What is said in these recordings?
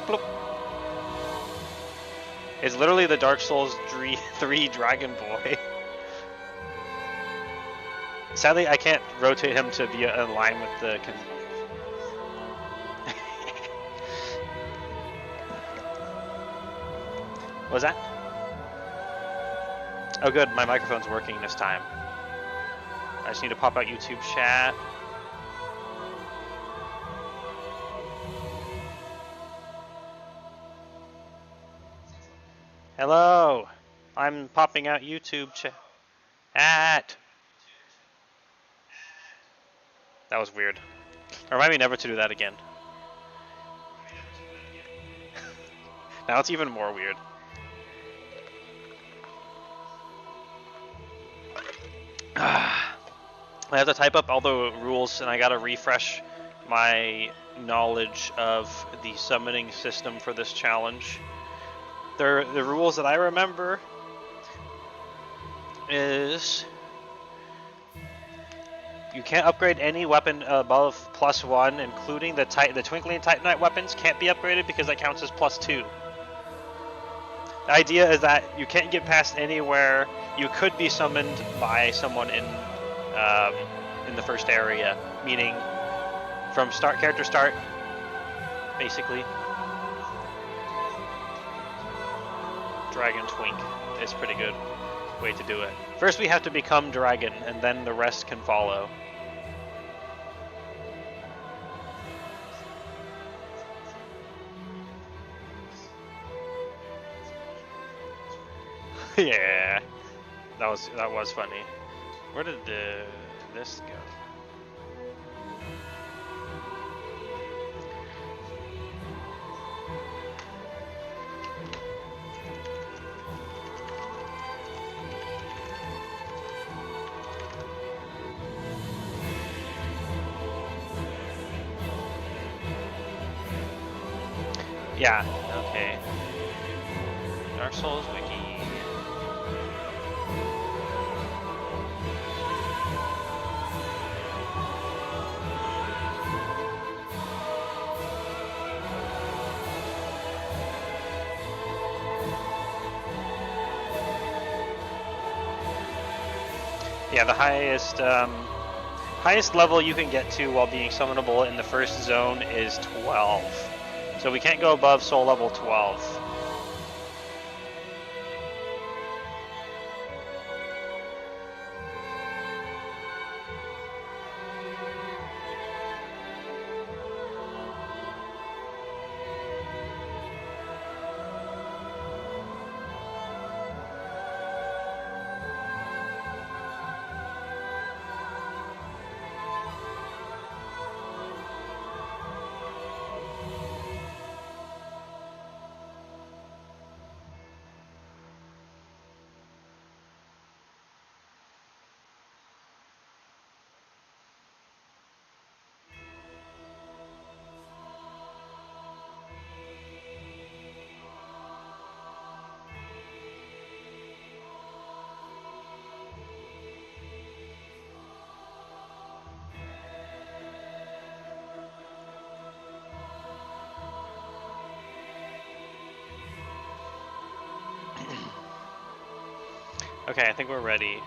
bloop. It's literally the Dark Souls 3 Dragon Boy. Sadly, I can't rotate him to be in line with the... What was that? Oh good, my microphone's working this time. I just need to pop out YouTube chat. Hello, I'm popping out YouTube chat. That was weird. Remind me never to do that again. Now it's even more weird. I have to type up all the rules and I gotta refresh my knowledge of the summoning system for this challenge. The rules that I remember is you can't upgrade any weapon above +1, including the Twinkling Titanite weapons can't be upgraded because that counts as +2. The idea is that you can't get past anywhere you could be summoned by someone in the first area, meaning from character start, basically. Dragon Twink is a pretty good way to do it. First we have to become dragon, and then the rest can follow. Yeah, that was funny. Where did this go? Yeah, okay. Dark Souls Wiki. Yeah, the highest level you can get to while being summonable in the first zone is 12. So we can't go above soul level 12. Okay, I think we're ready.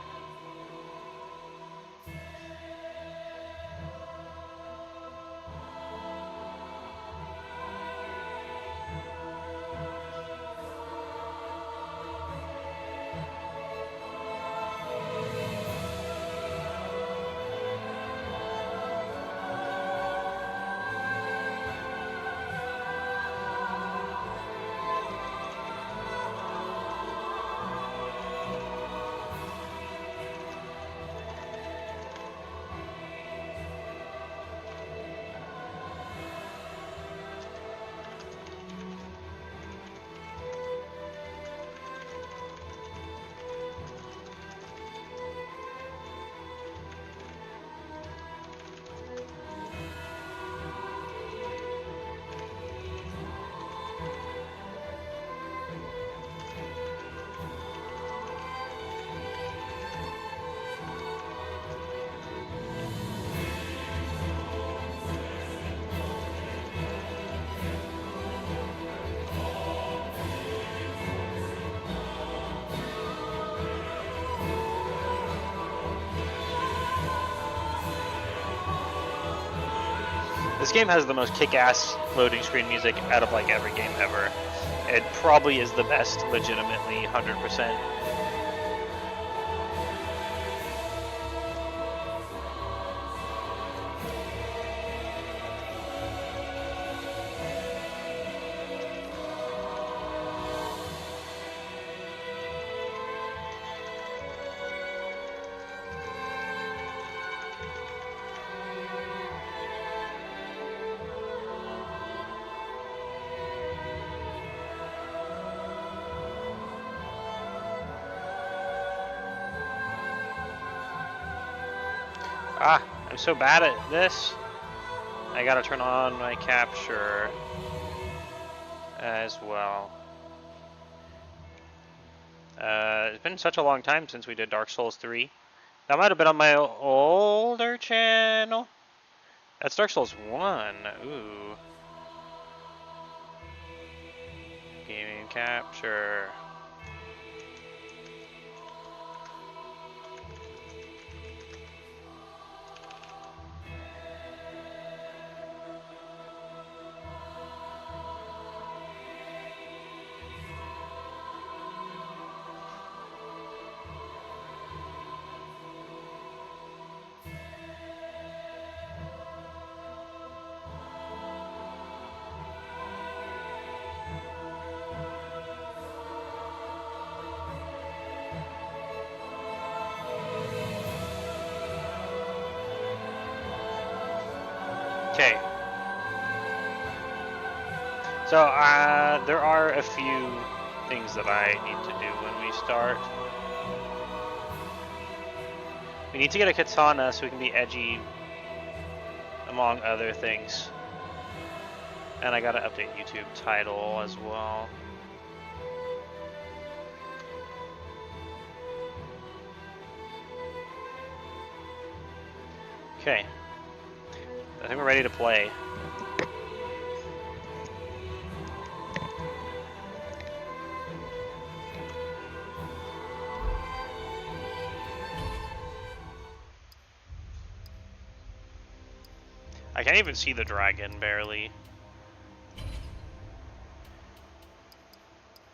This game has the most kick-ass loading screen music out of like every game ever. It probably is the best, legitimately, 100%. Ah, I'm so bad at this. I gotta turn on my capture as well. It's been such a long time since we did Dark Souls 3. That might have been on my older channel. That's Dark Souls 1. Ooh. Gaming capture. Okay. So, there are a few things that I need to do when we start. We need to get a katana so we can be edgy, among other things. And I gotta update YouTube title as well. Okay. I think we're ready to play. I can't even see the dragon, barely. I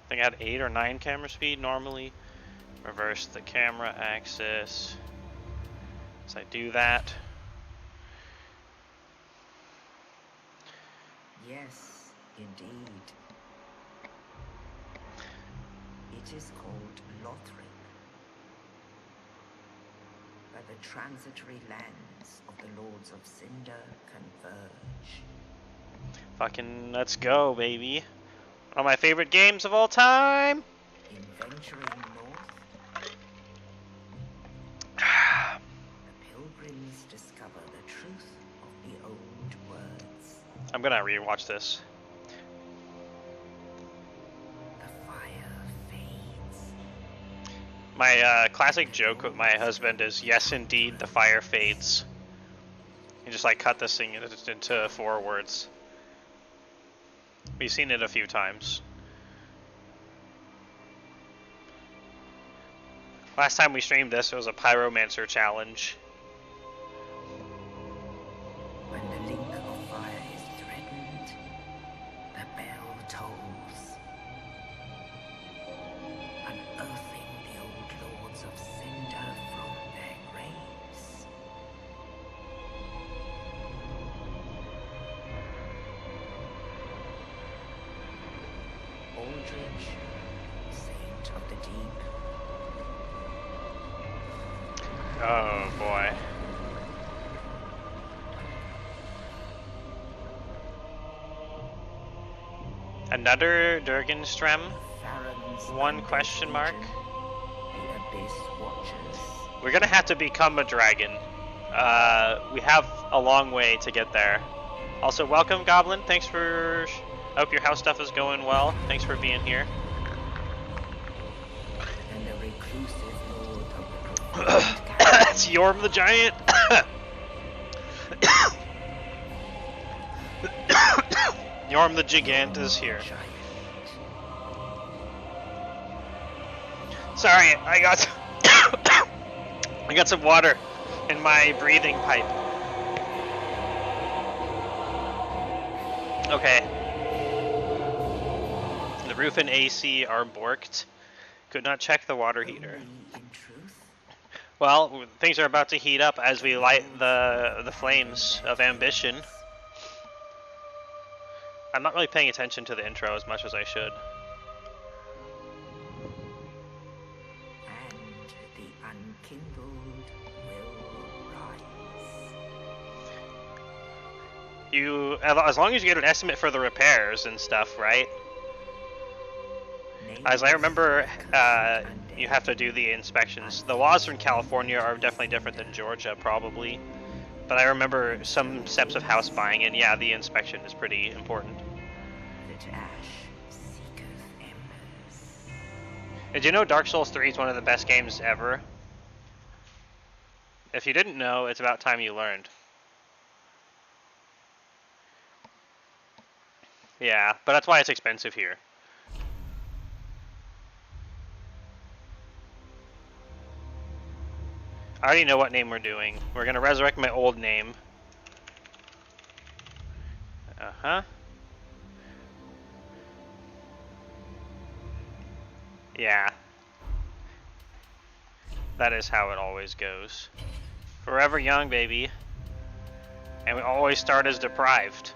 think I had 8 or 9 camera speed normally. Reverse the camera axis. So I do that. Yes, indeed. It is called Lothric, where the transitory lands of the Lords of Cinder converge. Fucking let's go, baby. One of my favorite games of all time. In venturing north, the pilgrims discover the truth of the old words. I'm gonna rewatch this. The fire fades. My classic joke with my husband is, yes indeed, the fire fades. You just like cut this thing into 4 words. We've seen it a few times. Last time we streamed this, it was a pyromancer challenge. When the link of fire is threatened, the bell tolls, unearthing the old Lords of Cinder from their graves. Aldrich, saint of the deep. Oh boy. Another Durgenstrem? Farron's 1 question mark? The Abyss Watchers. We're gonna have to become a dragon. We have a long way to get there. Also, welcome Goblin, thanks for... I hope your house stuff is going well. Thanks for being here. And the reclusive lord of the profaned It's Yorm the Giant! Yorm the Gigant is here. giant. Sorry, I got I got some water in my breathing pipe. Okay. The roof and AC are borked. Could not check the water heater. Only in truth. Well, things are about to heat up as we light the flames of ambition. I'm not really paying attention to the intro as much as I should. And the unkindled will rise. You, as long as you get an estimate for the repairs and stuff, right? As I remember, you have to do the inspections. The laws in California are definitely different than Georgia, probably. But I remember some steps of house buying, and yeah, the inspection is pretty important. That ash seeketh embers. Did you know Dark Souls 3 is one of the best games ever? If you didn't know, it's about time you learned. Yeah, but that's why it's expensive here. I already know what name we're doing. We're gonna resurrect my old name. Uh-huh. Yeah. That is how it always goes. Forever young, baby. And we always start as deprived.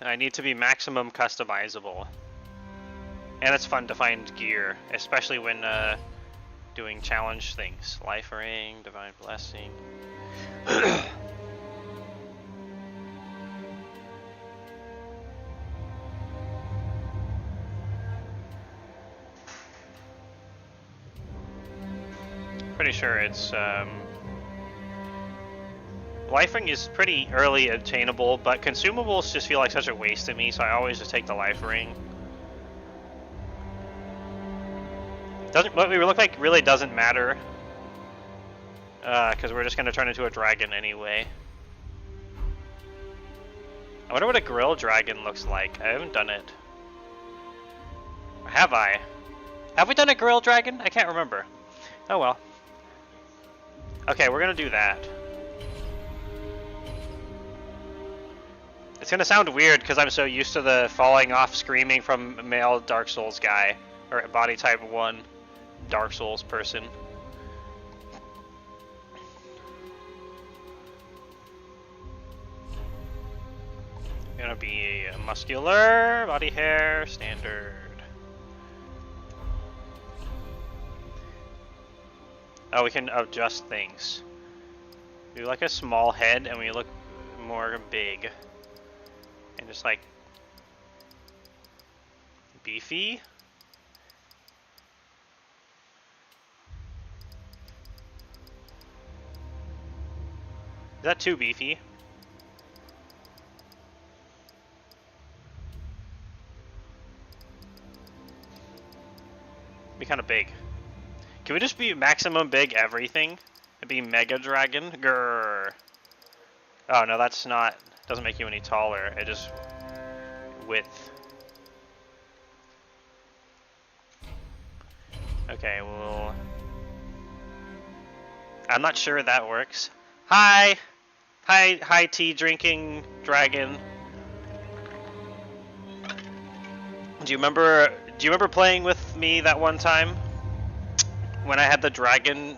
I need to be maximum customizable. And it's fun to find gear, especially when doing challenge things. Life Ring, Divine Blessing. Pretty sure it's Life Ring is pretty early attainable, but consumables just feel like such a waste to me, so I always just take the Life Ring. What we look like really doesn't matter, because we're just going to turn into a dragon anyway. I wonder what a grill dragon looks like. I haven't done it. Or have I? Have we done a grill dragon? I can't remember. Oh well. Okay, we're going to do that. It's going to sound weird because I'm so used to the falling off screaming from male Dark Souls guy, or body type 1 Dark Souls person. Gonna be a muscular, body hair, standard. Oh, we can adjust things. Do like a small head and we look more big. And just like beefy. Is that too beefy? Be kind of big. Can we just be maximum big everything? And be Mega Dragon? Grrr. Oh no, that's not. Doesn't make you any taller. It just width. Okay, well, I'm not sure that works. Hi, hi, tea drinking dragon. Do you remember playing with me that one time when I had the dragon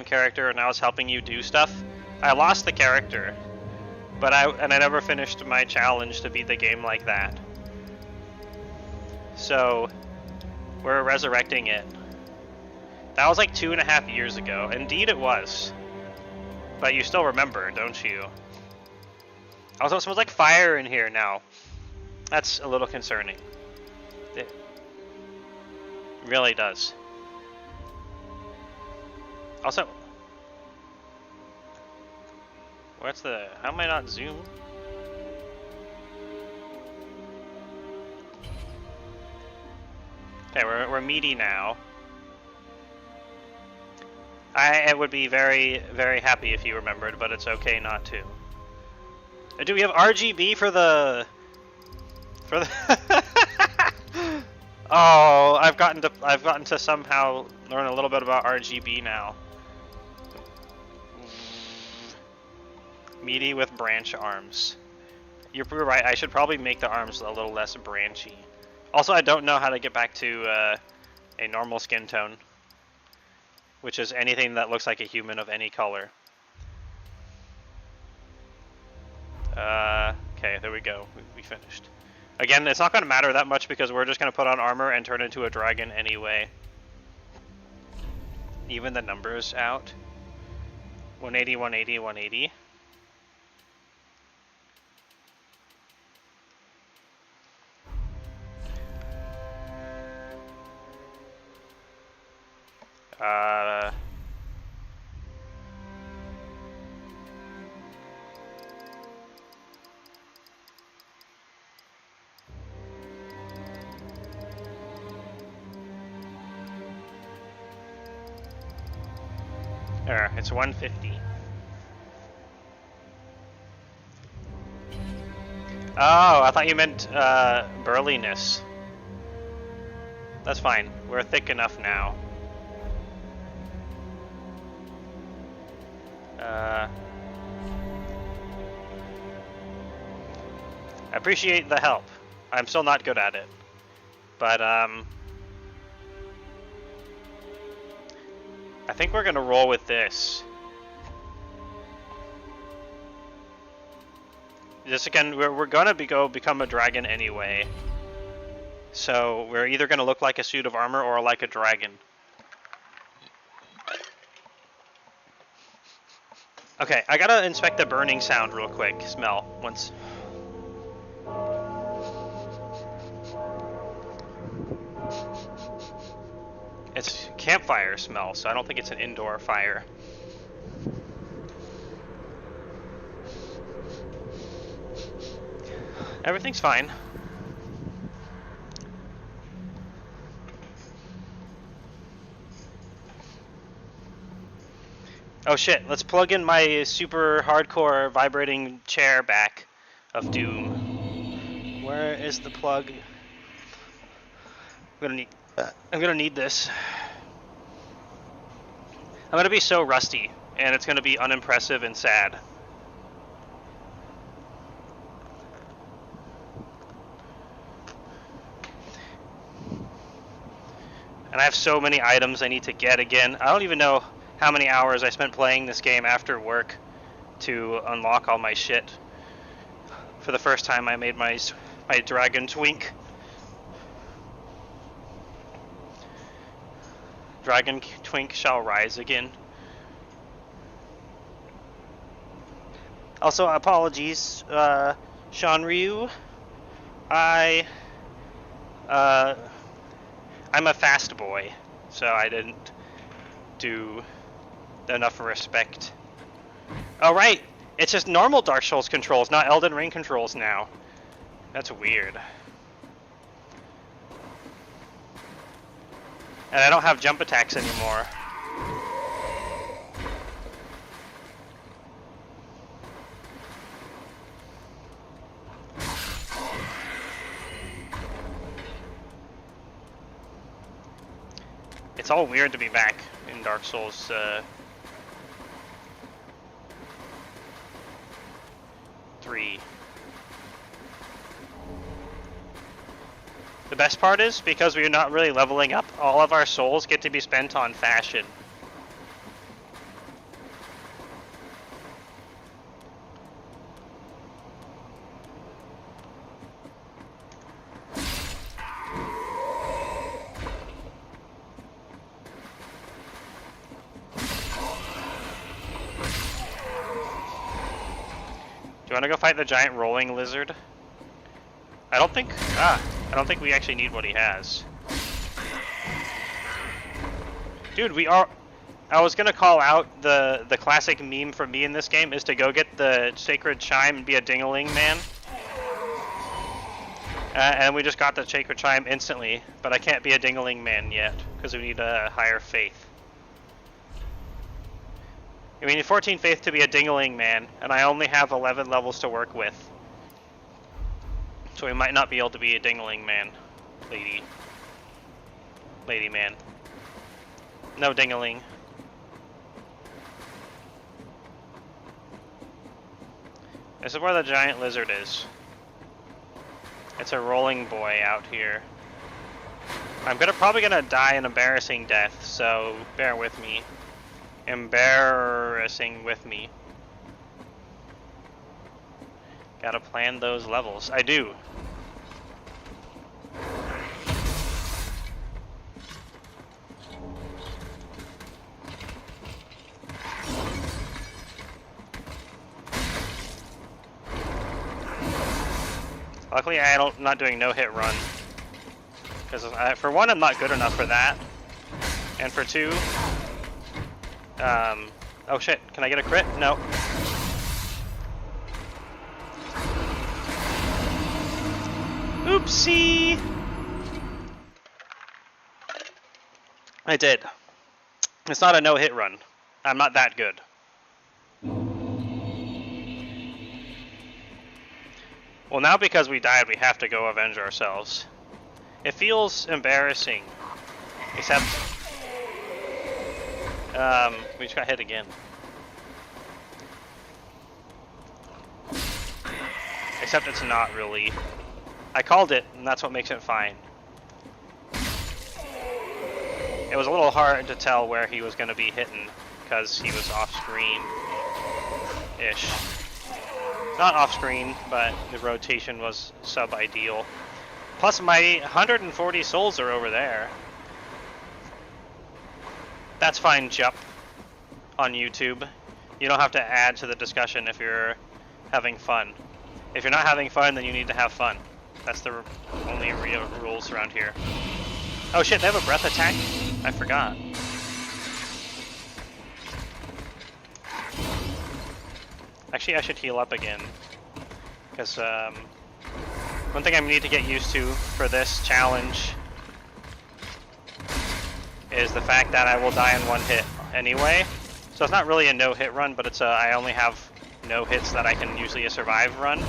character and I was helping you do stuff? I lost the character, but I never finished my challenge to beat the game like that. So we're resurrecting it. That was like 2.5 years ago. Indeed, it was. But you still remember, don't you? Also, it smells like fire in here now. That's a little concerning. It really does. Also, how am I not zoom? Okay, we're meaty now. I would be very, very happy if you remembered, but it's okay not to. Do we have RGB for the... Oh, I've gotten to somehow learn a little bit about RGB now. Meaty with branch arms. You're right. I should probably make the arms a little less branchy. Also, I don't know how to get back to a normal skin tone, which is anything that looks like a human of any color. Okay, there we go. We finished. Again, it's not going to matter that much because we're just going to put on armor and turn into a dragon anyway. Even the numbers out. 180, 180, 180. There, it's 150. Oh, I thought you meant burliness. That's fine. We're thick enough now. I appreciate the help. I'm still not good at it. But, I think we're gonna roll with this. Just again, we're gonna become a dragon anyway. So we're either gonna look like a suit of armor or like a dragon. Okay, I gotta inspect the burning sound real quick. Smell once. It's campfire smell, so I don't think it's an indoor fire. Everything's fine. Oh shit, let's plug in my super hardcore vibrating chair back of doom. Where is the plug? I'm gonna need this. I'm gonna be so rusty, and it's gonna be unimpressive and sad. And I have so many items I need to get again. I don't even know how many hours I spent playing this game after work to unlock all my shit. For the first time I made my dragon twink. Dragon twink shall rise again. Also, apologies, Sean Ryu. I'm a fast boy, so I didn't do enough respect. Oh right, it's just normal Dark Souls controls, not Elden Ring controls now. That's weird. And I don't have jump attacks anymore. It's all weird to be back in Dark Souls 3. The best part is, because we're not really leveling up, all of our souls get to be spent on fashion. Do you want to go fight the giant rolling lizard? I don't think we actually need what he has. Dude, I was gonna call out the classic meme for me in this game is to go get the sacred chime and be a ding-a-ling man. And we just got the sacred chime instantly, but I can't be a ding-a-ling man yet, because we need a higher faith. We need 14 faith to be a ding-a-ling man, and I only have 11 levels to work with. So we might not be able to be a ding-a-ling man. Lady man. No ding-a-ling. This is where the giant lizard is. It's a rolling boy out here. I'm probably gonna die an embarrassing death, so bear with me. Embarrassing with me. Gotta plan those levels. I do. Luckily, I'm not doing no hit run. Because for one, I'm not good enough for that. And for two, oh shit, can I get a crit? No. Oopsie! I did. It's not a no hit run. I'm not that good. Well, now because we died, we have to go avenge ourselves. It feels embarrassing. Except, we just got hit again. Except it's not really. I called it, and that's what makes it fine. It was a little hard to tell where he was going to be hitting, because he was off-screen-ish. Not off-screen, but the rotation was sub-ideal. Plus my 140 souls are over there. That's fine, Jup, on YouTube. You don't have to add to the discussion if you're having fun. If you're not having fun, then you need to have fun. That's the only real rules around here. Oh shit, they have a breath attack? I forgot. Actually, I should heal up again. Because, one thing I need to get used to for this challenge is the fact that I will die in one hit anyway. So it's not really a no-hit run, but it's I only have no hits that I can usually a survive run.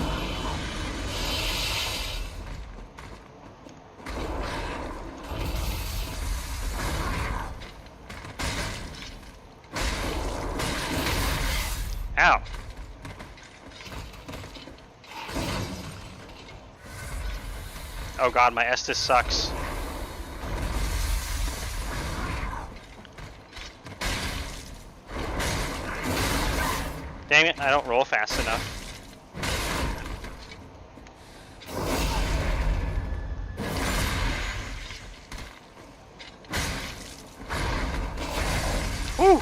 Ow. Oh god, my Estus sucks. Dang it, I don't roll fast enough. Woo!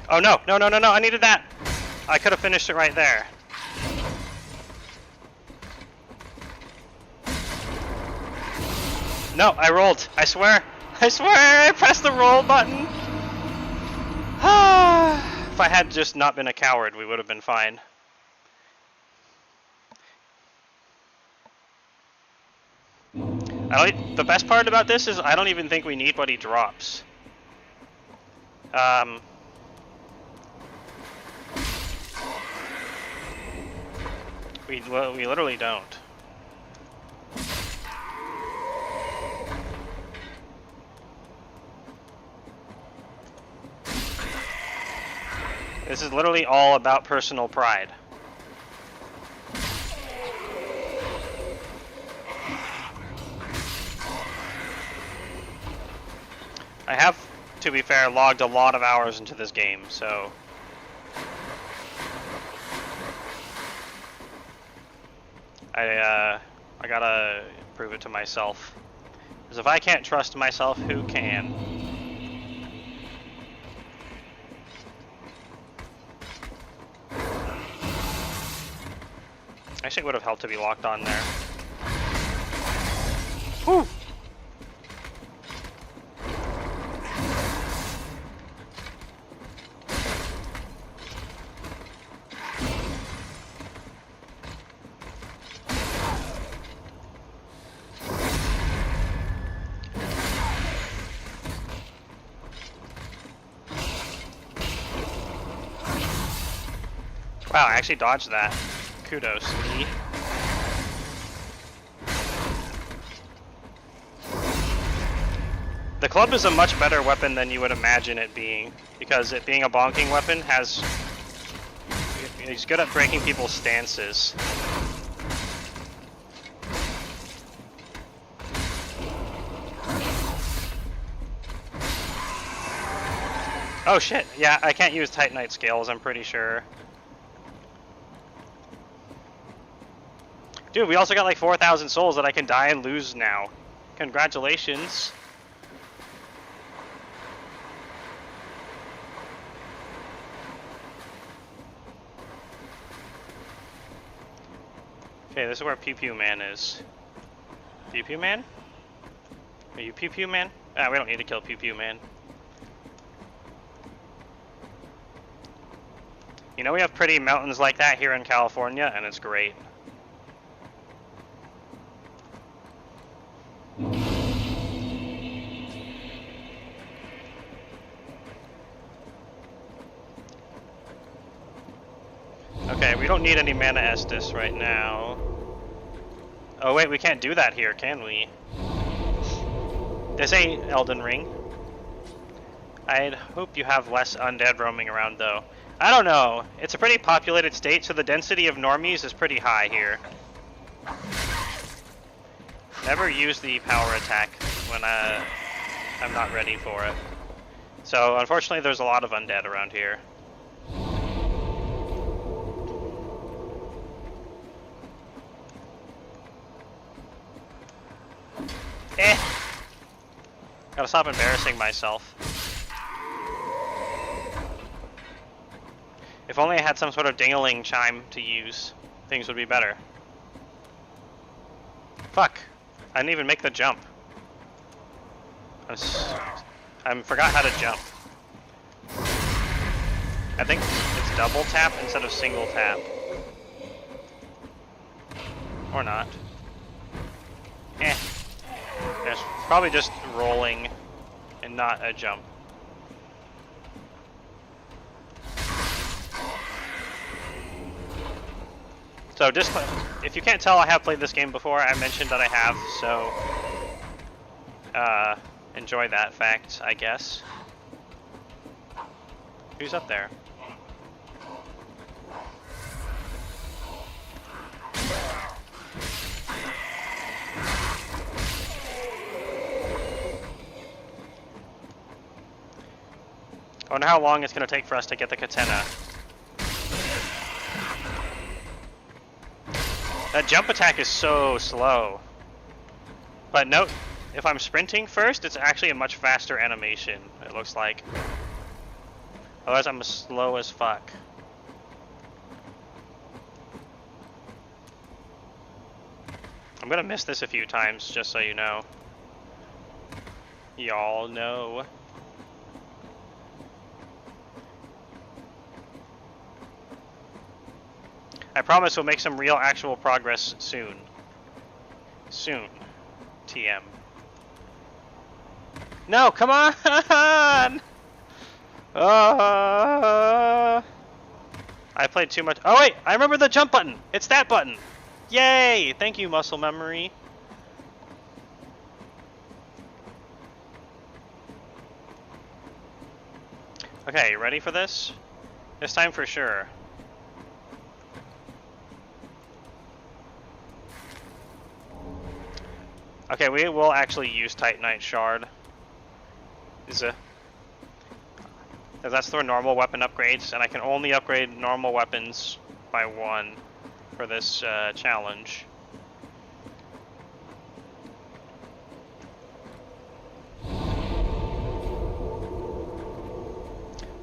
Oh no, no, no, no, no, I needed that! I could have finished it right there. No, I rolled. I swear. I swear I pressed the roll button. If I had just not been a coward, we would have been fine. The best part about this is I don't even think we need what he drops. We literally don't. This is literally all about personal pride. I have, to be fair, logged a lot of hours into this game, so... I gotta prove it to myself. Because if I can't trust myself, who can? Actually, it would have helped to be locked on there. Whew! Wow, I actually dodged that. Kudos, me. The club is a much better weapon than you would imagine it being, because it being a bonking weapon he's good at breaking people's stances. Oh shit, yeah, I can't use Titanite scales, I'm pretty sure. Dude, we also got like 4,000 souls that I can die and lose now. Congratulations. Okay, this is where Pew Pew Man is. Pew Pew Man? Are you Pew Pew Man? Ah, we don't need to kill Pew Pew Man. You know, we have pretty mountains like that here in California, and it's great. Okay, we don't need any Mana Estus right now. Oh wait, we can't do that here, can we? This ain't Elden Ring. I'd hope you have less undead roaming around though. I don't know. It's a pretty populated state, so the density of normies is pretty high here. Never use the power attack when I'm not ready for it. So unfortunately there's a lot of undead around here. Gotta stop embarrassing myself. If only I had some sort of ding-a-ling chime to use, things would be better. Fuck. I didn't even make the jump. I forgot how to jump. I think it's double tap instead of single tap. Or not. It's probably just rolling and not a jump. So if you can't tell, I have played this game before. I mentioned that I have, so enjoy that fact, I guess. Who's up there? I wonder how long it's going to take for us to get the katana. That jump attack is so slow. But note, if I'm sprinting first, it's actually a much faster animation, it looks like. Otherwise I'm slow as fuck. I'm gonna miss this a few times, just so you know. Y'all know. I promise we'll make some real actual progress soon. Soon. TM. No, come on! I played too much. Oh wait, I remember the jump button! It's that button! Yay! Thank you, muscle memory. Okay, you ready for this? This time for sure. Okay, we will actually use Titanite Shard. That's for normal weapon upgrades, and I can only upgrade normal weapons by 1 for this challenge.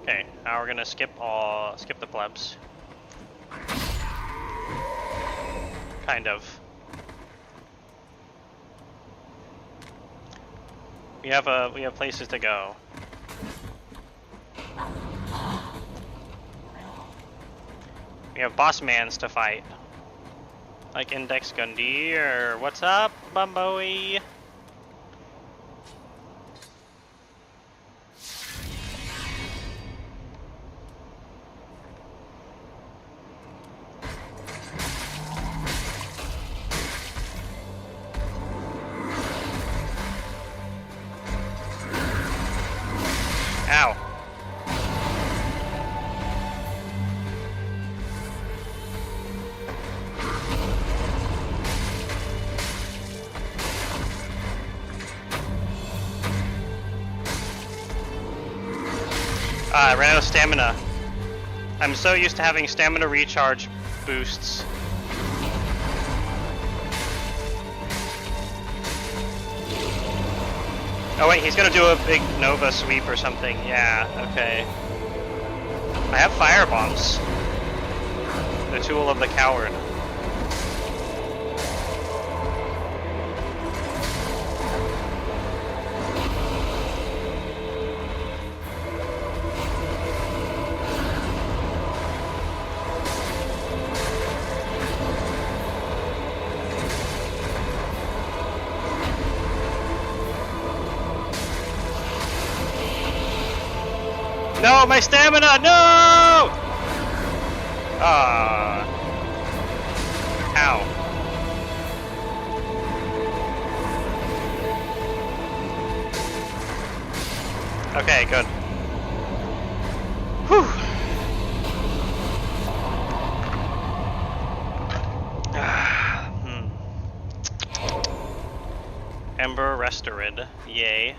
Okay, now we're gonna skip the plebs. Kind of. We have places to go. We have boss mans to fight. Like Index Gundy or what's up, Bumboey? I ran out of stamina. I'm so used to having stamina recharge boosts. Oh wait, he's gonna do a big Nova sweep or something. Yeah, okay. I have fire bombs. The tool of the coward. No, my stamina! No! Ow. Okay, good. Whew. Ember Restored. Yay.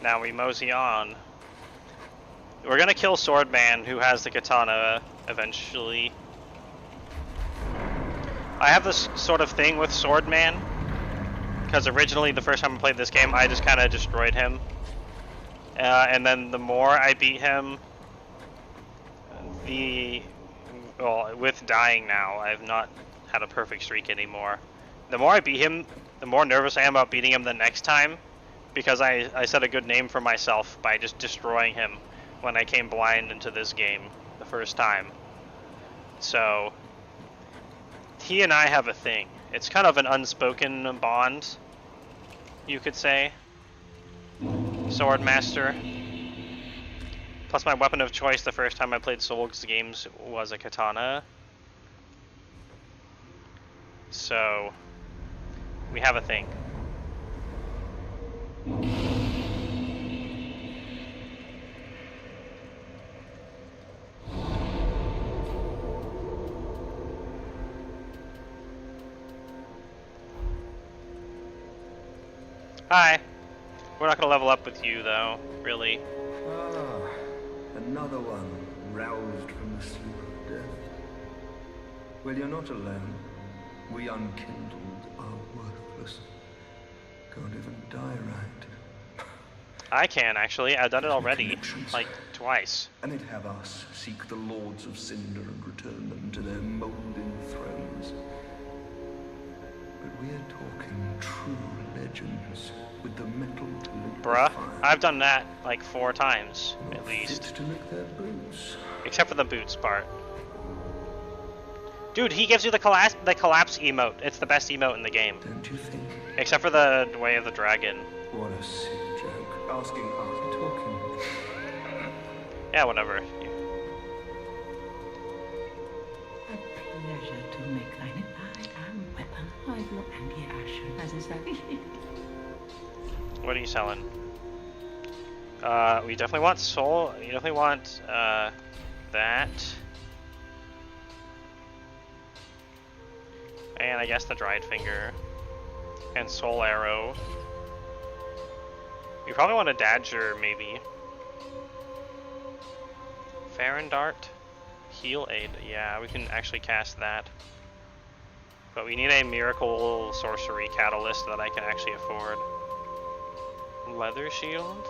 Now we mosey on. We're gonna kill Swordman, who has the katana, eventually. I have this sort of thing with Swordman, because originally the first time I played this game, I just kind of destroyed him. And then the more I beat him, well, with dying now, I've not had a perfect streak anymore. The more I beat him, the more nervous I am about beating him the next time, because I set a good name for myself by just destroying him when I came blind into this game the first time. So, he and I have a thing. It's kind of an unspoken bond, you could say. Swordmaster. Plus my weapon of choice the first time I played Souls games was a katana. So, we have a thing. Hi. We're not gonna level up with you though, really. Ah, another one roused from the sleep of death. Well, you're not alone. We unkindled are worthless. Can't even die right. I can actually. I've done it already, like twice. And it'd have us seek the lords of Cinder and return them to their molding thrones. But we're talking true legends with the metal to lick Bruh, the fire. I've done that like 4 times, Not at least. fit to lick their boots. Except for the boots part. Dude, he gives you the collapse emote. It's the best emote in the game. Don't you think? Except for the Way of the Dragon. What a sick joke. Asking us, talking. Yeah, whatever. A pleasure to make thine abide and weapon. I will and ye ashen as is that. What are you selling? We definitely want soul. You definitely want that. And I guess the dried finger. And soul arrow. We probably want a dagger, maybe. Farron dart. Heal aid. Yeah, we can actually cast that. But we need a miracle sorcery catalyst that I can actually afford. Leather shield.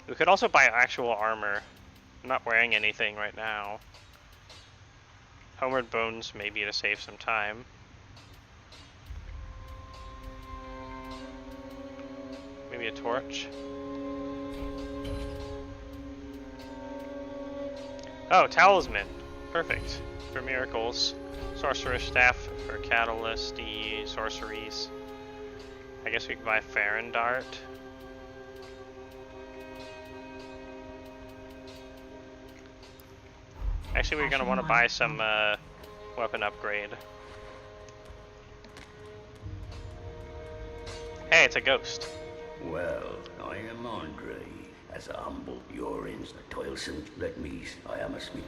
We could also buy actual armor. I'm not wearing anything right now. Homeward bones maybe to save some time. Maybe a torch. Oh, talisman. Perfect. For miracles. Sorcerer's staff for catalyst sorceries. I guess we could buy Farron dart. Actually, we're gonna want to buy some weapon upgrade. Hey, it's a ghost. Well, I am Andre. As a humble, your ends the toilsome, let me, I am a smith.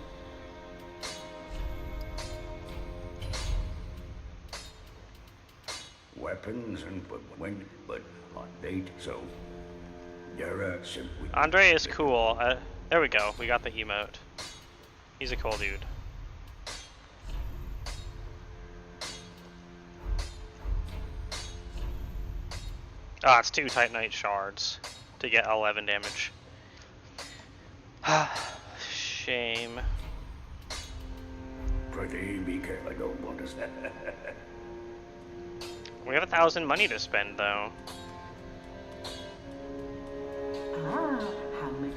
Weapons and but on date, so there simply. Andre is cool. There we go. We got the emote. He's a cool dude. Ah, it's 2 Titanite shards to get 11 damage. Shame. Pretty be careful, I don't want us. We have 1,000 money to spend, though. Ah, how many?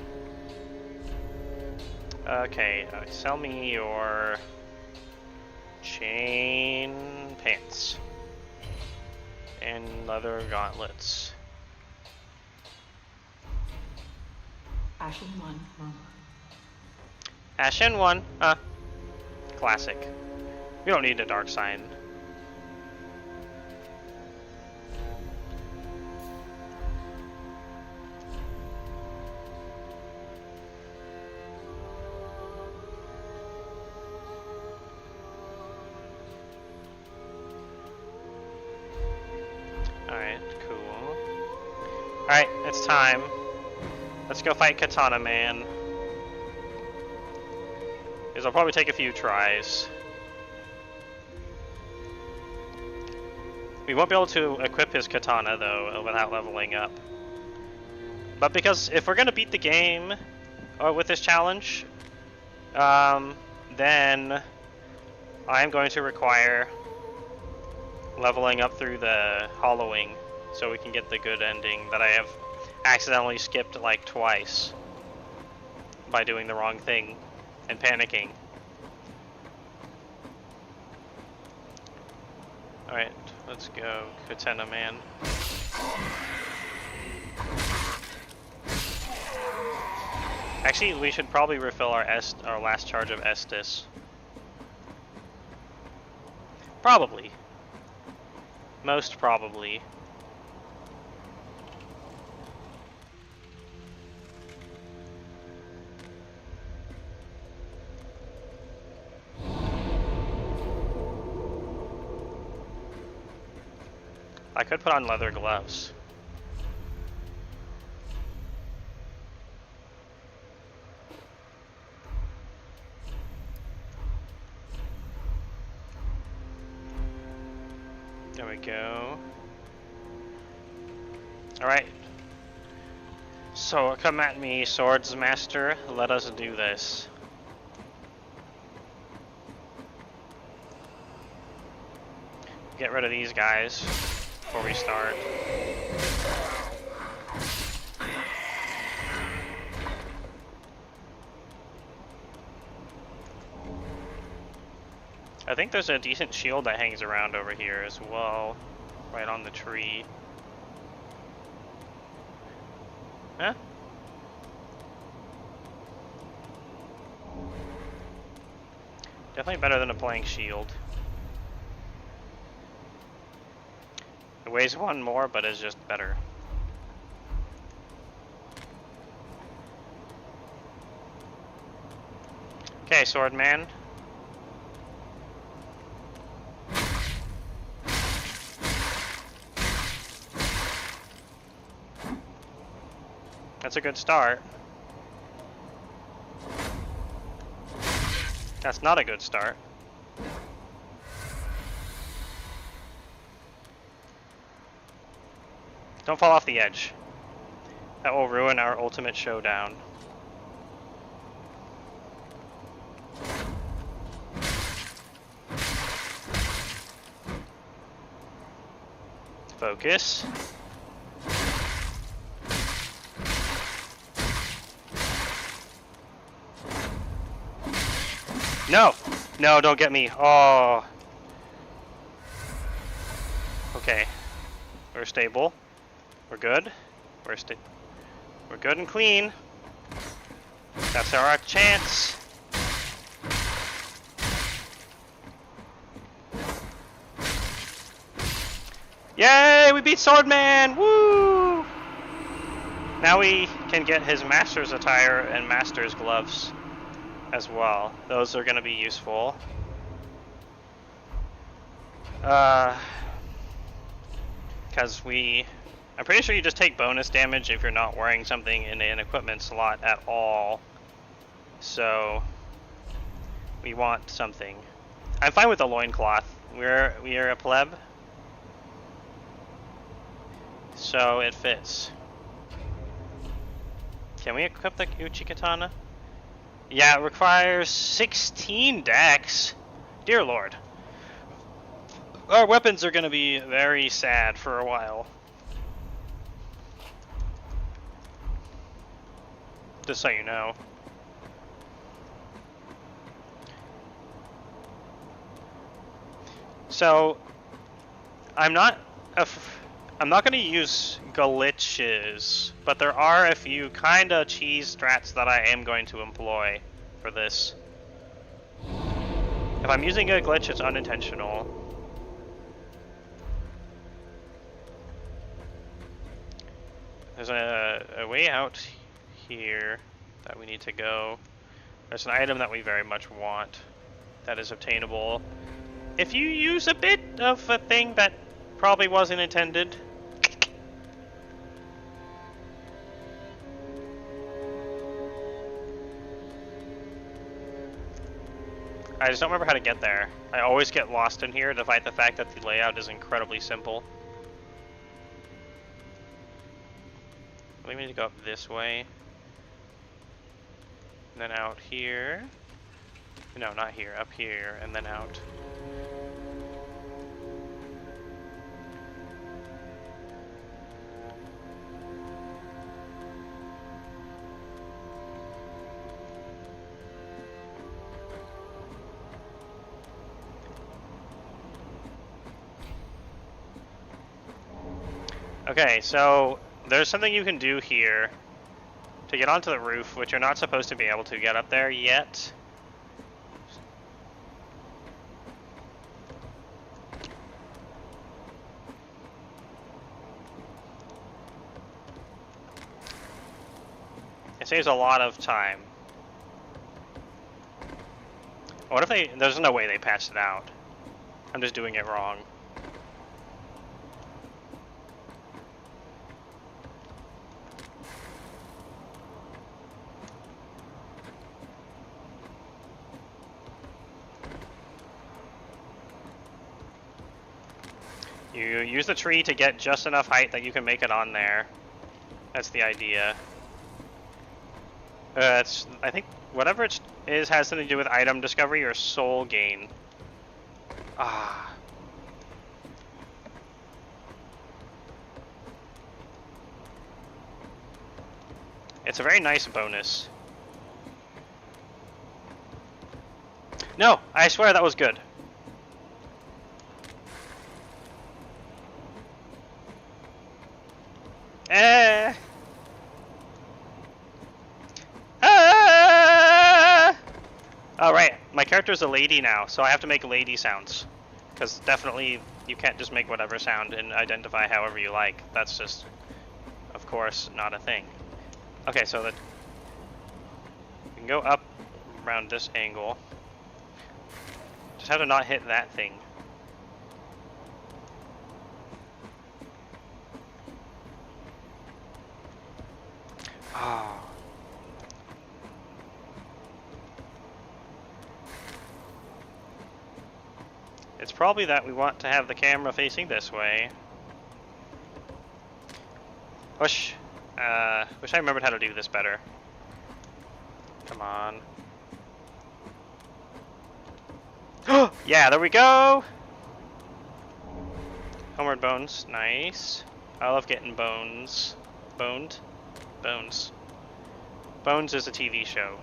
Okay, sell me your chain pants and leather gauntlets. Ashen one. Ashen 1, classic. We don't need a dark sign. Alright, cool. Alright, it's time. Let's go fight Katana Man. Because I'll probably take a few tries. We won't be able to equip his katana, though, without leveling up. But because if we're going to beat the game with this challenge, then I'm going to require leveling up through the hollowing so we can get the good ending that I have accidentally skipped like twice by doing the wrong thing and panicking. Alright, let's go, Katana Man. Actually, we should probably refill our last charge of Estus. Probably. Most probably. I could put on leather gloves. There we go. Alright. So come at me, Swords Master. Let us do this. Get rid of these guys before we start. I think there's a decent shield that hangs around over here as well, right on the tree. Huh? Definitely better than a blank shield. It weighs 1 more, but is just better. Okay, Swordman. That's a good start. That's not a good start. Don't fall off the edge. That will ruin our ultimate showdown. Focus. No! No, don't get me. Oh. Okay. We're stable. We're good. We're good and clean. That's our chance. Yay! We beat Swordman! Woo! Now we can get his master's attire and master's gloves as well. Those are going to be useful. Because I'm pretty sure you just take bonus damage if you're not wearing something in an equipment slot at all. So we want something. I'm fine with the loincloth. We are a pleb, so it fits. Can we equip the Uchi Katana? Yeah, it requires 16 dex. Dear Lord. Our weapons are going to be very sad for a while. Just so you know. So, I'm not going to use glitches, but there are a few kind of cheese strats that I am going to employ for this. If I'm using a glitch, it's unintentional. There's a way out here that we need to go. There's an item that we very much want that is obtainable if you use a bit of a thing that probably wasn't intended. I just don't remember how to get there. I always get lost in here despite the fact that the layout is incredibly simple. I think we need to go up this way. And then out here. No, not here. Up here, and then out. Okay, so there's something you can do here to get onto the roof, which you're not supposed to be able to get up there yet. It saves a lot of time. What if they... There's no way they patched it out. I'm just doing it wrong. You use the tree to get just enough height that you can make it on there. That's the idea. It's, I think whatever it is has something to do with item discovery or soul gain. Ah. It's a very nice bonus. No, I swear that was good. Oh right, my character's a lady now, so I have to make lady sounds. Because definitely you can't just make whatever sound and identify however you like. That's just, of course, not a thing. Okay, so that we can go up around this angle. Just have to not hit that thing. Oh. It's probably that we want to have the camera facing this way. Wish I remembered how to do this better. Come on. Yeah, there we go! Homeward Bones, nice. I love getting bones. Boned? Bones. Bones is a TV show.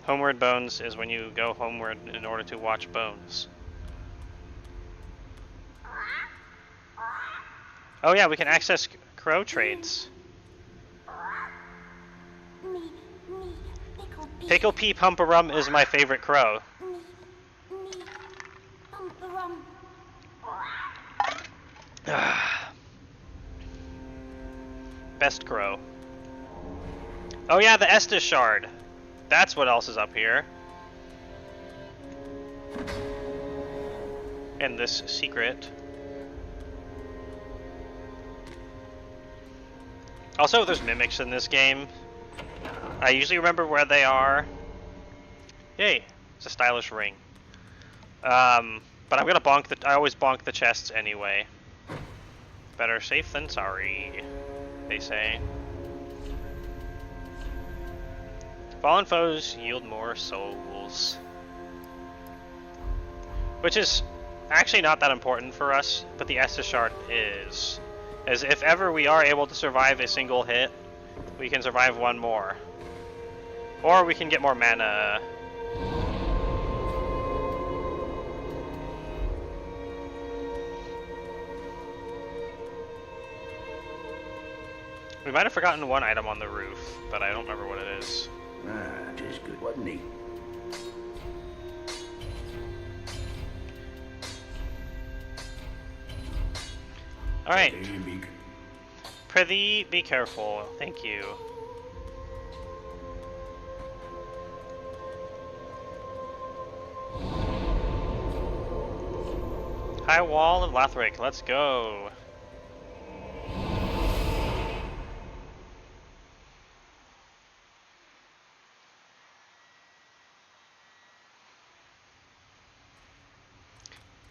Homeward Bones is when you go homeward in order to watch Bones. Oh yeah, we can access crow trades. Pickle Pea Pumperum is my favorite crow. Best crow. Oh yeah, the Estus Shard. That's what else is up here. And this secret. Also, there's mimics in this game. I usually remember where they are. Yay, it's a stylish ring. But I'm gonna bonk the. I always bonk the chests anyway. Better safe than sorry, they say. Fallen foes yield more souls. Which is actually not that important for us, but the Estus Shard is. As if ever we are able to survive a single hit, we can survive one more. Or we can get more mana. We might have forgotten one item on the roof, but I don't remember what it is. Ah, tis good, wasn't he? Alright. Hey, Meek. Prithee, be careful. Thank you. High Wall of Lathric, let's go.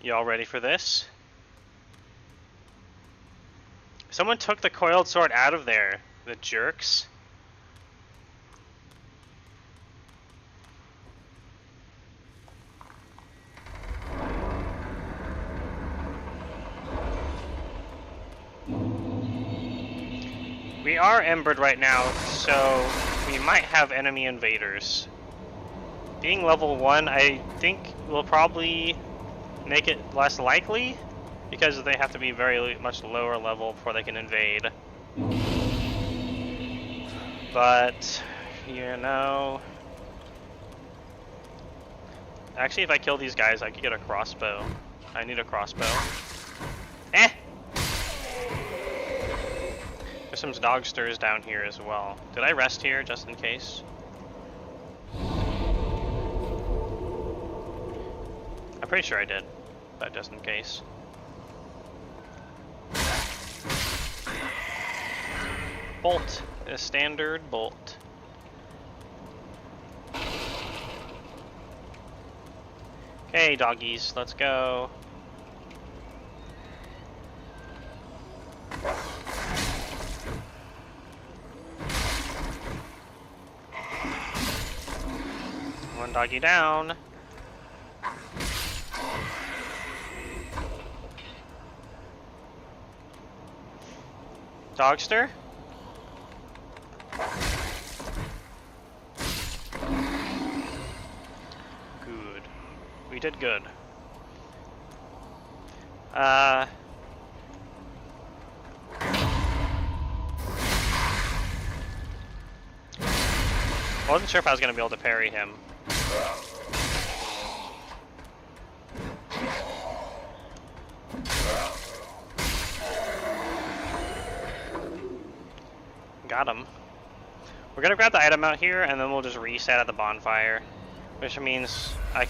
Y'all ready for this? Someone took the coiled sword out of there. The jerks. We are embered right now, so we might have enemy invaders. Being level 1, I think will probably make it less likely, because they have to be very much lower level before they can invade. But, you know... Actually, if I kill these guys, I could get a crossbow. I need a crossbow. Eh! There's some dogsters down here as well. Did I rest here, just in case? I'm pretty sure I did, but just in case. Bolt. A standard bolt. Okay, doggies, let's go. One doggy down. Dogster? Good. We did good. I wasn't sure if I was going to be able to parry him. Got him. We're gonna grab the item out here, and then we'll just reset at the bonfire, which means I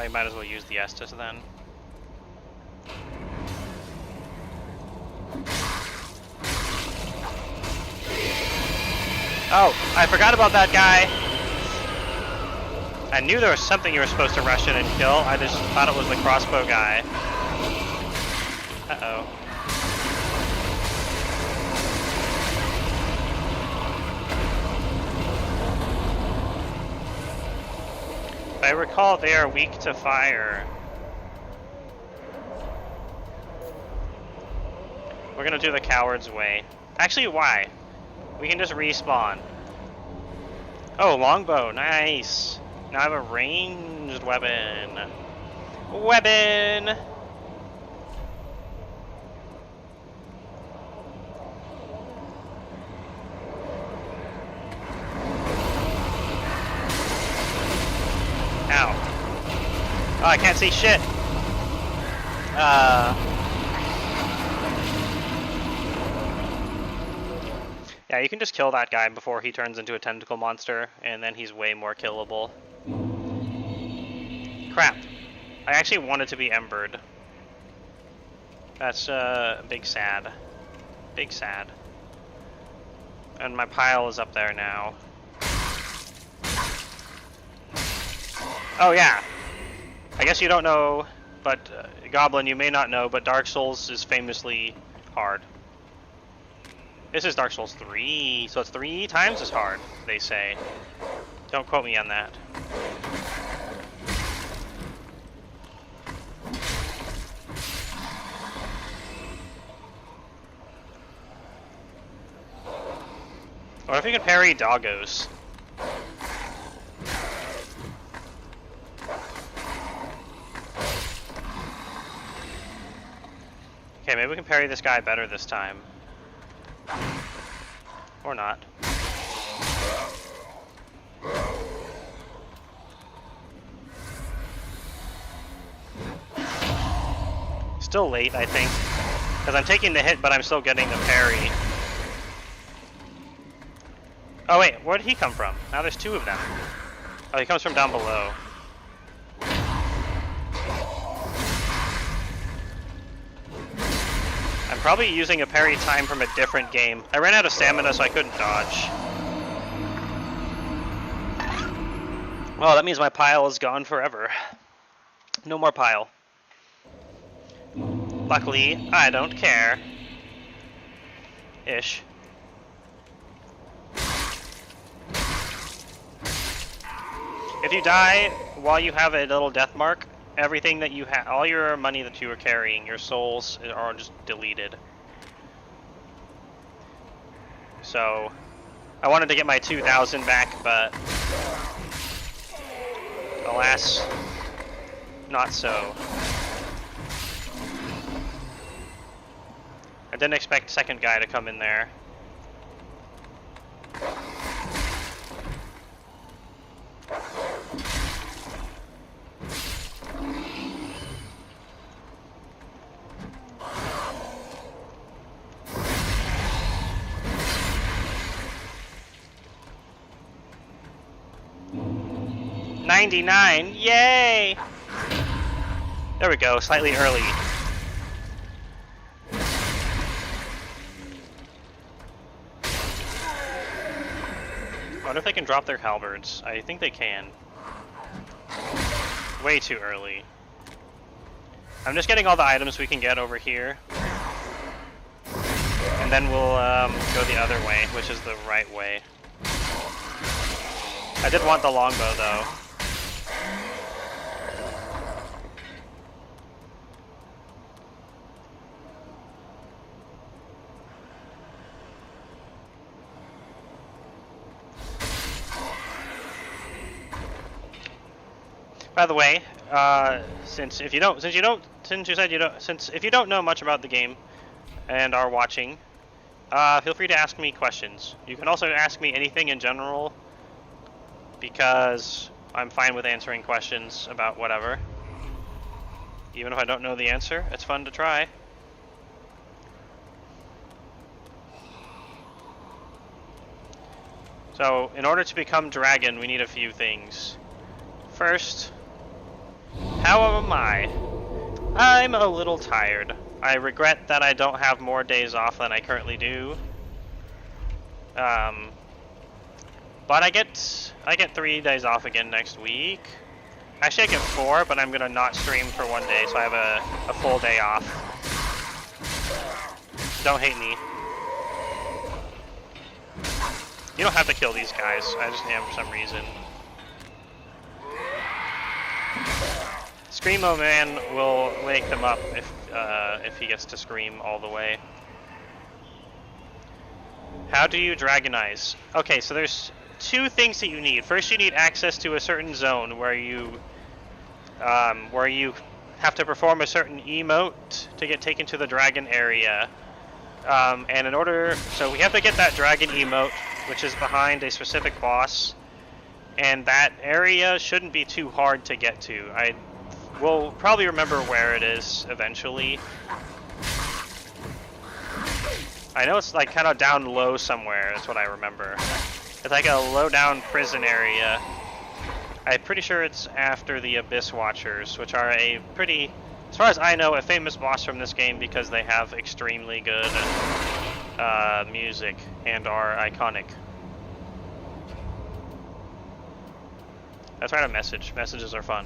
might as well use the Estus then. Oh, I forgot about that guy. I knew there was something you were supposed to rush in and kill. I just thought it was the crossbow guy. Uh-oh. If I recall, they are weak to fire. We're gonna do the coward's way. Actually, why? We can just respawn. Oh, longbow, nice. Now I have a ranged weapon. Weapon! Ow. Oh, I can't see shit. Yeah, you can just kill that guy before he turns into a tentacle monster, and then he's way more killable. Crap. I actually wanted to be embered. That's big sad. Big sad. And my pile is up there now. Oh yeah. I guess you don't know, but Goblin, you may not know, but Dark Souls is famously hard. This is Dark Souls 3, so it's 3 times as hard, they say. Don't quote me on that. What if you can parry doggos? Okay, maybe we can parry this guy better this time. Or not. Still late, I think. Because I'm taking the hit, but I'm still getting the parry. Oh wait, where did he come from? Now there's 2 of them. Oh, he comes from down below. I'm probably using a parry time from a different game. I ran out of stamina, so I couldn't dodge. Well, that means my pile is gone forever. No more pile. Luckily, I don't care. Ish. If you die while you have a little death mark, everything that you have, all your money that you were carrying, your souls, are just deleted. So, I wanted to get my 2,000 back, but alas, not so. I didn't expect second guy to come in there. $99, yay! There we go, slightly early. I wonder if they can drop their halberds. I think they can. Way too early. I'm just getting all the items we can get over here. And then we'll go the other way, which is the right way. I did want the longbow though. By the way, since if you don't know much about the game and are watching, feel free to ask me questions. You can also ask me anything in general, because I'm fine with answering questions about whatever. Even if I don't know the answer, it's fun to try. So, in order to become dragon, we need a few things. First, how am I? I'm a little tired. I regret that I don't have more days off than I currently do. But I get 3 days off again next week. Actually, I get 4, but I'm gonna not stream for 1 day, so I have a full day off. Don't hate me. You don't have to kill these guys. I just am for some reason. Screamo Man will wake them up if he gets to scream all the way. How do you dragonize? Okay, so there's 2 things that you need. First, you need access to a certain zone where you have to perform a certain emote to get taken to the dragon area. And in order, so we have to get that dragon emote, which is behind a specific boss, and that area shouldn't be too hard to get to. I will probably remember where it is eventually. I know it's like kind of down low somewhere, that's what I remember. It's like a low down prison area. I'm pretty sure it's after the Abyss Watchers, which are a pretty, as far as I know, a famous boss from this game because they have extremely good music and are iconic. Let's write a message. Messages are fun.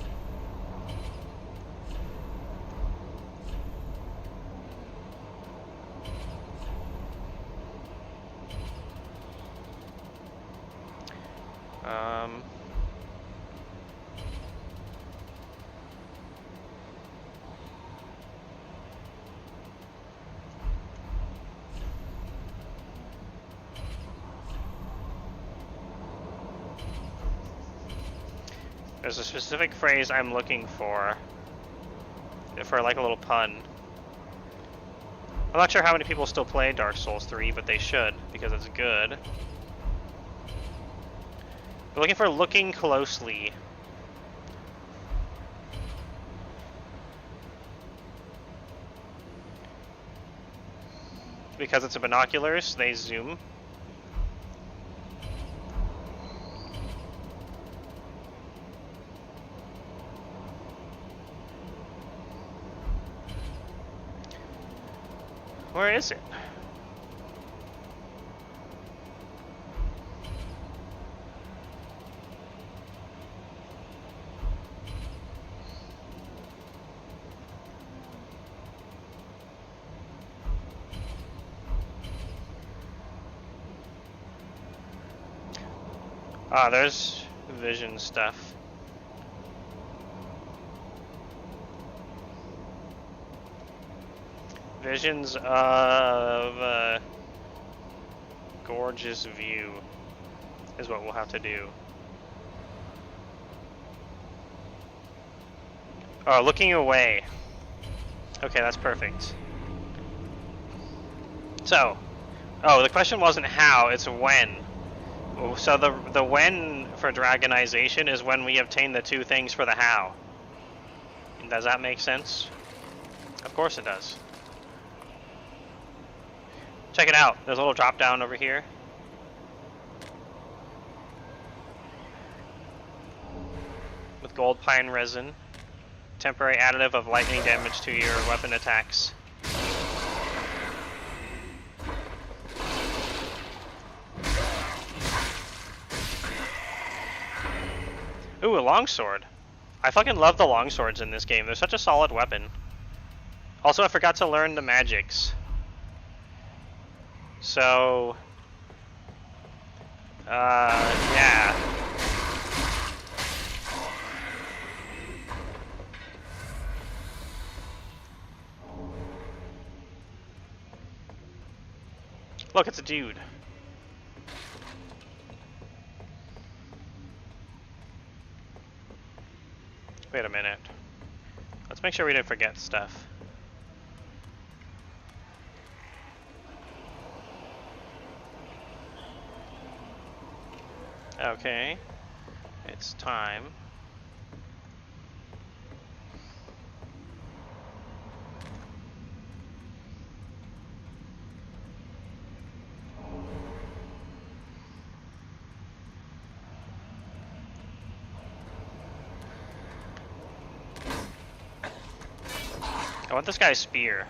There's a specific phrase I'm looking for like a little pun. I'm not sure how many people still play Dark Souls 3, but they should, because it's good. We're looking for looking closely. Because it's a binoculars, they zoom. Where is it? Ah, there's vision stuff. Visions of a gorgeous view is what we'll have to do. Oh, looking away. Okay, that's perfect. So, oh, the question wasn't how, it's when. So the when for Dragonization is when we obtain the two things for the how. Does that make sense? Of course it does. Check it out. There's a little drop down over here. With gold pine resin. Temporary additive of lightning damage to your weapon attacks. Ooh, a longsword. I fucking love the longswords in this game. They're such a solid weapon. Also, I forgot to learn the magics. So, yeah. Look, it's a dude. Wait a minute. Let's make sure we didn't forget stuff. Okay, it's time. I want this guy's spear.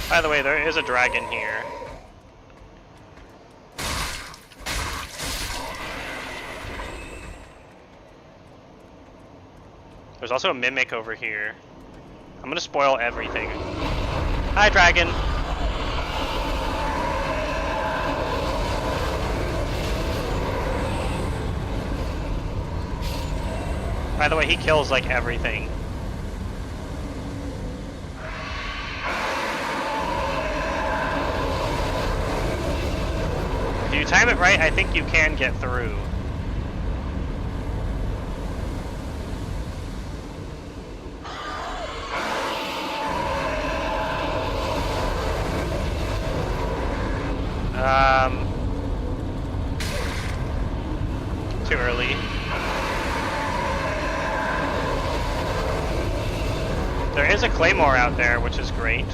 By the way, there is a dragon here. There's also a mimic over here. I'm gonna spoil everything. Hi, dragon! By the way, he kills like everything. If you time it right, I think you can get through. Too early. There is a claymore out there, which is great.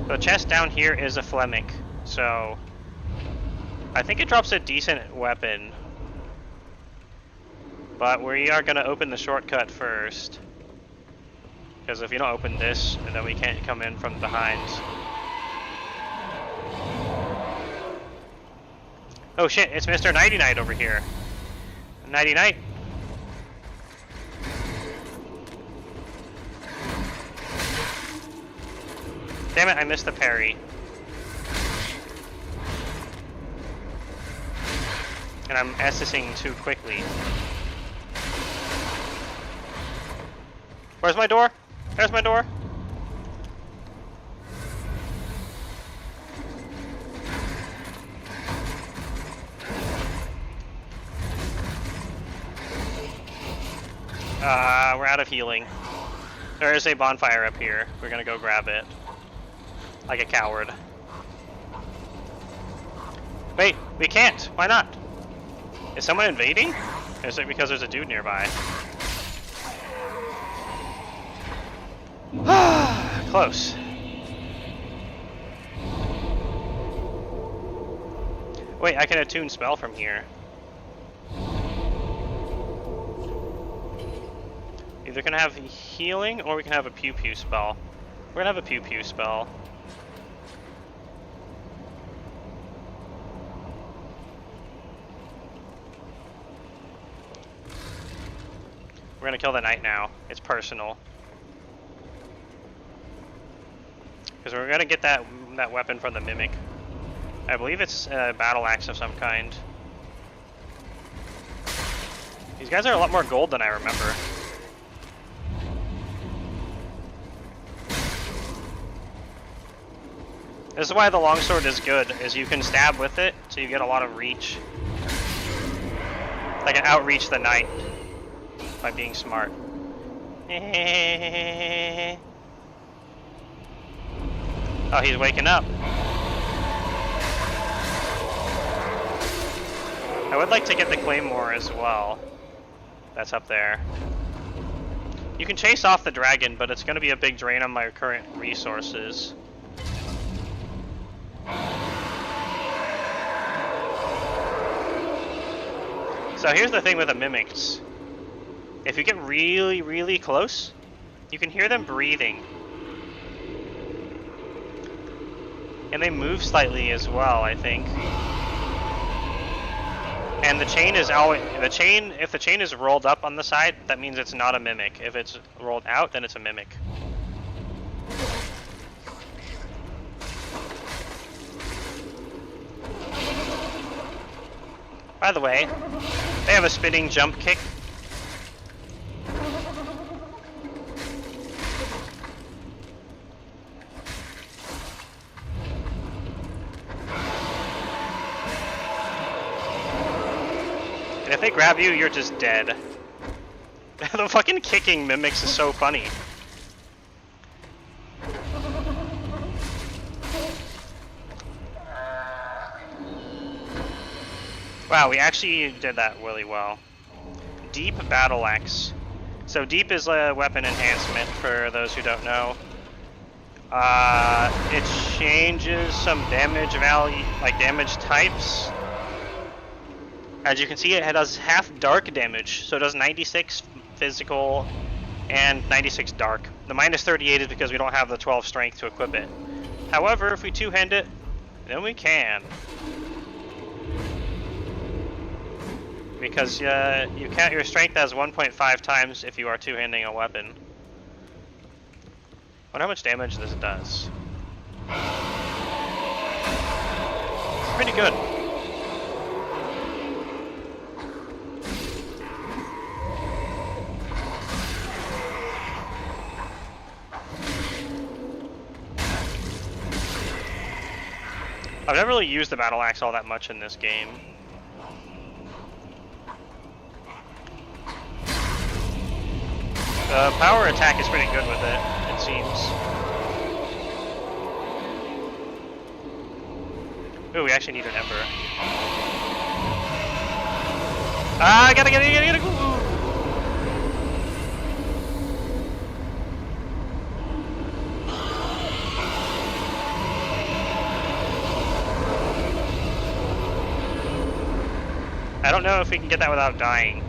The chest down here is a Flemic, so I think it drops a decent weapon. But we are going to open the shortcut first. Because if you don't open this, then we can't come in from behind. Oh shit, it's Mr. Nighty Night over here. Nighty Night. Damn it, I missed the parry. And I'm assisting too quickly. Where's my door? There's my door. We're out of healing. There is a bonfire up here. We're gonna go grab it. Like a coward. Wait, we can't. Why not? Is someone invading? Or is it because there's a dude nearby? Close. Wait, I can attune spell from here. Either can have healing or we can have a pew pew spell. We're gonna have a pew pew spell. We're gonna kill the knight now. It's personal. Because we're gonna get that weapon from the mimic. I believe it's a battle axe of some kind. These guys are a lot more gold than I remember. This is why the longsword is good, is you can stab with it, so you get a lot of reach. I can outreach the knight by being smart. Oh, he's waking up. I would like to get the claymore as well. That's up there. You can chase off the dragon, but it's going to be a big drain on my current resources. So here's the thing with the mimics. If you get really, really close, you can hear them breathing. And they move slightly as well, I think. And the chain is always if the chain is rolled up on the side, that means it's not a mimic. If it's rolled out, then it's a mimic. By the way, they have a spinning jump kick. And if they grab you, you're just dead. The fucking kicking mimics is so funny. Wow, we actually did that really well. Deep battle axe. So deep is a weapon enhancement for those who don't know. It changes some damage value, like damage types. As you can see, it does half dark damage, so it does 96 physical and 96 dark. The minus 38 is because we don't have the 12 strength to equip it. However, if we two-hand it, then we can. Because you count your strength as 1.5 times if you are two-handing a weapon. I wonder how much damage this does. Pretty good. I've never really used the battle axe all that much in this game. The power attack is pretty good with it seems. Ooh, we actually need an ember. Ah, I gotta get it. I don't know if we can get that without dying.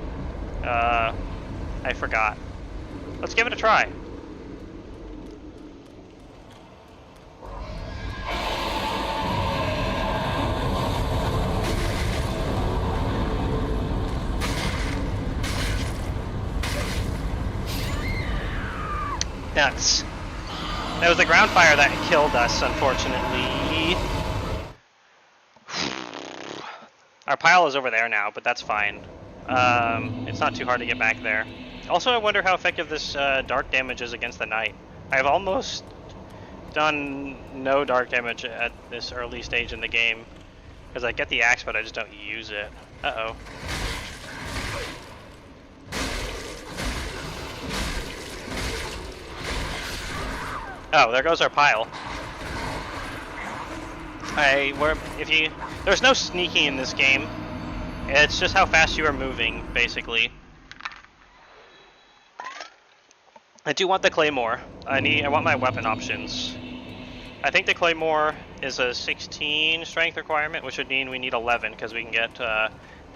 I forgot. Let's give it a try. Nuts. That was the ground fire that killed us, unfortunately. Our pile is over there now, but that's fine. It's not too hard to get back there. Also, I wonder how effective this dark damage is against the knight. I've almost done no dark damage at this early stage in the game, because I get the axe, but I just don't use it. Uh-oh. Oh, there goes our pile. There's no sneaking in this game. It's just how fast you are moving, basically. I do want the claymore. I want my weapon options. I think the claymore is a 16 strength requirement, which would mean we need 11 because we can get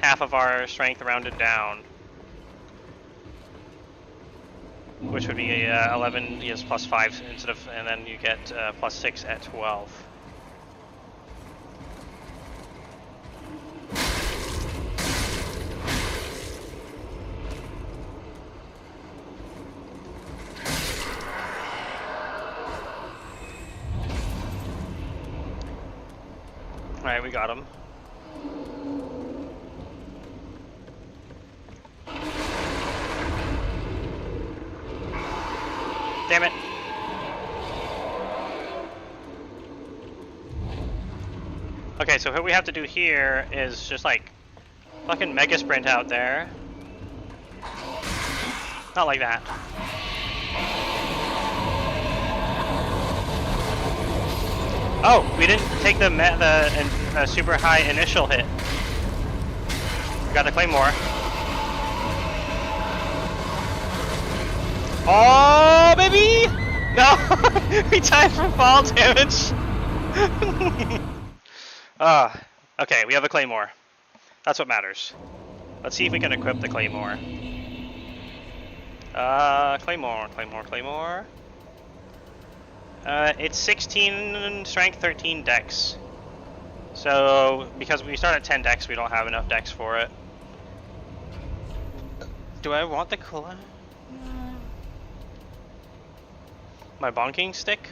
half of our strength rounded down. Which would be 11 is plus 5 instead of, and then you get plus 6 at 12. Alright, we got him. Damn it. Okay, so what we have to do here is just like fucking mega sprint out there. Not like that. Oh, we didn't take the super high initial hit. We got the claymore. Oh, baby! No! We died from fall damage! Okay, we have a claymore. That's what matters. Let's see if we can equip the claymore. Claymore. It's 16 strength, 13 dex. So, because we start at 10 dex, we don't have enough dex for it. Do I want the my bonking stick?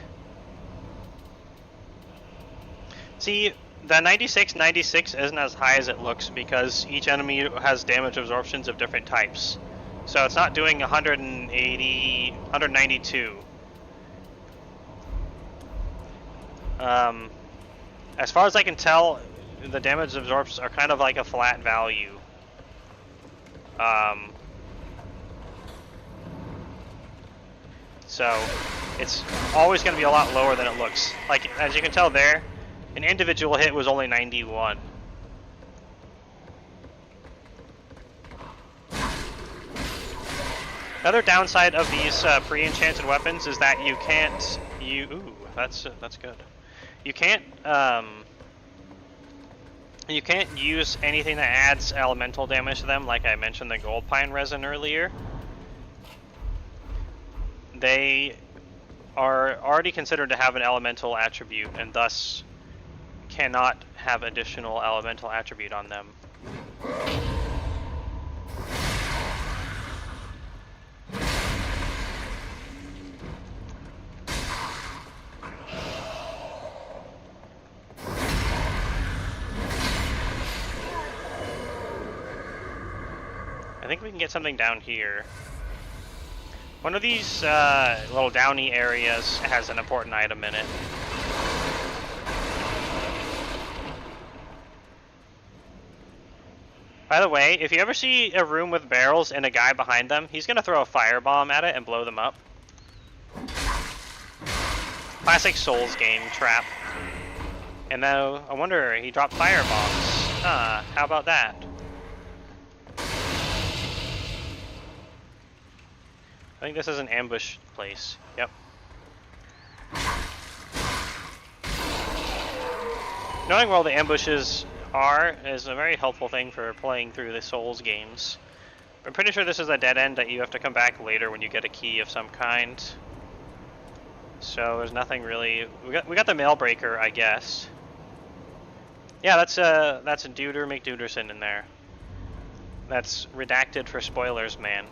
See, the 96 isn't as high as it looks because each enemy has damage absorptions of different types. So it's not doing 180, 192. As far as I can tell, the damage absorbs are kind of like a flat value. So it's always going to be a lot lower than it looks. Like, as you can tell there, an individual hit was only 91. Another downside of these pre-enchanted weapons is that you can't... Ooh, that's good. You can't use anything that adds elemental damage to them, like I mentioned the gold pine resin earlier. They are already considered to have an elemental attribute, and thus cannot have additional elemental attribute on them. I think we can get something down here. One of these little downy areas has an important item in it. By the way, if you ever see a room with barrels and a guy behind them, he's gonna throw a firebomb at it and blow them up. Classic Souls game trap. And though, I wonder, he dropped firebombs. How about that? I think this is an ambush place. Yep. Knowing where all the ambushes R is a very helpful thing for playing through the Souls games. I'm pretty sure this is a dead end that you have to come back later when you get a key of some kind. So there's nothing really. We got the mail breaker, I guess. Yeah, that's a Duder McDuderson in there. That's redacted for spoilers, man.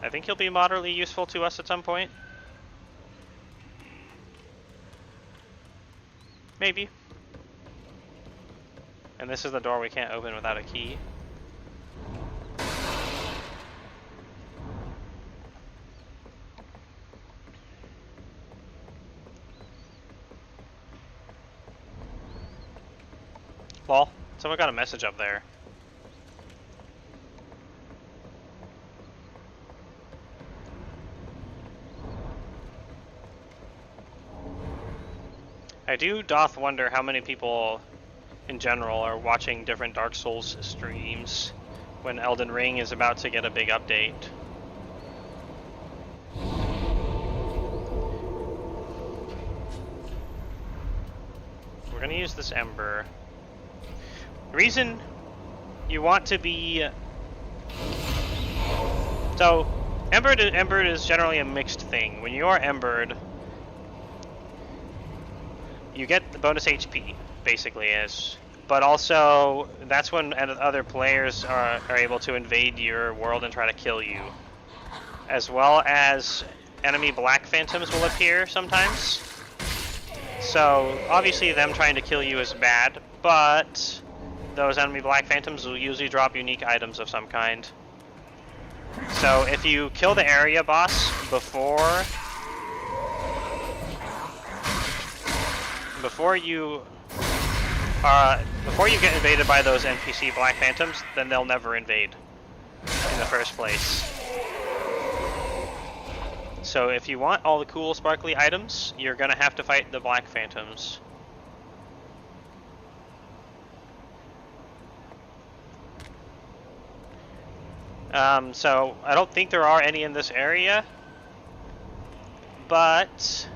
I think he'll be moderately useful to us at some point. Maybe. And this is the door we can't open without a key. Lol, someone got a message up there. I doth wonder how many people in general are watching different Dark Souls streams when Elden Ring is about to get a big update. We're gonna use this Ember. The reason you want to be... So, Embered is generally a mixed thing. When you are Embered, you get the bonus HP, basically, but also that's when other players are able to invade your world and try to kill you. As well as enemy Black Phantoms will appear sometimes. So, obviously them trying to kill you is bad, but those enemy Black Phantoms will usually drop unique items of some kind. So if you kill the area boss before you get invaded by those NPC Black Phantoms, then they'll never invade in the first place. So if you want all the cool sparkly items, you're gonna have to fight the Black Phantoms. So I don't think there are any in this area, but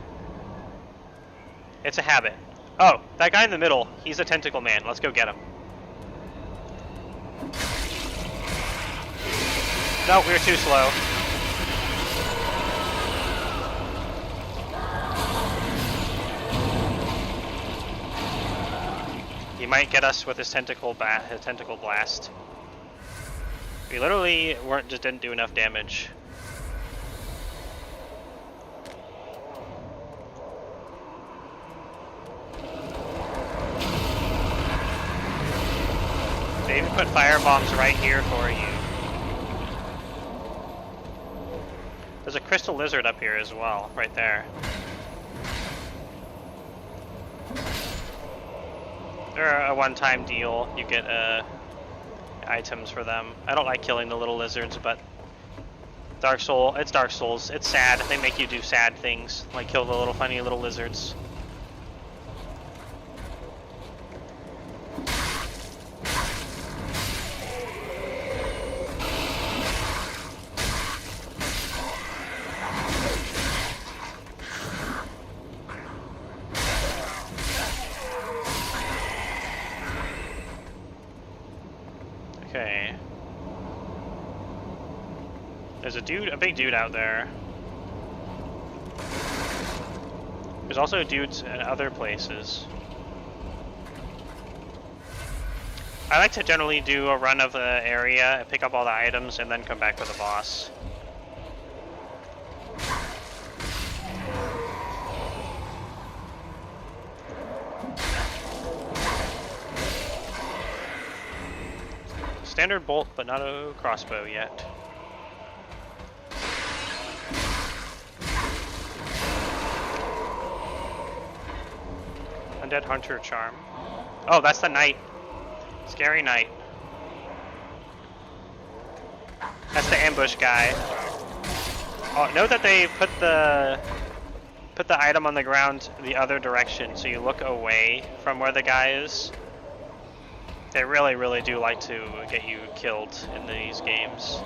it's a habit. Oh, that guy in the middle, he's a tentacle man. Let's go get him. No, we were too slow. He might get us with his tentacle blast. We literally didn't do enough damage. They even put fire bombs right here for you. There's a crystal lizard up here as well, right there. They're a one-time deal. You get items for them. I don't like killing the little lizards, but it's Dark Souls. It's sad. They make you do sad things, like kill the little funny little lizards. Okay. There's a big dude out there. There's also dudes in other places. I like to generally do a run of the area, pick up all the items, and then come back for the boss. Standard bolt, but not a crossbow yet. Undead Hunter Charm. Oh, that's the knight. Scary knight. That's the ambush guy. Oh, note that they put the item on the ground the other direction, so you look away from where the guy is. They really, really do like to get you killed in these games.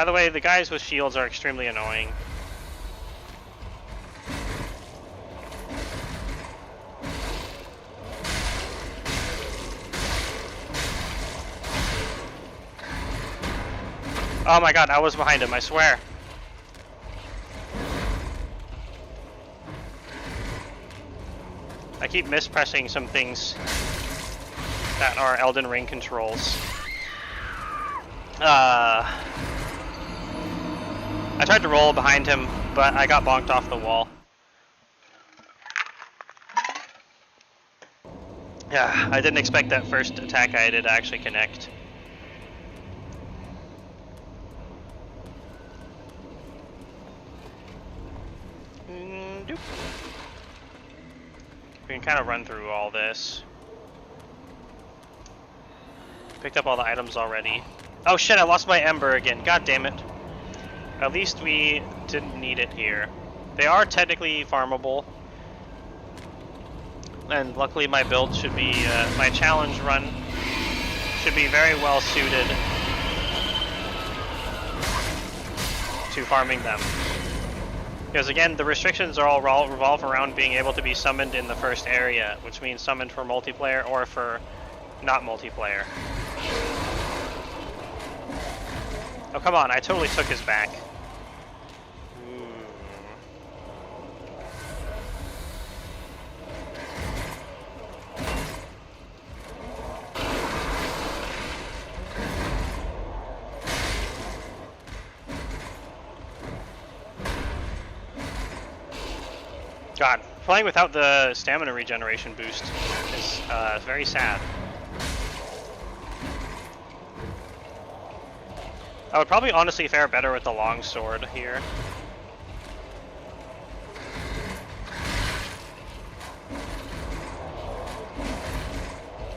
By the way, the guys with shields are extremely annoying. Oh my god, I was behind him, I swear. I keep mispressing some things that are Elden Ring controls. I tried to roll behind him, but I got bonked off the wall. Yeah, I didn't expect that first attack I did to actually connect. Doop. We can kind of run through all this. Picked up all the items already. Oh shit, I lost my ember again. God damn it. At least we didn't need it here. They are technically farmable. And luckily my build should be, my challenge run should be very well suited to farming them. Because again, the restrictions are all revolve around being able to be summoned in the first area, which means summoned for multiplayer or for not multiplayer. Oh come on, I totally took his back. God, playing without the stamina regeneration boost is very sad. I would probably honestly fare better with the longsword here.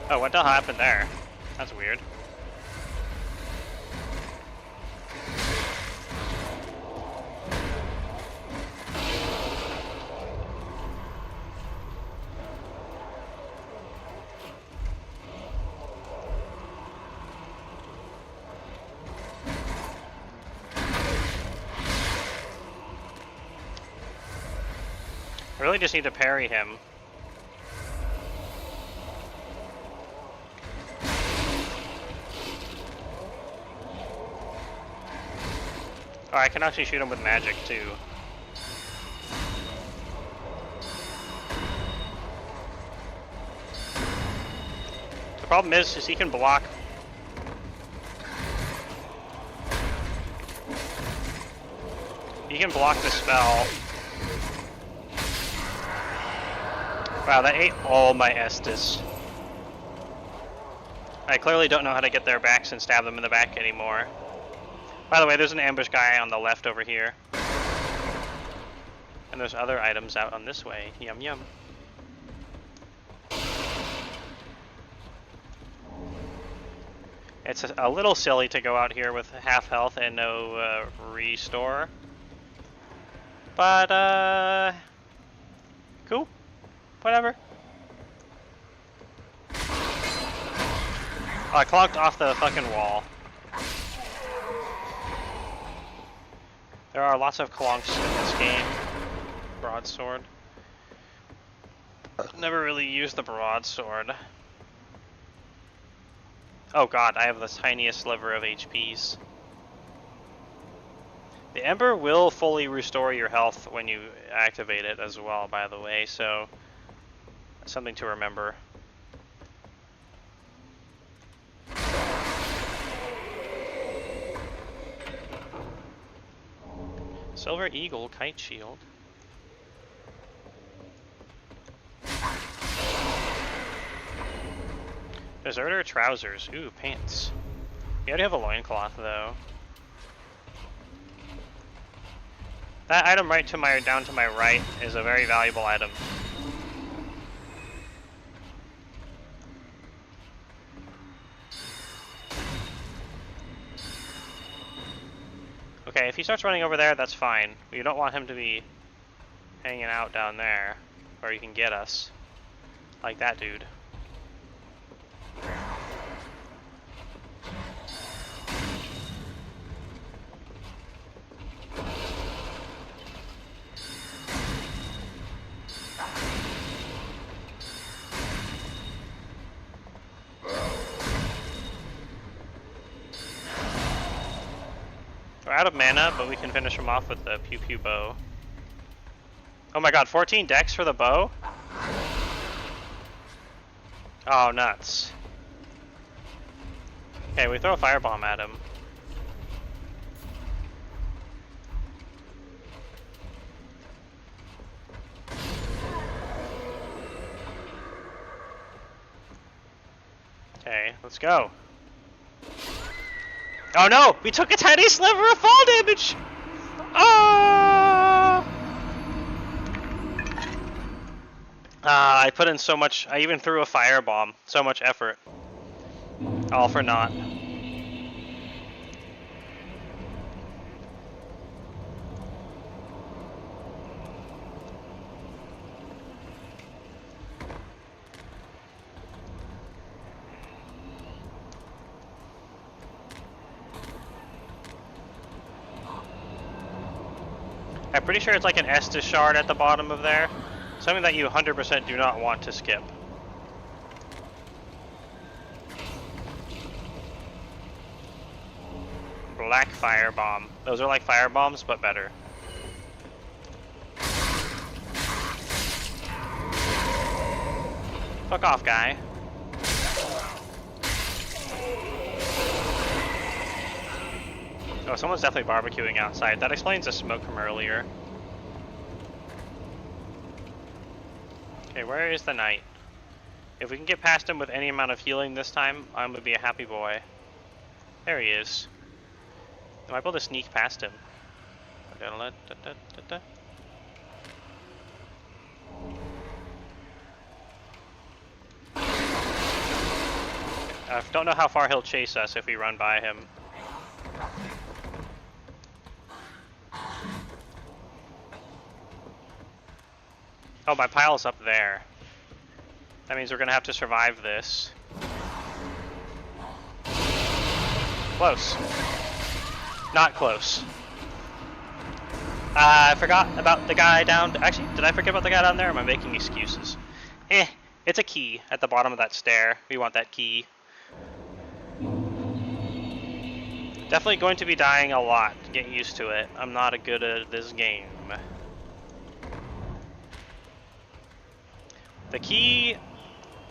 Oh, what the hell happened there? That's weird. I really just need to parry him. Oh, I can actually shoot him with magic too. The problem is he can block. He can block the spell. Wow, that ate all my Estus. I clearly don't know how to get their backs and stab them in the back anymore. By the way, there's an ambush guy on the left over here. And there's other items out on this way. Yum yum. It's a little silly to go out here with half health and no restore. But, cool. Whatever. Oh, I clogged off the fucking wall. There are lots of clonks in this game. Broadsword. Never really used the broadsword. Oh god, I have the tiniest sliver of HPs. The Ember will fully restore your health when you activate it as well, by the way, so something to remember. Silver Eagle Kite Shield. Deserter Trousers. Ooh, pants. You already have a loincloth though. That item right to my down to my right is a very valuable item. Okay, if he starts running over there, that's fine. You don't want him to be hanging out down there, where he can get us. Like that dude. out of mana, but we can finish him off with the pew pew bow. Oh my god, 14 dex for the bow? Oh, nuts. Okay, we throw a firebomb at him. Okay, let's go. Oh no! We took a tiny sliver of fall damage! Oh! I put in so much. I even threw a firebomb. So much effort. All for naught. I'm pretty sure it's like an Estus shard at the bottom of there. Something that you 100% do not want to skip. Black firebomb. Those are like firebombs, but better. Fuck off, guy. Oh, someone's definitely barbecuing outside. That explains the smoke from earlier. Okay, where is the knight? If we can get past him with any amount of healing this time, I'm gonna be a happy boy. There he is. I might be able to sneak past him. I don't know how far he'll chase us if we run by him. Oh, my pile's up there. That means we're gonna have to survive this. Close. Not close. I forgot about the guy down... Actually, did I forget about the guy down there, or am I making excuses? It's a key at the bottom of that stair. We want that key. Definitely going to be dying a lot. Get used to it. I'm not good at this game. The key...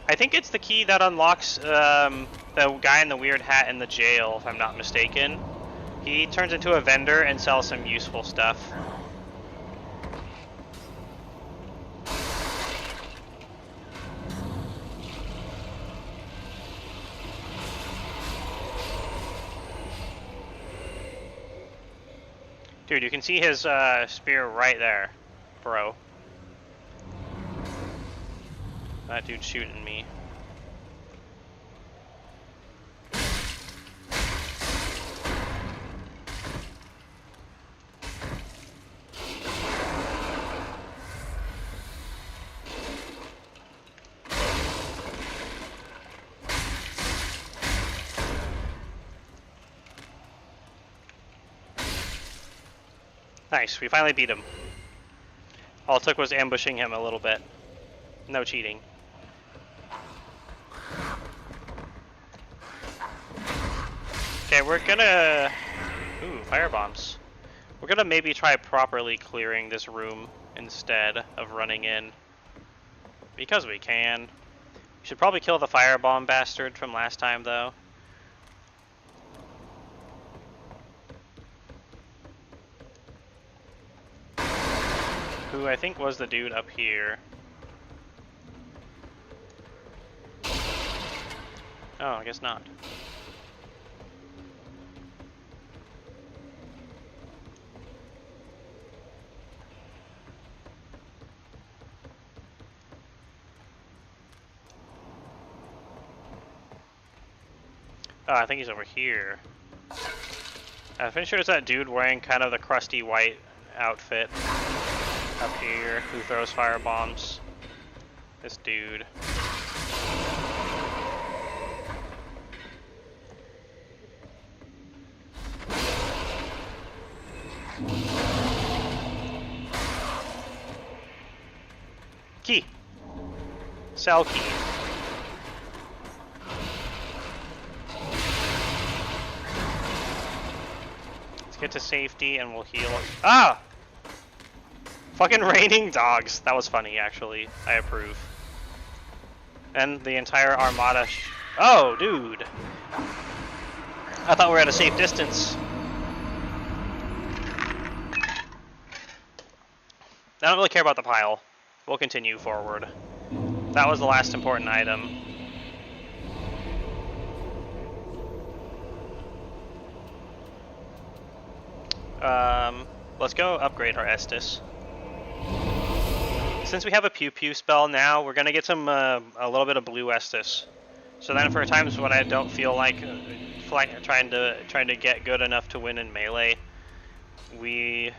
I think it's the key that unlocks the guy in the weird hat in the jail, if I'm not mistaken. He turns into a vendor and sells some useful stuff. Dude, you can see his spear right there, bro. That dude's shooting me. Nice, we finally beat him. All it took was ambushing him a little bit. No cheating. Okay, we're gonna... Ooh, firebombs. We're gonna maybe try properly clearing this room instead of running in. Because we can. We should probably kill the firebomb bastard from last time, though. Who I think was the dude up here. Oh, I guess not. Oh, I think he's over here. I'm pretty sure it's that dude wearing kind of the crusty white outfit up here who throws firebombs. This dude. Key. Cell key. Let's get to safety and we'll heal. Ah! Fucking raining dogs. That was funny, actually. I approve. And the entire armada. Oh, dude. I thought we were at a safe distance. I don't really care about the pile. We'll continue forward. That was the last important item. Let's go upgrade our Estus. Since we have a Pew Pew spell now, we're gonna get some a little bit of blue Estus. So then, for times when I don't feel like trying to get good enough to win in melee, we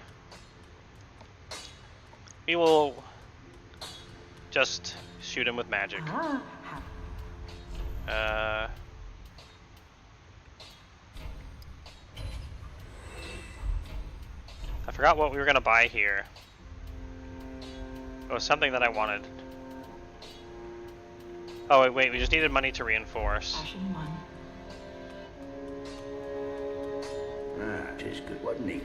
will just shoot him with magic. I forgot what we were gonna buy here. It was something that I wanted. Oh wait, we just needed money to reinforce. Tis good, wasn't he?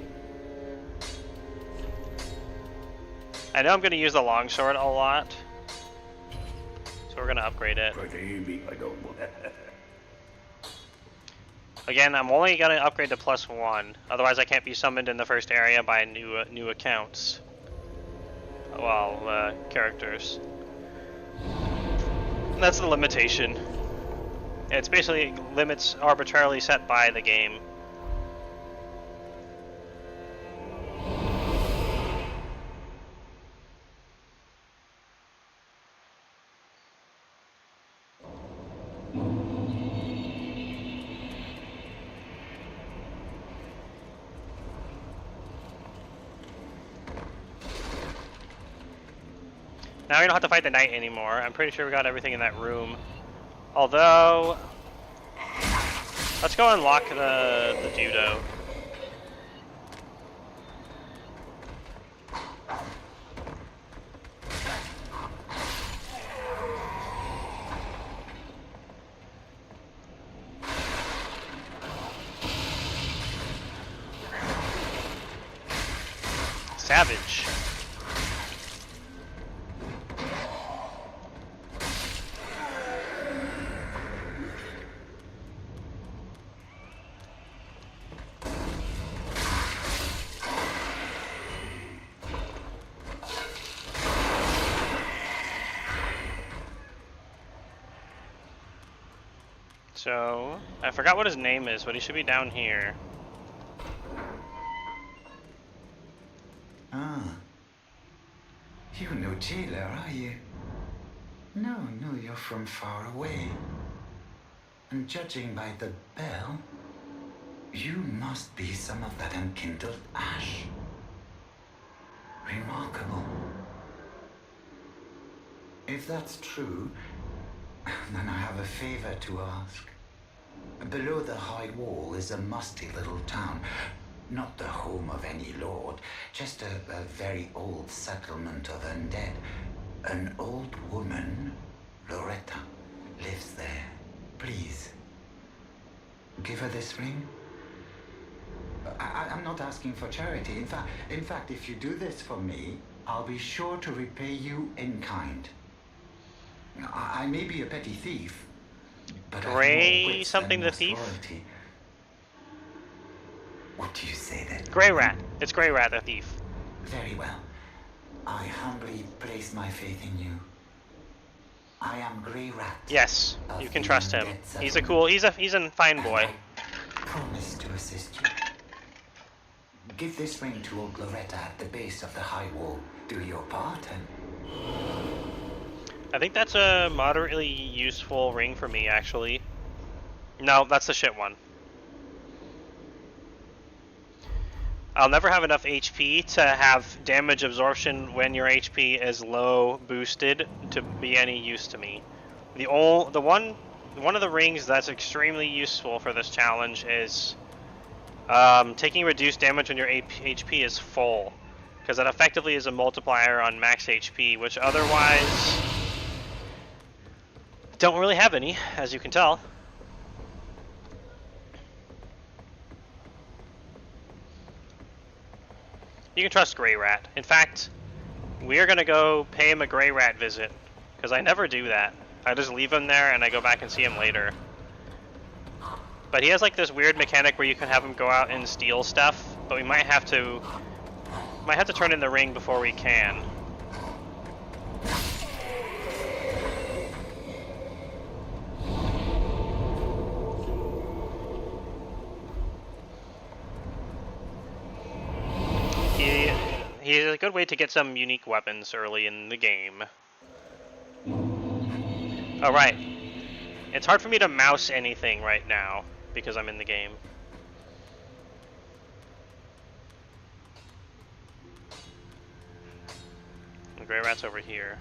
I know I'm gonna use the longsword a lot, so we're gonna upgrade it. I don't want that. Again, I'm only gonna upgrade to +1. Otherwise, I can't be summoned in the first area by new accounts. Well, characters. That's the limitation. It's basically limits arbitrarily set by the game. Now we don't have to fight the knight anymore. I'm pretty sure we got everything in that room. Although, let's go unlock the judo. Savage. So, I forgot what his name is, but he should be down here. Ah. You're no jailer, are you? No, you're from far away. And judging by the bell, you must be some of that unkindled ash. Remarkable. If that's true, then I have a favor to ask. Below the high wall is a musty little town. Not the home of any lord, just a very old settlement of undead. An old woman, Loretta, lives there. Please, give her this ring. I'm not asking for charity. In fact, if you do this for me, I'll be sure to repay you in kind. I may be a petty thief, but Gray something the thief? Loyalty. What do you say then? Grey Rat. It's Grey Rat the thief. Very well. I humbly place my faith in you. I am Grey Rat. Yes, you can trust him. He's a fine boy. I promise to assist you. Give this ring to old Loretta at the base of the high wall. Do your part and... I think that's a moderately useful ring for me, actually. No, that's the shit one. I'll never have enough HP to have damage absorption when your HP is low boosted to be any use to me. One of the rings that's extremely useful for this challenge is taking reduced damage when your HP is full, because that effectively is a multiplier on max HP, which otherwise don't really have any, as you can tell. You can trust Grey Rat. In fact, we're gonna go pay him a Grey Rat visit, because I never do that. I just leave him there and I go back and see him later. But he has like this weird mechanic where you can have him go out and steal stuff, but we might have to turn in the ring before we can. He's a good way to get some unique weapons early in the game. Alright. It's hard for me to mouse anything right now because I'm in the game. The Grey Rat's over here.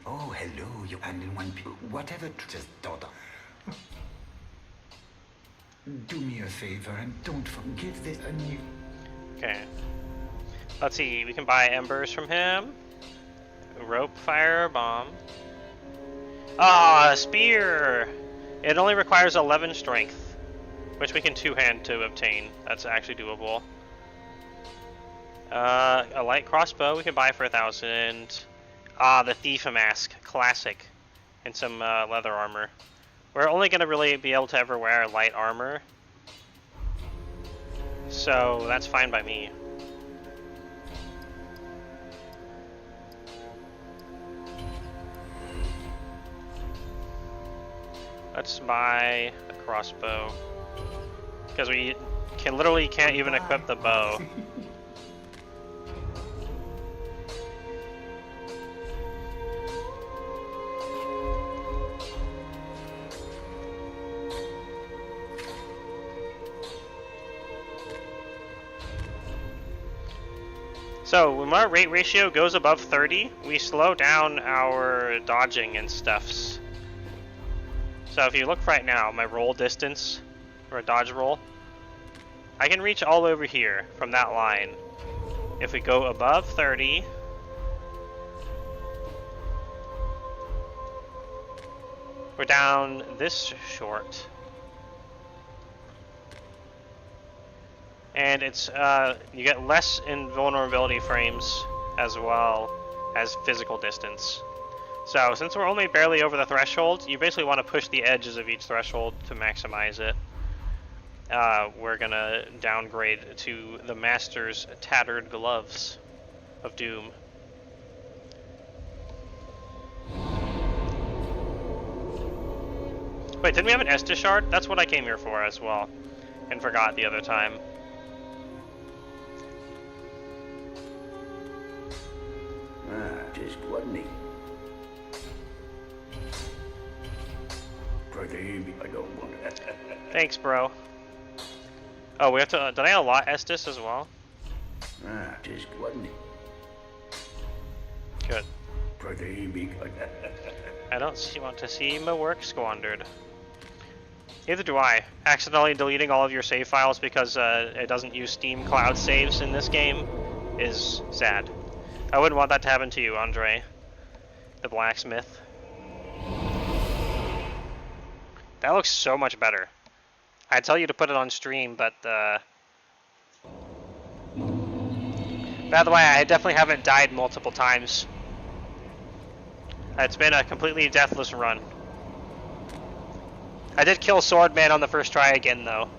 Oh, hello, you and in one whatever, just daughter. Do me a favor and don't forgive this a new. Okay. Let's see, we can buy embers from him. Rope fire bomb. Ah, spear! It only requires 11 strength, which we can two-hand to obtain. That's actually doable. A light crossbow we can buy for 1,000. Ah, the Thief Mask, classic, and some leather armor. We're only gonna really be able to ever wear light armor, so that's fine by me. Let's buy a crossbow, because we can't even equip the bow. So when our rate ratio goes above 30, we slow down our dodging and stuffs. So if you look right now, my roll distance, or a dodge roll, I can reach all over here from that line. If we go above 30, we're down this short. And it's you get less invulnerability frames as well as physical distance. So since we're only barely over the threshold, you basically want to push the edges of each threshold to maximize it. We're gonna downgrade to the Master's Tattered Gloves of Doom. Wait, didn't we have an Estus shard? That's what I came here for as well, and forgot the other time. Just wasn't he? I don't want it. Thanks, bro. Oh, we have to. Did I allot Estus as well? Just wasn't he? Good. I don't want to see my work squandered. Neither do I. Accidentally deleting all of your save files because it doesn't use Steam Cloud saves in this game is sad. I wouldn't want that to happen to you, Andre, the blacksmith. That looks so much better. I'd tell you to put it on stream, but by the way, I definitely haven't died multiple times. It's been a completely deathless run. I did kill Swordman on the first try again, though.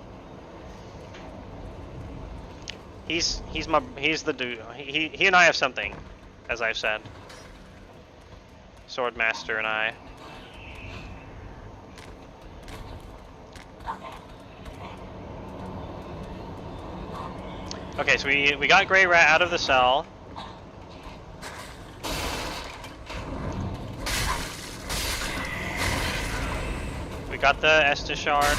He's the dude. He and I have something, as I've said. Swordmaster and I. Okay, so we got Grey Rat out of the cell. We got the Estus shard.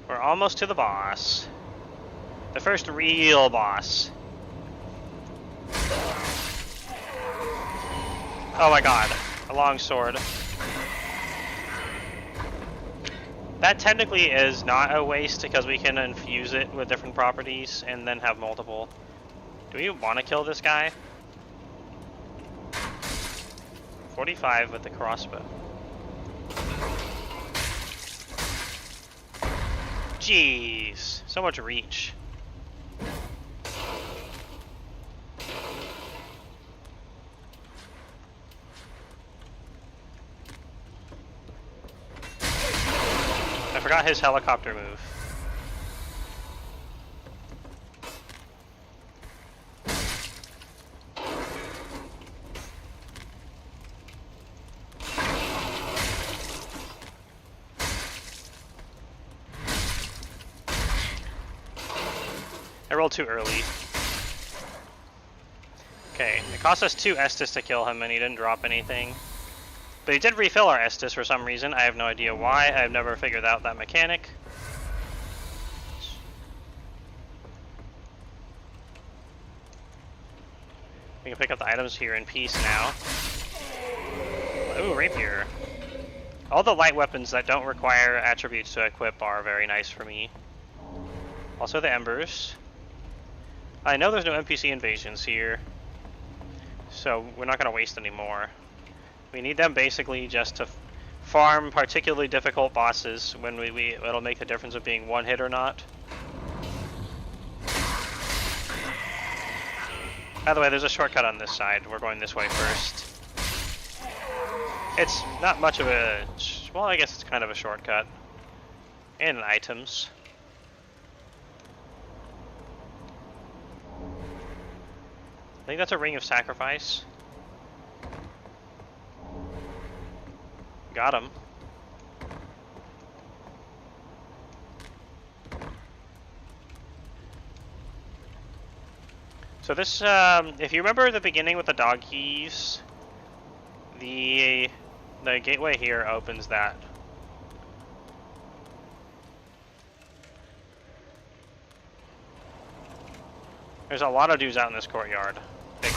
We're almost to the boss. The first real boss. Oh my god, a long sword. That technically is not a waste because we can infuse it with different properties and then have multiple. Do we want to kill this guy? 45 with the crossbow. Jeez, so much reach. I forgot his helicopter move. I rolled too early. Okay, it cost us 2 Estus to kill him and he didn't drop anything. But he did refill our Estus for some reason. I have no idea why. I've never figured out that mechanic. We can pick up the items here in peace now. Ooh, rapier. All the light weapons that don't require attributes to equip are very nice for me. Also the embers. I know there's no NPC invasions here, so we're not going to waste any more. We need them basically just to farm particularly difficult bosses when it'll make the difference of being one hit or not. By the way, there's a shortcut on this side. We're going this way first. It's not much of a... well, I guess it's kind of a shortcut. And items. I think that's a ring of sacrifice. Got him. So this, if you remember the beginning with the dog keys, the gateway here opens that. There's a lot of dudes out in this courtyard.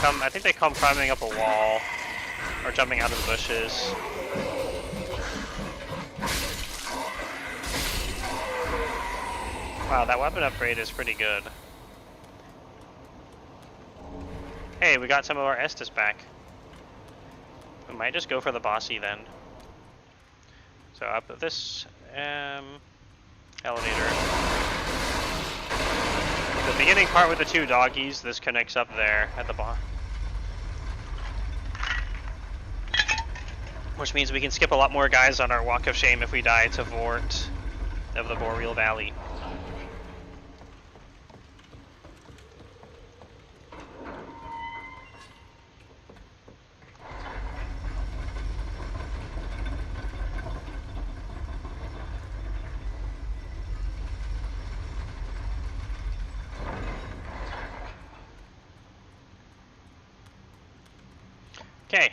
I think they come climbing up a wall or jumping out of the bushes. Wow, that weapon upgrade is pretty good. Hey, we got some of our Estus back. We might just go for the bossy then. So up this elevator. The beginning part with the 2 doggies, this connects up there at the bottom. Which means we can skip a lot more guys on our walk of shame if we die to Vort of the Boreal Valley. Okay.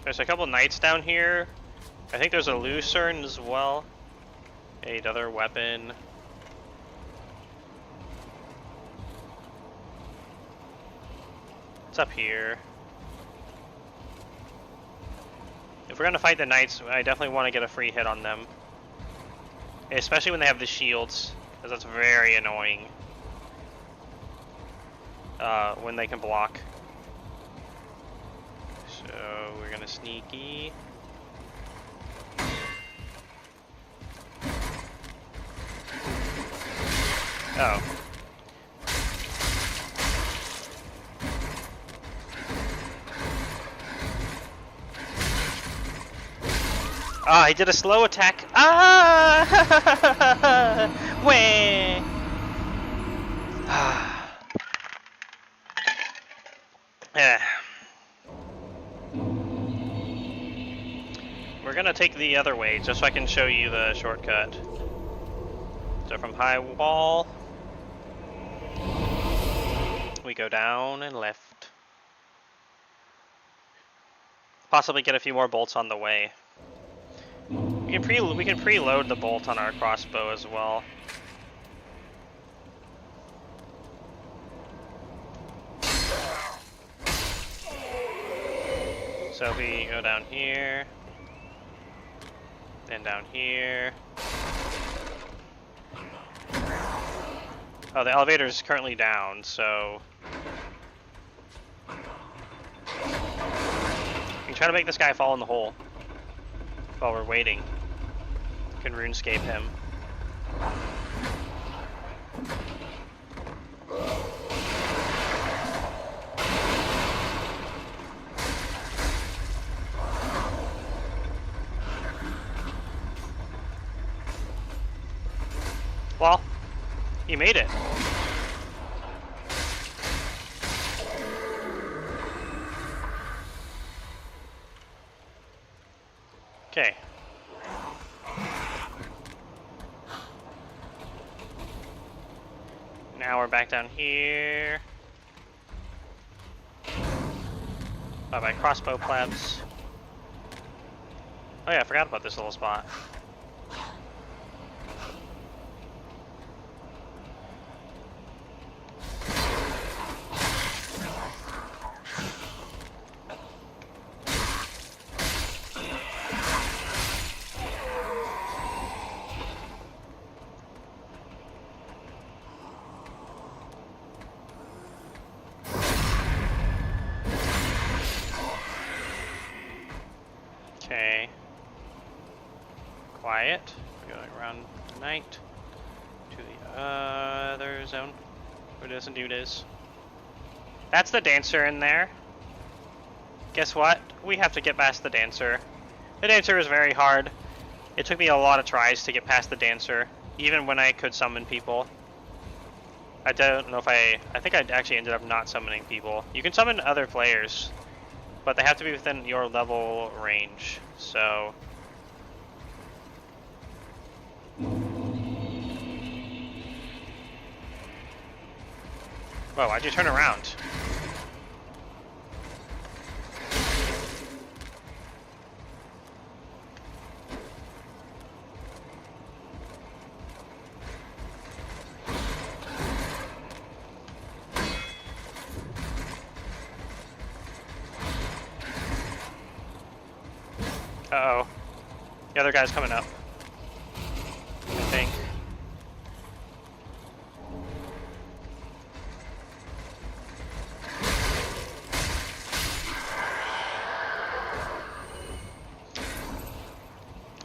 There's a couple knights down here. I think there's a lucerne as well. Another weapon. It's up here. If we're gonna fight the knights, I definitely want to get a free hit on them. Especially when they have the shields, because that's very annoying. When they can block. So we're gonna sneaky. Oh. Ah, he did a slow attack. Ah! Wah! Yeah. We're gonna take the other way, just so I can show you the shortcut. So from high wall, we go down and left. Possibly get a few more bolts on the way. We can preload the bolt on our crossbow as well. So if we go down here, then down here. Oh, the elevator is currently down, so... We can try to make this guy fall in the hole while we're waiting. We can RuneScape him. Well, he made it. Okay. Now we're back down here. Bye-bye crossbow plebs. Oh yeah, I forgot about this little spot. Okay. Quiet. We're going around the night to the other zone where this dude is. That's the dancer in there. Guess what? We have to get past the dancer. The dancer is very hard. It took me a lot of tries to get past the dancer, even when I could summon people. I don't know if I think I actually ended up not summoning people. You can summon other players, but they have to be within your level range, so... Whoa, why'd you turn around? Uh-oh. The other guy's coming up, I think.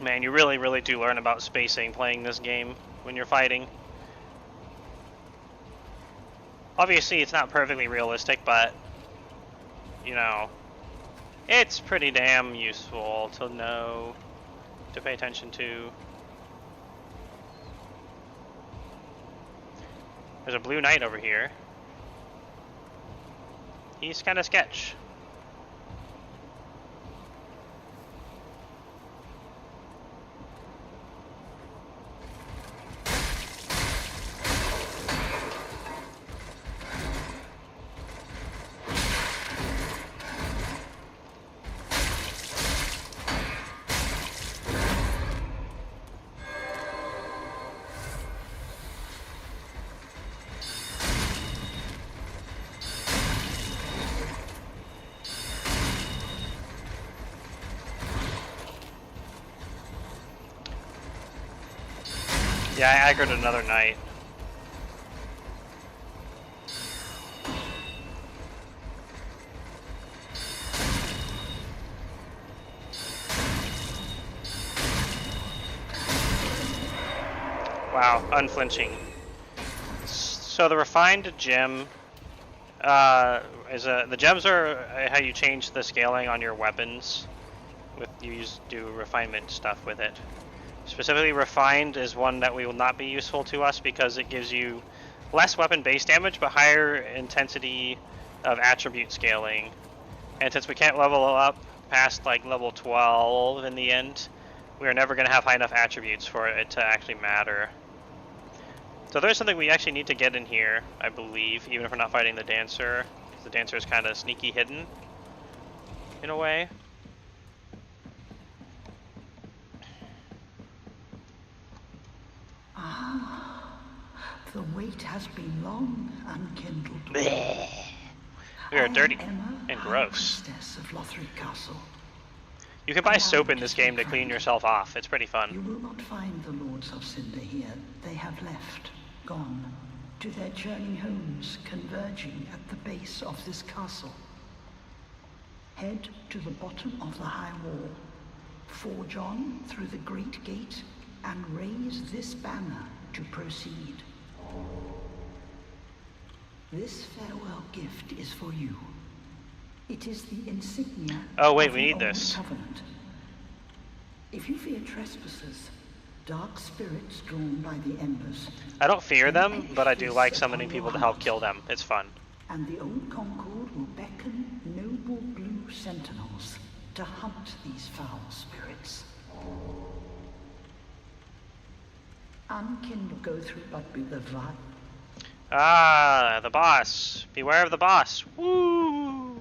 Man, you really, really do learn about spacing playing this game when you're fighting. Obviously, it's not perfectly realistic, but, you know, it's pretty damn useful to know, to pay attention to. There's a blue knight over here. He's kind of sketch. Yeah, I aggroed another knight. Wow, unflinching. So the refined gem the gems are how you change the scaling on your weapons. Do refinement stuff with it. Specifically, refined is one that will not be useful to us because it gives you less weapon base damage but higher intensity of attribute scaling. And since we can't level up past like level 12 in the end, we are never going to have high enough attributes for it to actually matter. So there's something we actually need to get in here, I believe, even if we're not fighting the dancer. The dancer is kind of sneaky hidden, in a way. Ah, the wait has been long, unkindled. We are dirty and gross. Of Lothric Castle. You can buy soap in this game to clean yourself off. It's pretty You fun. will not find the Lords of Cinder here. They have left, gone, to their journey homes converging at the base of this castle. Head to the bottom of the high wall, forge on through the great gate, and raise this banner to proceed. This farewell gift is for you. It is the insignia Oh wait, of we the need old this. covenant. If you fear trespassers, dark spirits drawn by the embers, I don't fear then them, etch but I do this like upon summoning your people to help heart, kill them. It's fun. and the old Concord will beckon noble blue sentinels to hunt these foul spirits. Unkindle go through but be the blood. Ah, the boss. Beware of the boss. Woo!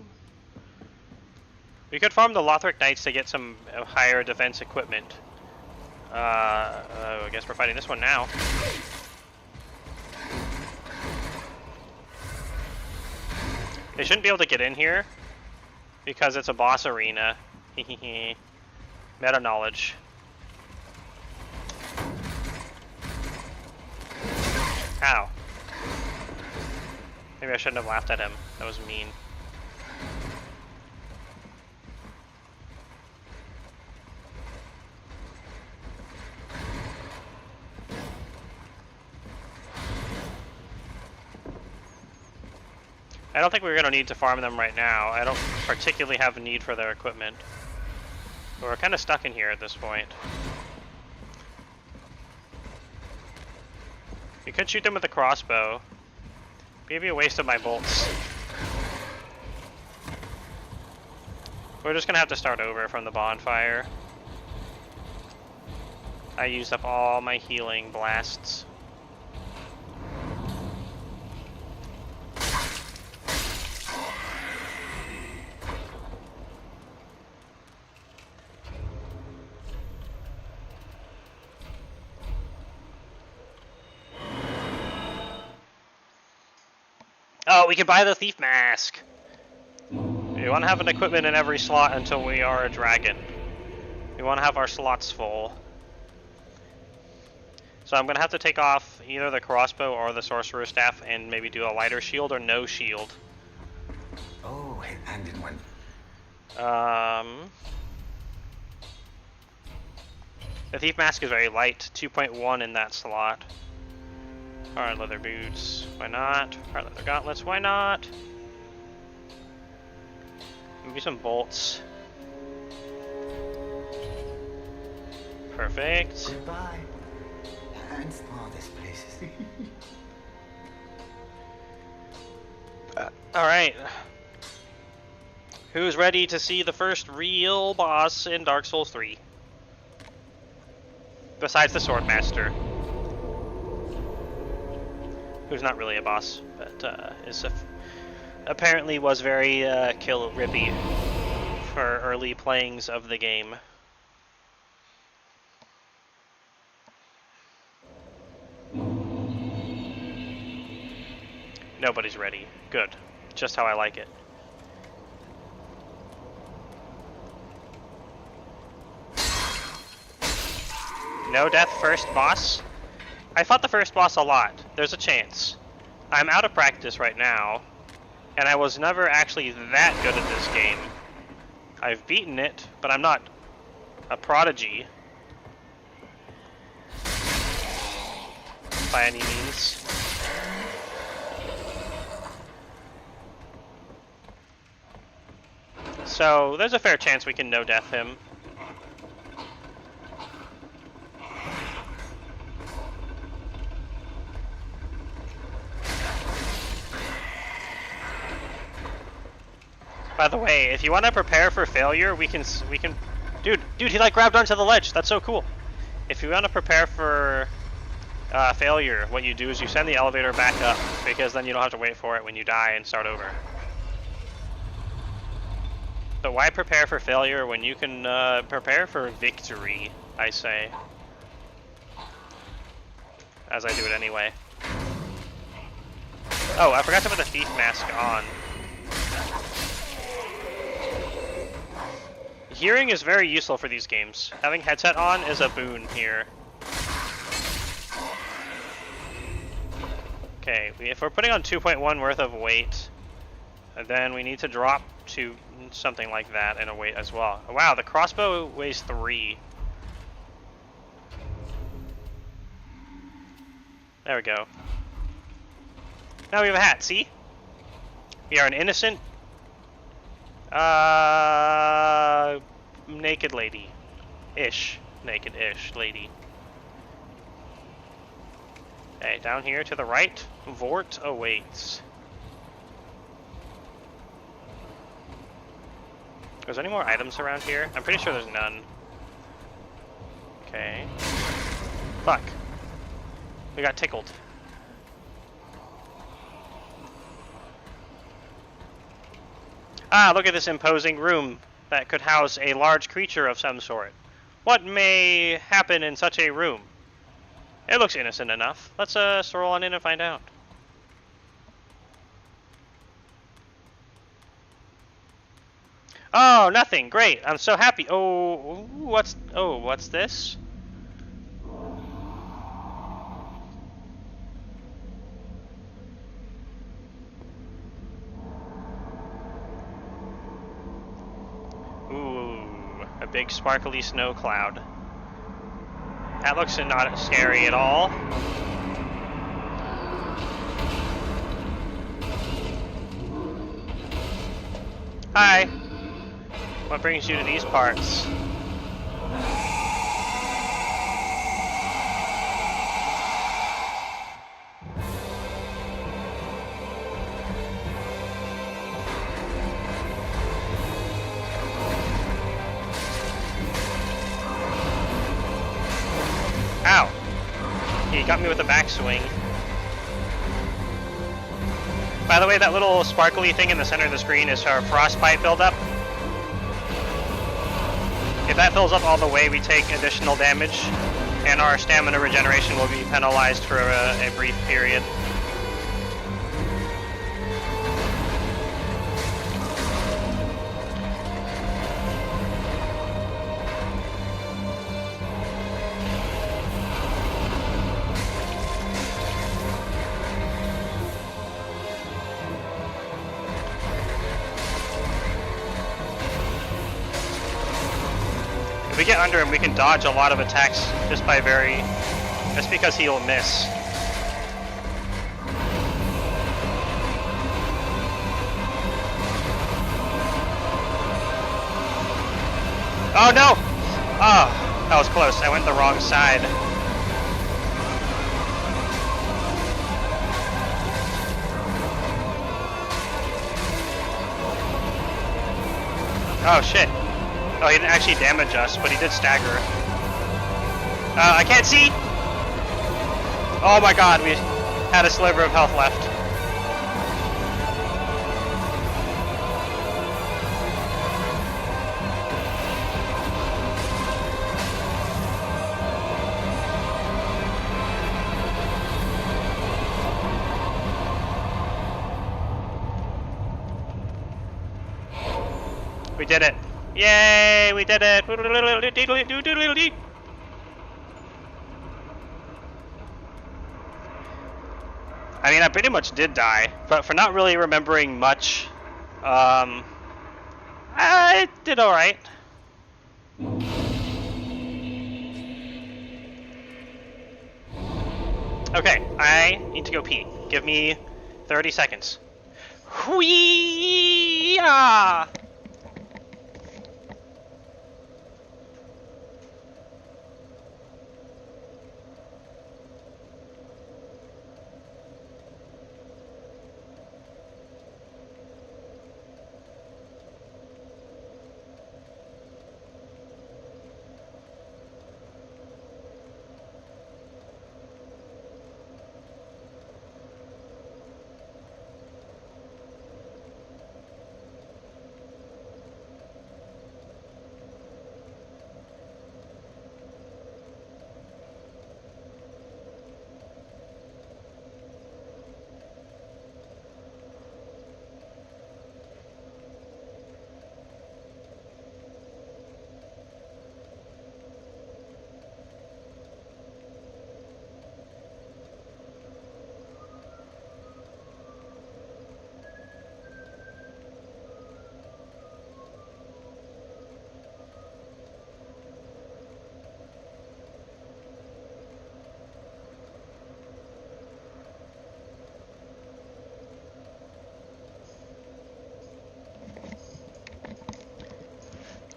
We could farm the Lothric Knights to get some higher defense equipment. I guess we're fighting this one now. They shouldn't be able to get in here because it's a boss arena. Meta knowledge. Ow. Maybe I shouldn't have laughed at him. That was mean. I don't think we're going to need to farm them right now. I don't particularly have a need for their equipment. But we're kind of stuck in here at this point. We could shoot them with a crossbow. Maybe a waste of my bolts. We're just going to have to start over from the bonfire. I used up all my healing blasts. Oh, we can buy the thief mask. We want to have an equipment in every slot until we are a dragon. We want to have our slots full. So I'm going to have to take off either the crossbow or the sorcerer's staff and maybe do a lighter shield or no shield. Oh, and in one. The thief mask is very light, 2.1 in that slot. Hard leather boots, why not? Hard leather gauntlets, why not? Maybe some bolts. Perfect. Goodbye. And smallest places. Alright. Who's ready to see the first real boss in Dark Souls 3? Besides the Swordmaster. Who's not really a boss, but apparently was very kill-rippy for early playings of the game. Nobody's ready. Good. Just how I like it. No death first boss? I fought the first boss a lot. There's a chance. I'm out of practice right now, and I was never actually that good at this game. I've beaten it, but I'm not a prodigy by any means. So there's a fair chance we can no-death him. By the way, if you want to prepare for failure, we can. Dude, he like grabbed onto the ledge. That's so cool. If you want to prepare for failure, what you do is you send the elevator back up, because then you don't have to wait for it when you die and start over. But why prepare for failure when you can prepare for victory, I say. As I do it anyway. Oh, I forgot to put the thief mask on. Hearing is very useful for these games. Having headset on is a boon here. Okay, Okay, if we're putting on 2.1 worth of weight, then we need to drop to something like that in a weight as well. Wow, the crossbow weighs 3. There we go. Now we have a hat, see? We are an innocent, naked lady. Naked-ish lady. Okay, down here to the right, Vort awaits. Is there any more items around here? I'm pretty sure there's none. Okay. Fuck. We got tickled. Ah, look at this imposing room that could house a large creature of some sort. What may happen in such a room? It looks innocent enough. Let's stroll on in and find out. Oh, nothing. Great. I'm so happy. Oh, what's this? Ooh, a big sparkly snow cloud. That looks not scary at all. Hi. What brings you to these parts? Ow! He got me with a backswing. By the way, that little sparkly thing in the center of the screen is our frostbite buildup. If that fills up all the way, we take additional damage, and our stamina regeneration will be penalized for a brief period. If we get under him, we can dodge a lot of attacks just because he'll miss. Oh no! Oh, that was close. I went the wrong side. Oh shit. Oh, he didn't actually damage us, but he did stagger. I can't see! Oh my god, we had a sliver of health left. We did it. Yay, we did it! I mean, I pretty much did die, but for not really remembering much, I did alright. Okay, I need to go pee. Give me 30 seconds. Whee-ah!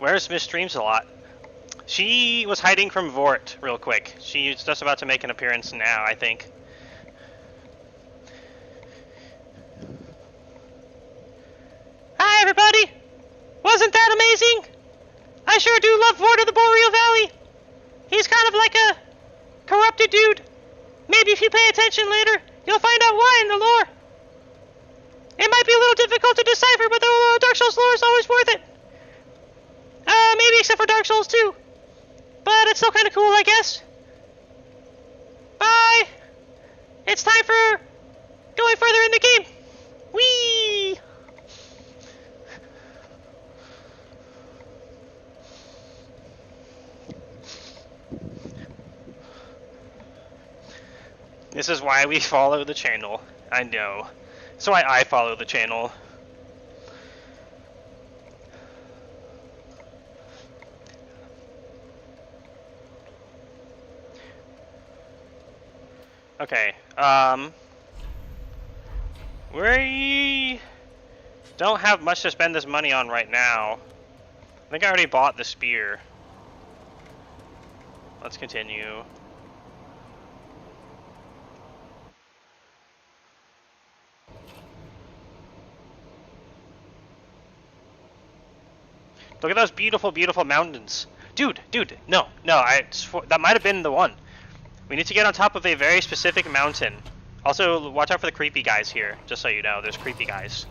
Where's Miss Streams a lot? She was hiding from Vort real quick. She's just about to make an appearance now, I think. Hi, everybody! Wasn't that amazing? I sure do love Vort of the Boreal Valley. He's kind of like a corrupted dude. Maybe if you pay attention later, you'll find out why in the lore. It might be a little difficult to decipher, but the Dark Souls lore is always worth it. Maybe except for Dark Souls 2. But it's still kind of cool, I guess. Bye! It's time for going further in the game. Whee! This is why we follow the channel. I know. That's why I follow the channel. Okay, we don't have much to spend this money on right now. I think I already bought the spear. Let's continue. Look at those beautiful, beautiful mountains. Dude, no, that might have been the one. We need to get on top of a very specific mountain. Also, watch out for the creepy guys here, just so you know, there's creepy guys.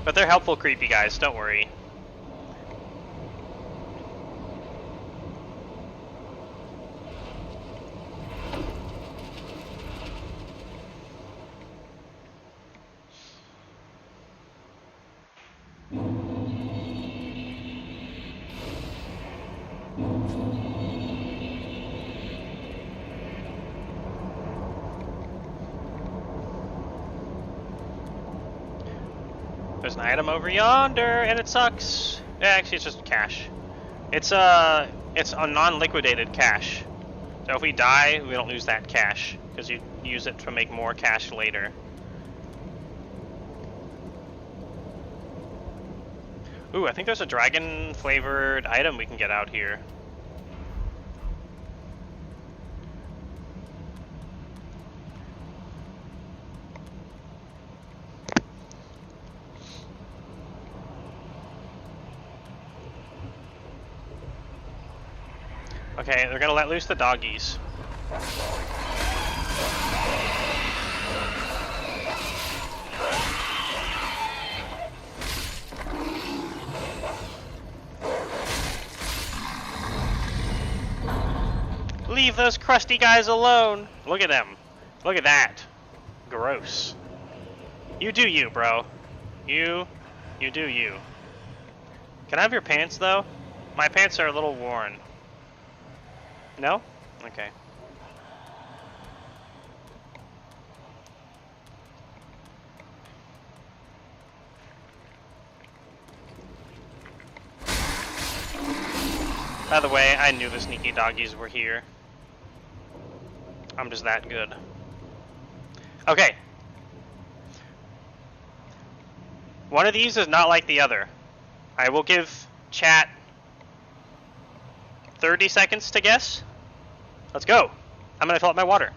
But they're helpful creepy guys, don't worry. There's an item over yonder, and it sucks. Yeah, actually, it's just cash. It's a non-liquidated cash. So if we die, we don't lose that cash, because you use it to make more cash later. Ooh, I think there's a dragon-flavored item we can get out here. Okay, they're gonna let loose the doggies. Leave those crusty guys alone. Look at them. Look at that. Gross. You do you, bro. You do you. Can I have your pants, though? My pants are a little worn. No? Okay. By the way, I knew the sneaky doggies were here. I'm just that good. Okay. One of these is not like the other. I will give chat 30 seconds to guess. Let's go. I'm gonna fill up my water.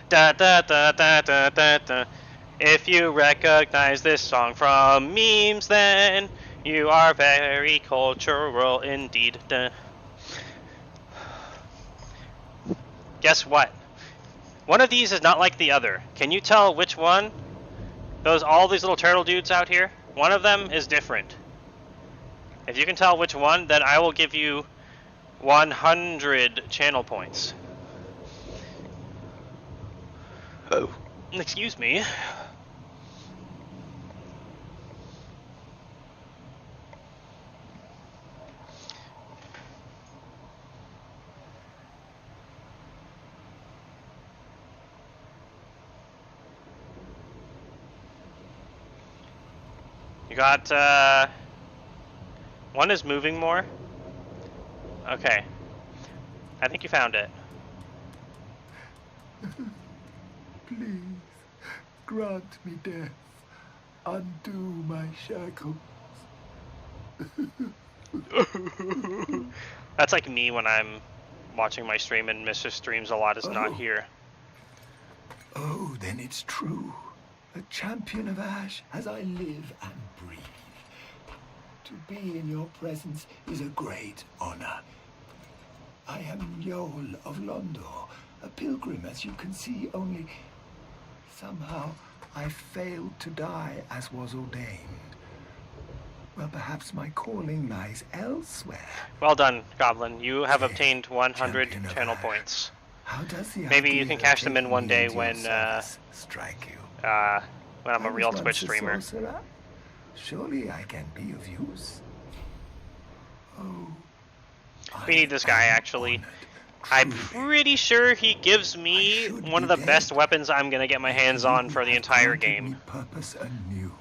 Da da da da da da da. If you recognize this song from memes, then you are very cultural indeed. Duh. Guess what? One of these is not like the other. Can you tell which one? All these little turtle dudes out here? One of them is different. If you can tell which one, then I will give you 100 channel points. Oh. Excuse me. You got, one is moving more. Okay. I think you found it. Please, grant me death. Undo my shackles. That's like me when I'm watching my stream and Mr. Streams a lot is not here. Oh, then it's true. A champion of Ash as I live and breathe. To be in your presence is a great honor. I am Yol of Londor, a pilgrim, as you can see, only somehow I failed to die as was ordained. Well, perhaps my calling lies elsewhere. Well done, Goblin. You have obtained 100 channel points. How does the Maybe you idea can of cash them in taking one me day into your when service strike you? when I'm a I real was Twitch once a streamer. sorcerer. Surely I can be of use. Oh, We need this guy, actually. I'm pretty sure he gives me one of the best weapons I'm gonna get my hands on for the entire game. Purpose anew.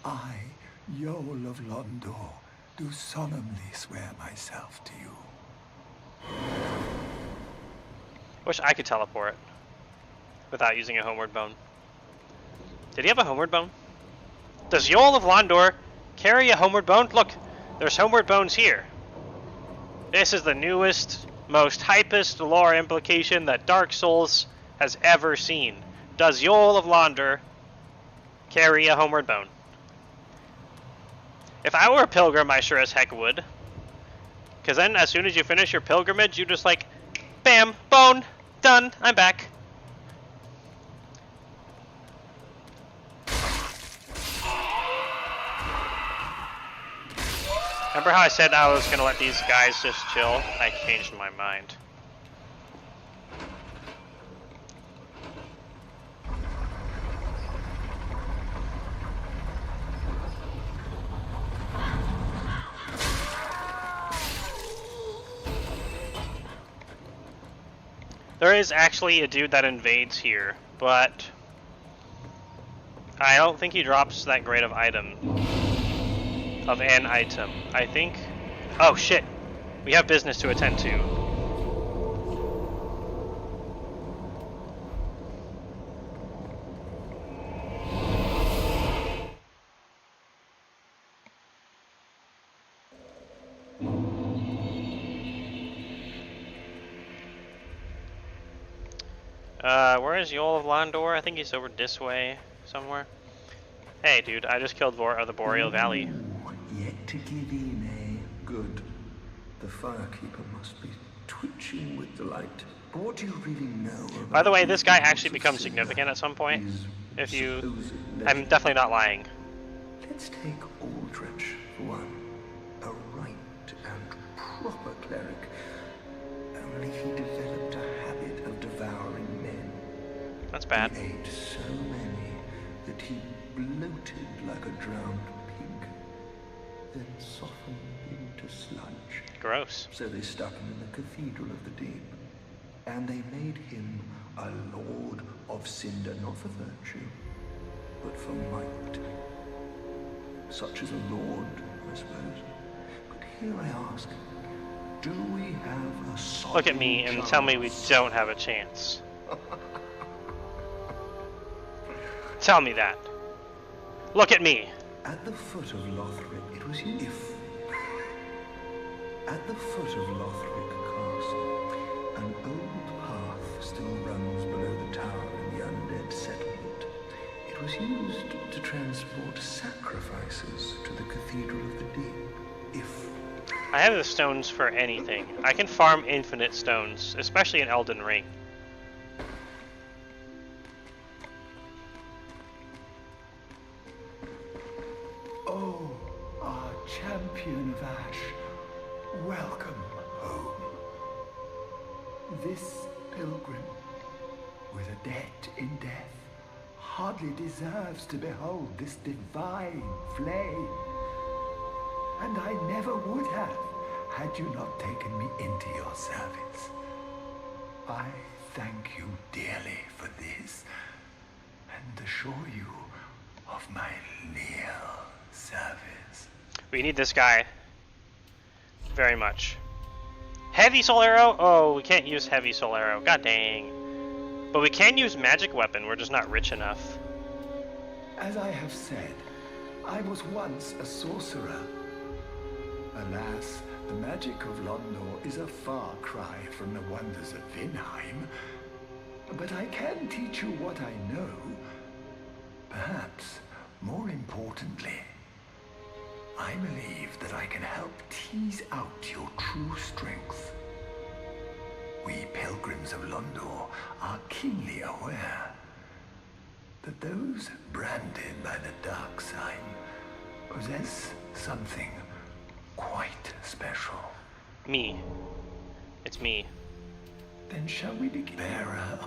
I, Yol of Londor, do solemnly swear myself to you. Wish I could teleport without using a homeward bone. Did he have a homeward bone? Does Yol of Londor carry a homeward bone? Look, there's homeward bones here. This is the newest, most hypest lore implication that Dark Souls has ever seen. Does Yol of Londor carry a homeward bone? If I were a pilgrim, I sure as heck would. Because then, as soon as you finish your pilgrimage, you just like, bam, bone, done, I'm back. Remember how I said I was going to let these guys just chill? I changed my mind. There is actually a dude that invades here, but I don't think he drops that great of item. Of an item. I think... Oh shit! We have business to attend to. Where is Yol of Londor? I think he's over this way somewhere. Hey dude, I just killed Vor of the Boreal Valley. Yet to give in, eh? Good. The Firekeeper must be twitching with delight. But what do you really know about... By the way, this guy actually becomes significant at some point. If you... I'm definitely not lying. Let's take Aldrich for one. A right and proper cleric. Only he developed a habit of devouring men. That's bad. He ate so many that he bloated like a drowned pig, then softened into sludge. Gross. So they stuck him in the Cathedral of the Deep, and they made him a Lord of Cinder, not for virtue, but for might. Such as a lord, I suppose. But here I ask, do we have a solid Look at me and tell me we don't have a chance. Tell me that. Look at me. At the foot of Lothric, it was you. At the foot of Lothric Castle, an old path still runs below the tower in the undead settlement. It was used to transport sacrifices to the Cathedral of the Deep. I have the stones for anything. I can farm infinite stones, especially in Elden Ring. Oh, our champion of Ash, welcome home. This pilgrim, with a debt in death, hardly deserves to behold this divine flame. And I never would have, had you not taken me into your service. I thank you dearly for this, and assure you of my leal service. We need this guy. Very much. Heavy soul arrow? Oh, we can't use heavy soul arrow. God dang. But we can use magic weapon. We're just not rich enough. As I have said, I was once a sorcerer. Alas, the magic of Londor is a far cry from the wonders of Vinheim. But I can teach you what I know. Perhaps, more importantly, I believe that I can help tease out your true strength. We pilgrims of Londor are keenly aware that those branded by the dark sign possess something quite special. Me. It's me. Then shall we begin? Bearer.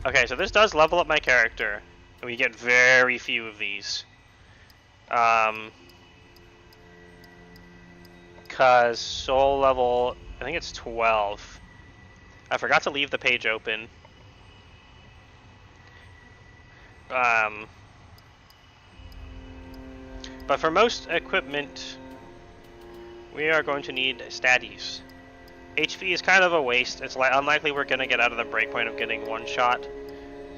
Okay, so this does level up my character. And we get very few of these. Cause soul level, I think it's 12. I forgot to leave the page open. But for most equipment, we are going to need statties. HP is kind of a waste. It's unlikely we're going to get out of the breakpoint of getting one shot.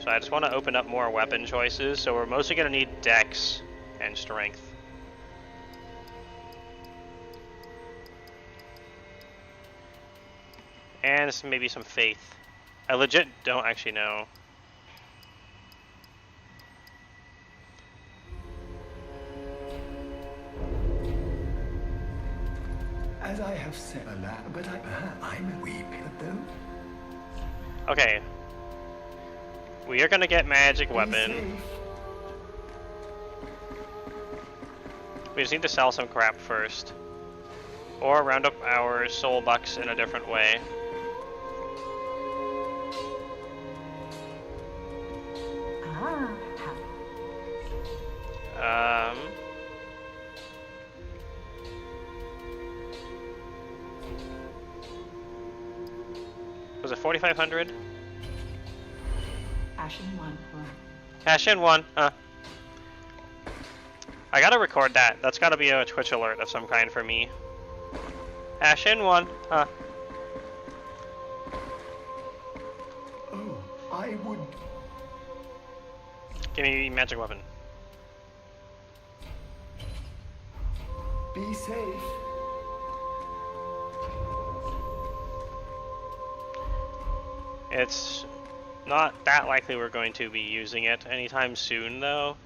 So I just want to open up more weapon choices. So we're mostly going to need dex and strength. And maybe some faith. I legit don't actually know. As I have said, but I'm weeping at them. Okay. We are gonna get magic Be weapon. safe. We just need to sell some crap first. Or round up our soul bucks in a different way. Was it 4,500? Cash in one. Cash in one, huh? I gotta record that. That's gotta be a Twitch alert of some kind for me. Cash in one, huh? Oh, I would. Give me magic weapon. Be safe. It's not that likely we're going to be using it anytime soon, though,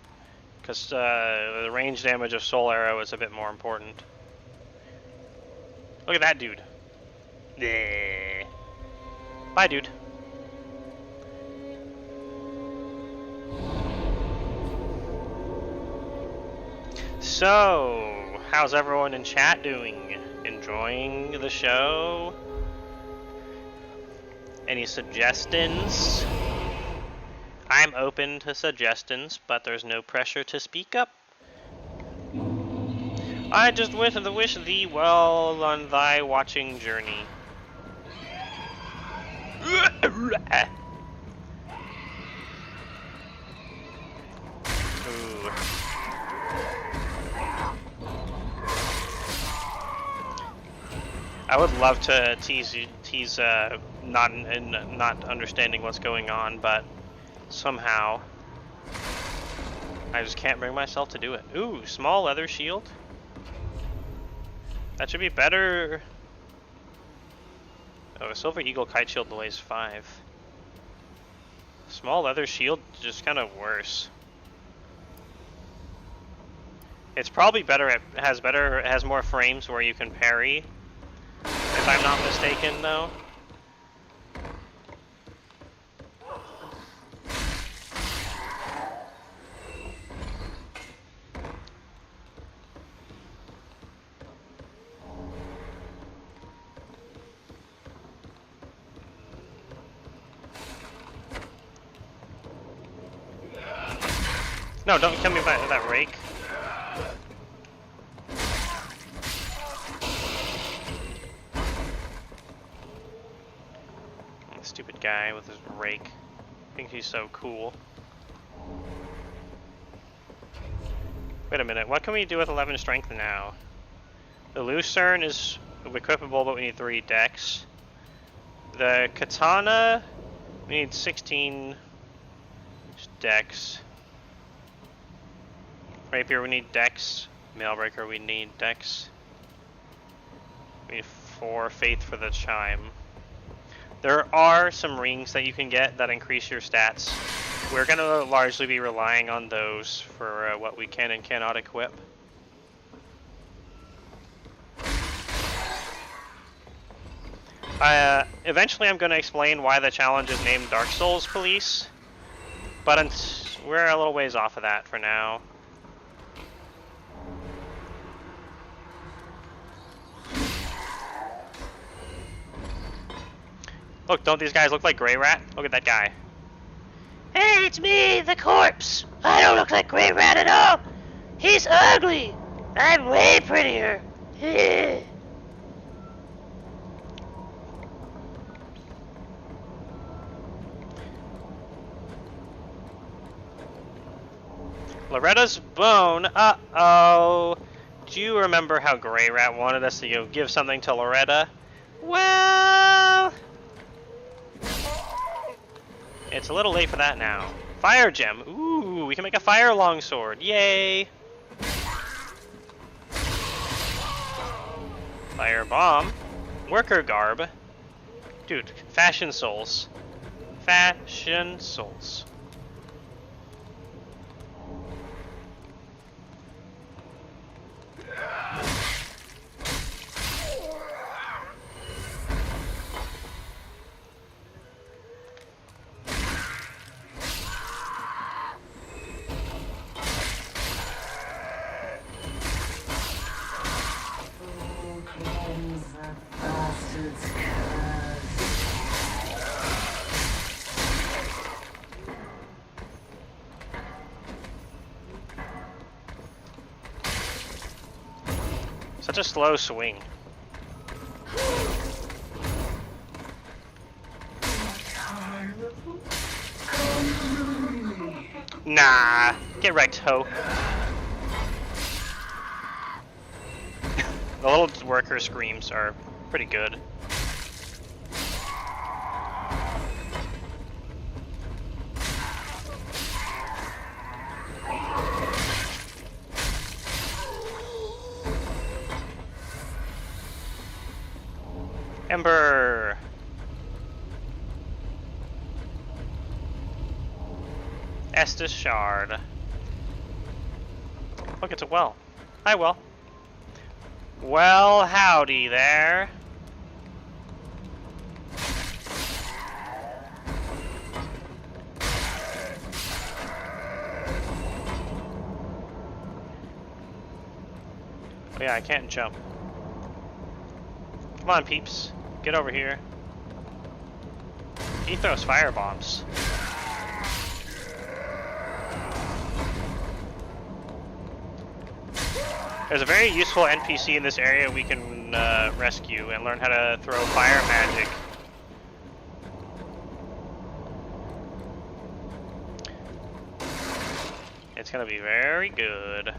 because the range damage of Soul Arrow is a bit more important. Look at that dude. Yeah. Bye, dude. So, how's everyone in chat doing? Enjoying the show? Any suggestions? I'm open to suggestions, but there's no pressure to speak up. I just wish thee well on thy watching journey. Ooh. I would love to tease not understanding what's going on, but somehow I just can't bring myself to do it. Ooh, small leather shield. That should be better. Oh, a silver eagle kite shield weighs 5. Small leather shield just kind of worse. It's probably better. It has more frames where you can parry. If I'm not mistaken, though. No, don't kill me by that rake. Stupid guy with his rake. Thinks he's so cool. Wait a minute, what can we do with 11 strength now? The Lucerne is equipable, but we need 3 dex. The Katana, we need 16 dex. Rapier, we need dex. Mailbreaker, we need dex. We need 4 faith for the chime. There are some rings that you can get that increase your stats. We're going to largely be relying on those for what we can and cannot equip. Eventually I'm going to explain why the challenge is named Dark Souls Police, but we're a little ways off of that for now. Look, don't these guys look like Grey Rat? Look at that guy. Hey, it's me, the corpse. I don't look like Grey Rat at all. He's ugly. I'm way prettier. Loretta's bone. Uh-oh. Do you remember how Grey Rat wanted us to give something to Loretta? Well, it's a little late for that now. Fire gem. Ooh, we can make a fire longsword. Yay. Fire bomb. Worker garb. Dude, fashion souls. Fashion souls. Such a slow swing. Nah, get wrecked, ho. The little worker screams are pretty good. Ember. Estus Shard. Look, it's a well. Hi, well. Well, howdy there. Oh yeah, I can't jump. Come on, peeps. Get over here. He throws fire bombs. There's a very useful NPC in this area we can rescue and learn how to throw fire magic. It's gonna be very good.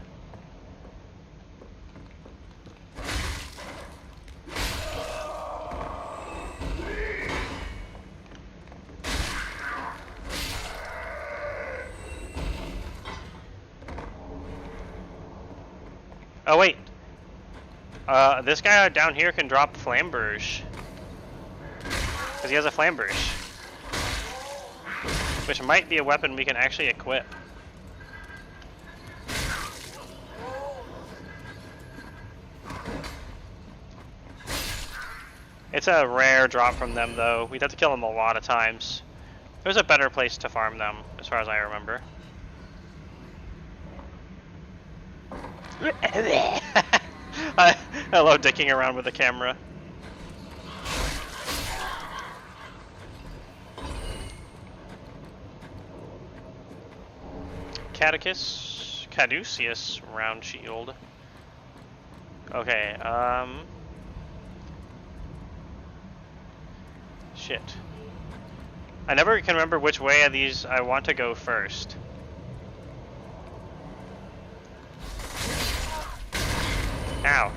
Oh wait, this guy down here can drop flamberge, because he has a flamberge, which might be a weapon we can actually equip. It's a rare drop from them though. We'd have to kill them a lot of times. There's a better place to farm them, as far as I remember. Hello, dicking around with the camera. Caduceus round shield. Okay, shit. I never can remember which way of these I want to go first. Ow.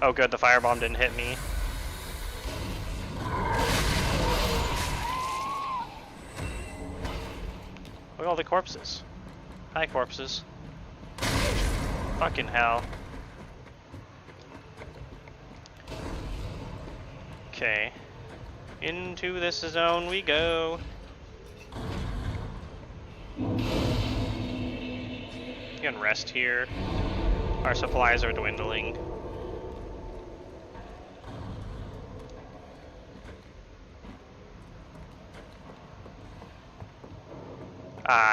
Oh good, the firebomb didn't hit me. Look at all the corpses. Hi, corpses. Fucking hell. Okay. Into this zone we go. You can rest here. Our supplies are dwindling.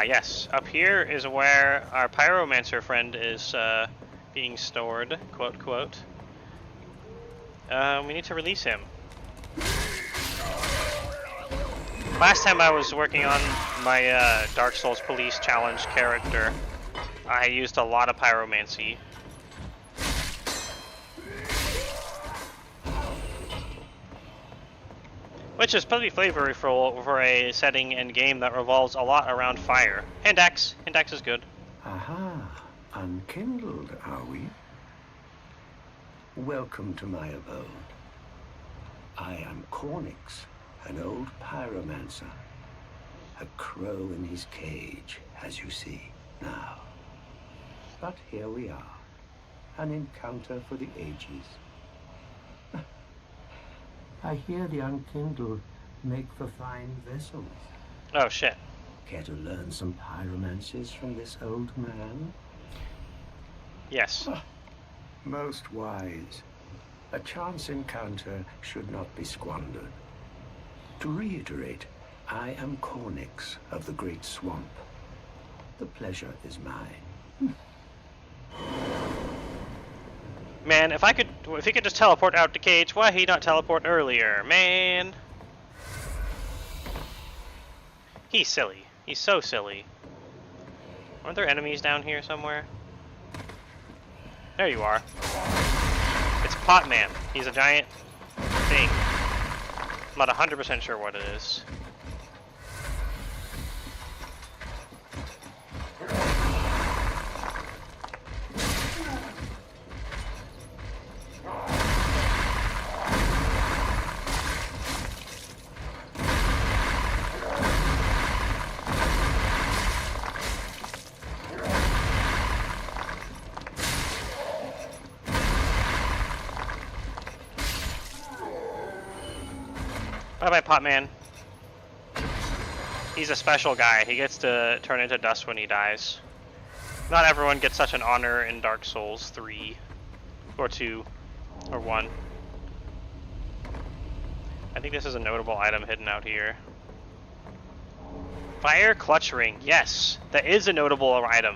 Yes. Up here is where our pyromancer friend is being stored, quote, quote. We need to release him. Last time I was working on my Dark Souls Police Challenge character, I used a lot of pyromancy. Which is pretty flavorful for a setting and game that revolves a lot around fire. Hand axe. Hand axe is good. Aha, unkindled, are we? Welcome to my abode. I am Cornix, an old pyromancer. A crow in his cage, as you see now. But here we are, an encounter for the ages. I hear the unkindled make for fine vessels. Oh shit. Care to learn some pyromancies from this old man? Yes. Most wise. A chance encounter should not be squandered. To reiterate, I am Cornix of the Great Swamp. The pleasure is mine. Man, if he could just teleport out the cage, why he not teleport earlier, man? He's silly. He's so silly. Aren't there enemies down here somewhere? There you are. It's Potman. He's a giant thing. I'm not 100% sure what it is. Bye-bye, Potman. He's a special guy. He gets to turn into dust when he dies. Not everyone gets such an honor in Dark Souls 3. Or 2. Or 1. I think this is a notable item hidden out here. Fire Clutch Ring. Yes, that is a notable item.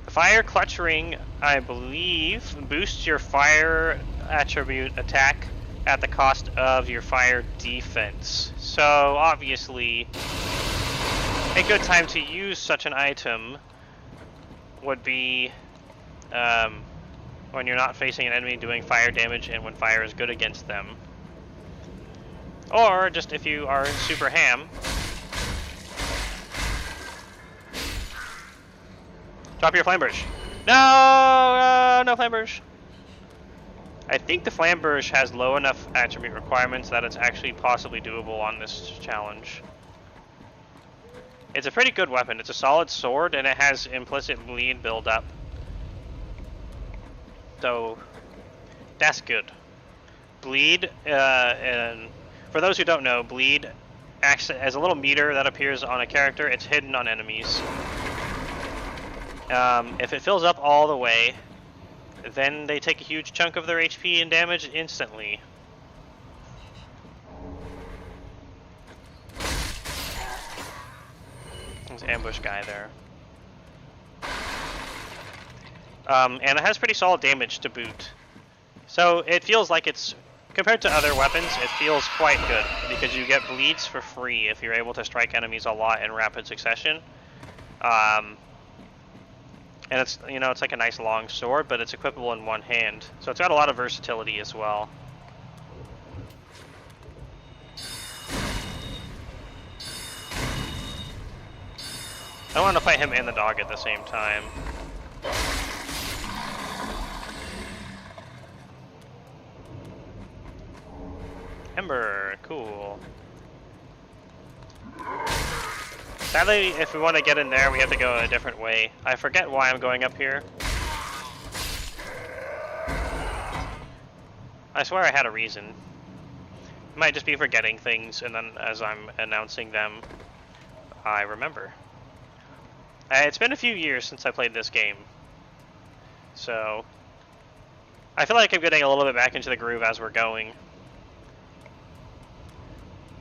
The Fire Clutch Ring, I believe, boosts your fire attribute attack at the cost of your fire defense. So, obviously, a good time to use such an item would be when you're not facing an enemy doing fire damage and when fire is good against them. Or just if you are super ham. Drop your flamberge. No! No flamberge! I think the flamberge has low enough attribute requirements that it's actually possibly doable on this challenge. It's a pretty good weapon. It's a solid sword and it has implicit bleed build up. So that's good. Bleed, and for those who don't know, bleed acts as a little meter that appears on a character. It's hidden on enemies. If it fills up all the way, then they take a huge chunk of their HP and damage instantly. There's an ambush guy there. And it has pretty solid damage to boot. So it feels like it's, compared to other weapons, it feels quite good because you get bleeds for free if you're able to strike enemies a lot in rapid succession. And it's, you know, it's like a nice long sword, but it's equipable in one hand. So it's got a lot of versatility as well. I want to fight him and the dog at the same time. Ember, cool. Sadly, if we want to get in there, we have to go a different way. I forget why I'm going up here. I swear I had a reason. It might just be forgetting things, and then as I'm announcing them, I remember. It's been a few years since I played this game, so I feel like I'm getting a little bit back into the groove as we're going.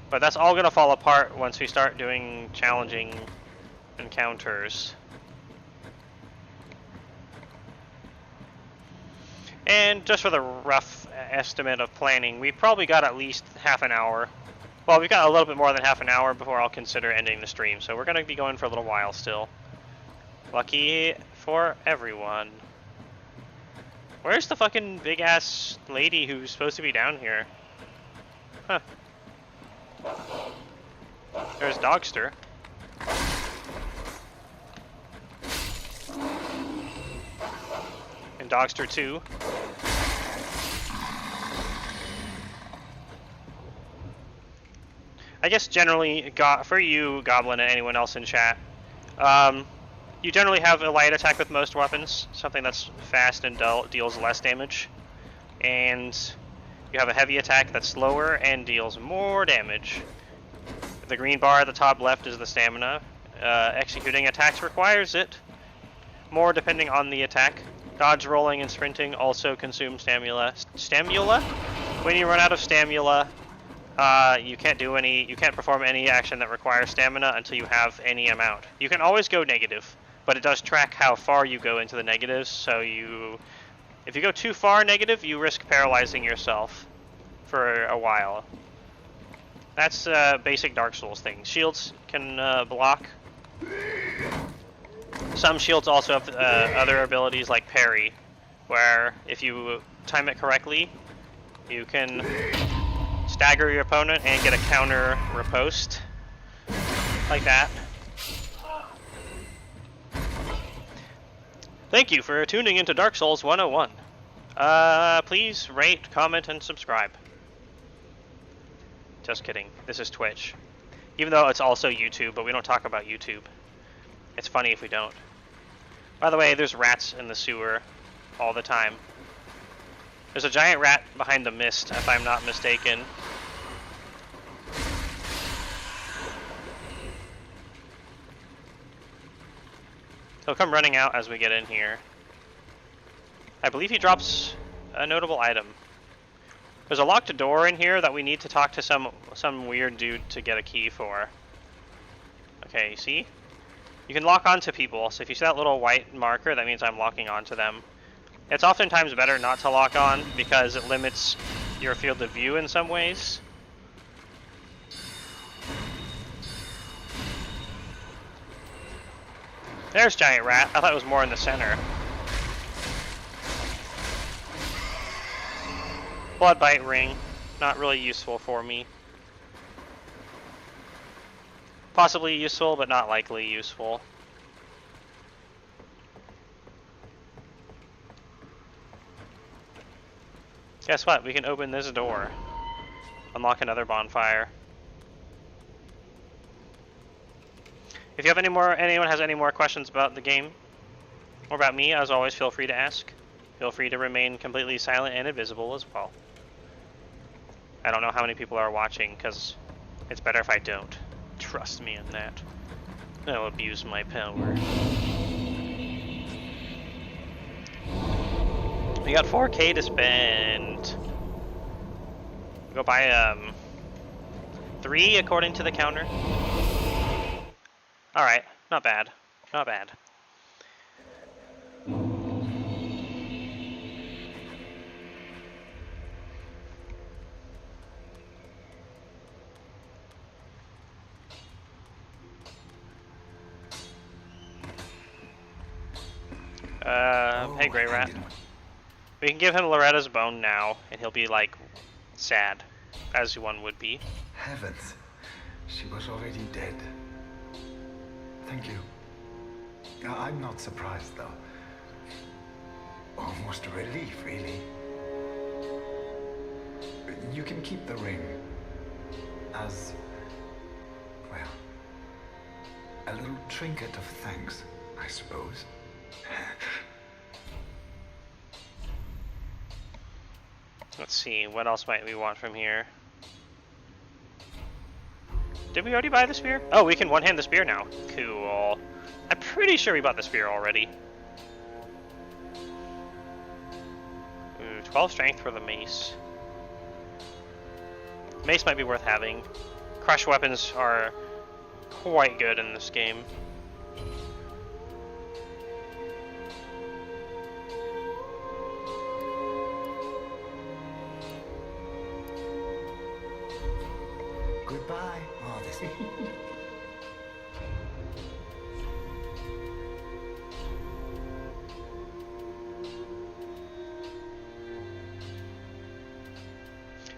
But that's all going to fall apart once we start doing challenging encounters. And just for the rough estimate of planning, we probably got at least half an hour. Well, we've got a little bit more than half an hour before I'll consider ending the stream, so we're going to be going for a little while still. Lucky for everyone. Where's the fucking big-ass lady who's supposed to be down here? Huh. There's Dogster. And Dogster 2. I guess generally, for you, Goblin, and anyone else in chat, you generally have a light attack with most weapons, something that's fast and deals less damage. And you have a heavy attack that's slower and deals more damage. The green bar at the top left is the stamina. Executing attacks requires it more depending on the attack. Dodge, rolling, and sprinting also consume stamina. Stamina? When you run out of stamina, you can't perform any action that requires stamina until you have any amount. You can always go negative, but it does track how far you go into the negatives, so if you go too far negative, you risk paralyzing yourself for a while. That's basic Dark Souls thing. Shields can block. Some shields also have other abilities like parry, where if you time it correctly, you can stagger your opponent and get a counter riposte, like that. Thank you for tuning into Dark Souls 101. Please rate, comment, and subscribe. Just kidding. This is Twitch. Even though it's also YouTube, but we don't talk about YouTube. It's funny if we don't. By the way, there's rats in the sewer all the time. There's a giant rat behind the mist, if I'm not mistaken. He'll come running out as we get in here. I believe he drops a notable item. There's a locked door in here that we need to talk to some weird dude to get a key for. Okay, see? You can lock onto people, so if you see that little white marker, that means I'm locking onto them. It's oftentimes better not to lock on, because it limits your field of view in some ways. There's Giant Rat. I thought it was more in the center. Blood Bite Ring. Not really useful for me. Possibly useful, but not likely useful. Guess what? We can open this door. Unlock another bonfire. If you have anyone has any more questions about the game, or about me, as always, feel free to ask. Feel free to remain completely silent and invisible as well. I don't know how many people are watching, because it's better if I don't. Trust me in that. I'll abuse my power. We got 4K to spend. Go buy 3 according to the counter. Alright, not bad. Not bad. Hey Grey Rat. We can give him Loretta's bone now, and he'll be, like, sad, as one would be. Heavens, she was already dead. Thank you. I'm not surprised, though. Almost a relief, really. You can keep the ring as, well, a little trinket of thanks, I suppose. Let's see, what else might we want from here? Did we already buy the spear? Oh, we can one-hand the spear now. Cool. I'm pretty sure we bought the spear already. Ooh, 12 strength for the mace. Mace might be worth having. Crush weapons are quite good in this game. Goodbye. Oh, this.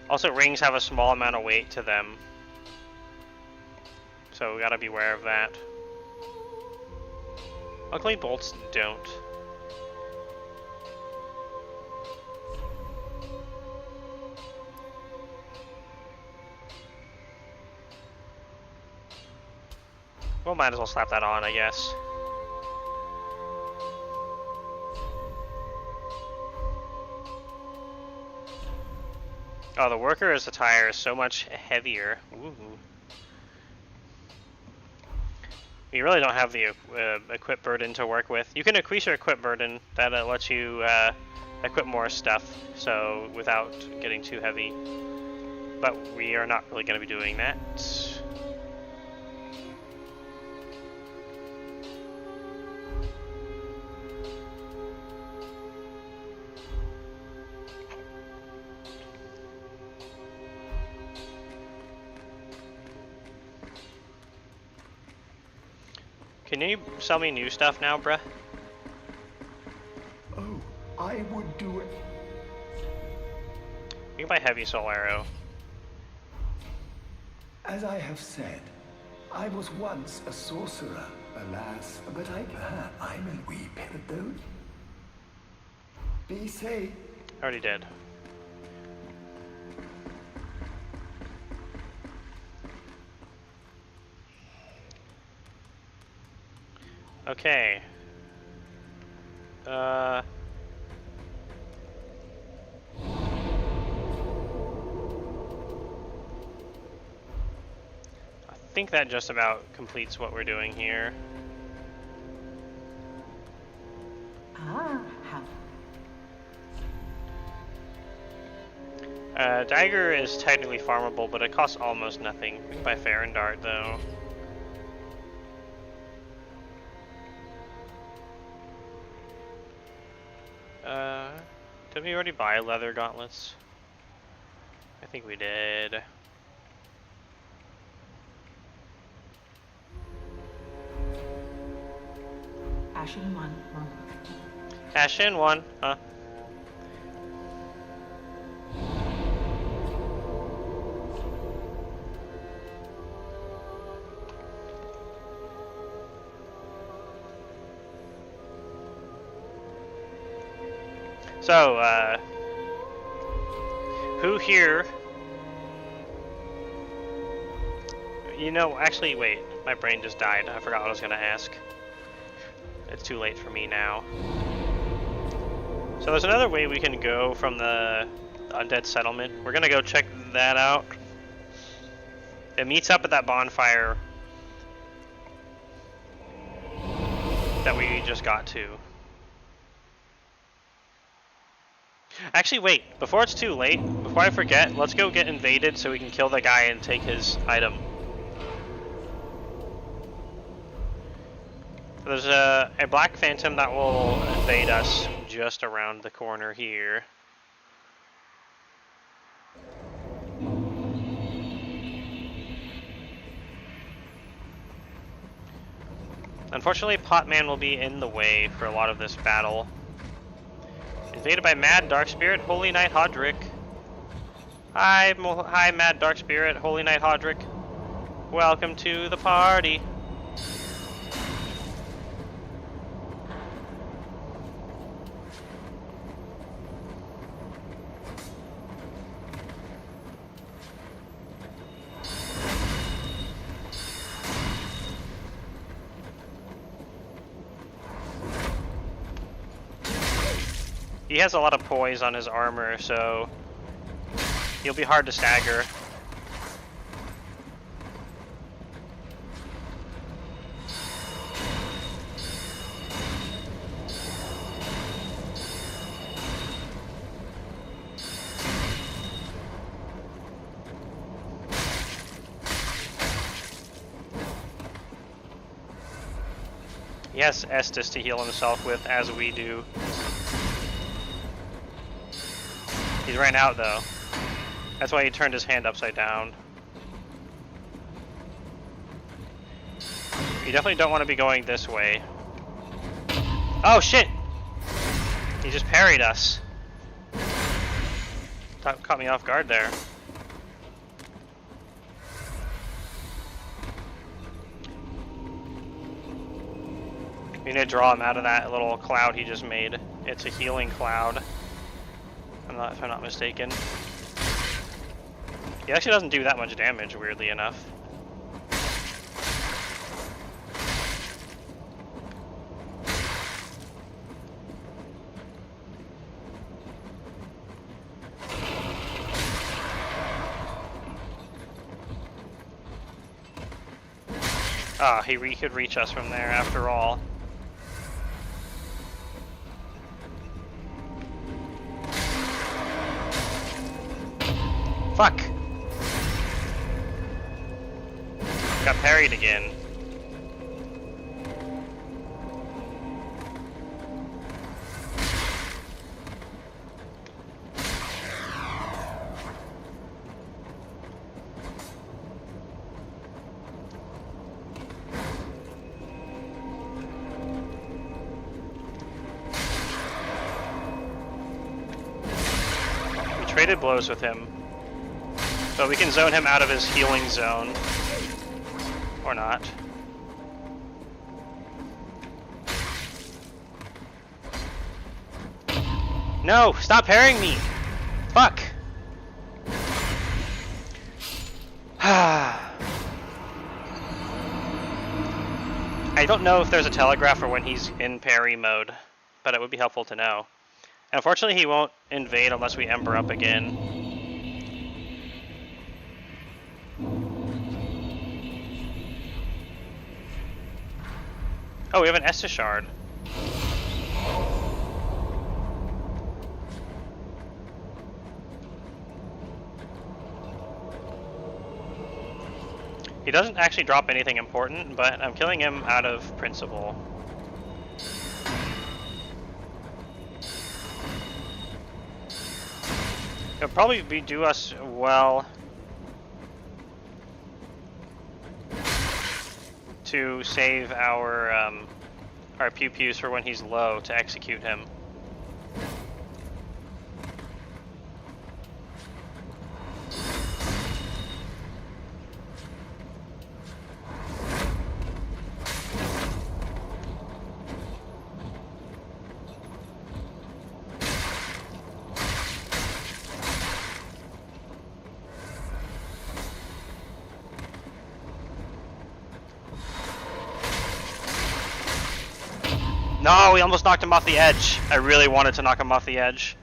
Also, rings have a small amount of weight to them, so we gotta be aware of that. Luckily, bolts don't. Well, might as well slap that on, I guess. Oh, the worker's attire is so much heavier. Ooh. You really don't have the equip burden to work with. You can increase your equip burden. That lets you equip more stuff, so without getting too heavy. But we are not really going to be doing that. Can you sell me new stuff now, bruh? Oh, I would do it. You can buy heavy soul arrow. As I have said, I was once a sorcerer, alas, but I'm a wee peridot. Be safe. Already did. Okay. I think that just about completes what we're doing here. Dagger is technically farmable, but it costs almost nothing. We can buy Fair and Dart, though. Did we already buy leather gauntlets? I think we did. Ashen one. Ashen one, huh? So, who here... You know, actually, wait. My brain just died. I forgot what I was going to ask. It's too late for me now. So there's another way we can go from the undead settlement. We're going to go check that out. It meets up at that bonfire that we just got to. Actually, wait. Before it's too late, before I forget, let's go get invaded so we can kill the guy and take his item. There's a black phantom that will invade us just around the corner here. Unfortunately, Potman will be in the way for a lot of this battle. Invaded by Mad Dark Spirit, Holy Knight Hodrick. Hi, Mad Dark Spirit, Holy Knight Hodrick. Welcome to the party. He has a lot of poise on his armor, so he'll be hard to stagger. He has Estus to heal himself with, as we do. He's ran out though. That's why he turned his hand upside down. You definitely don't want to be going this way. Oh shit! He just parried us. Caught me off guard there. We need to draw him out of that little cloud he just made. It's a healing cloud. If I'm not mistaken. He actually doesn't do that much damage, weirdly enough. Ah, he could reach us from there after all. Fuck! Got parried again. We traded blows with him. So we can zone him out of his healing zone. Or not. No! Stop parrying me! Fuck! I don't know if there's a telegraph for when he's in parry mode, but it would be helpful to know. Unfortunately, he won't invade unless we Ember up again. Oh, we have an Estus shard. He doesn't actually drop anything important, but I'm killing him out of principle. It'll probably do us well to save our pew-pews for when he's low to execute him. No, we almost knocked him off the edge. I really wanted to knock him off the edge.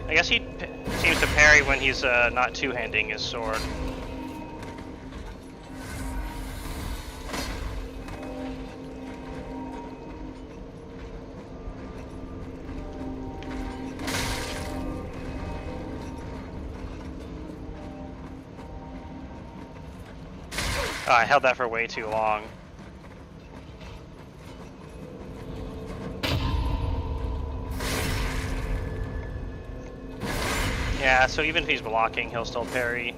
I guess he seems to parry when he's not two-handing his sword. Oh, I held that for way too long. Yeah, so even if he's blocking, he'll still parry.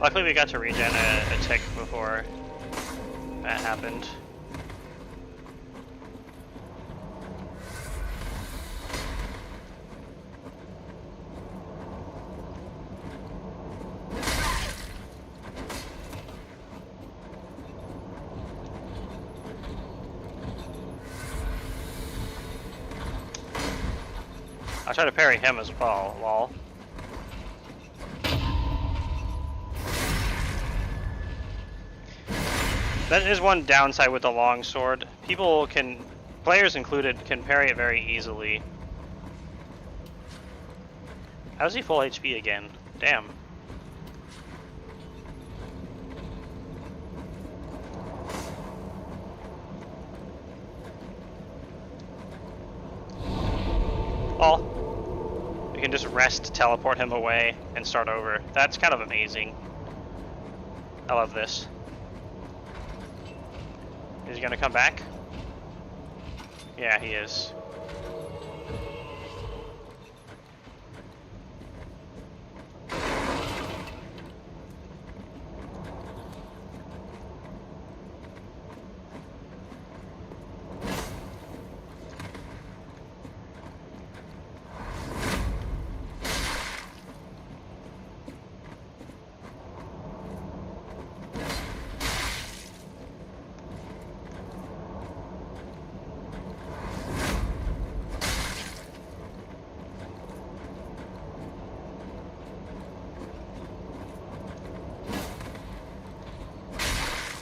Luckily we got to regen a tick before that happened. I'll try to parry him as well, lol. That is one downside with the longsword. People can, players included, can parry it very easily. How's he full HP again? Damn. Oh. We can just rest, teleport him away, and start over. That's kind of amazing. I love this. Is he gonna come back? Yeah, he is.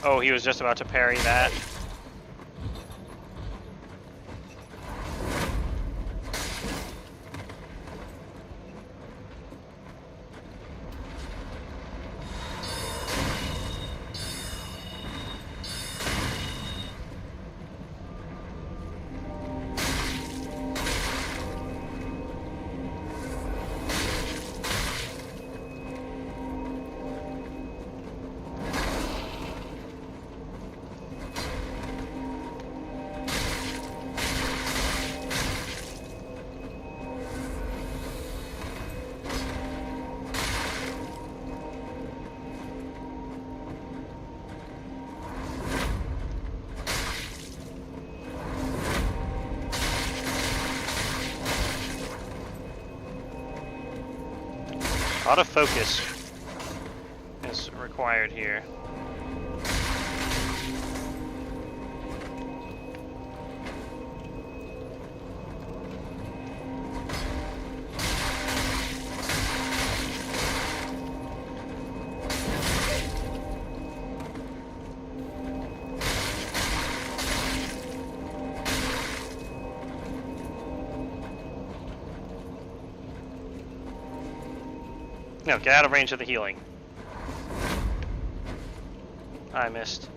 Oh, he was just about to parry that. A lot of focus is required here. No, get out of range of the healing. I missed.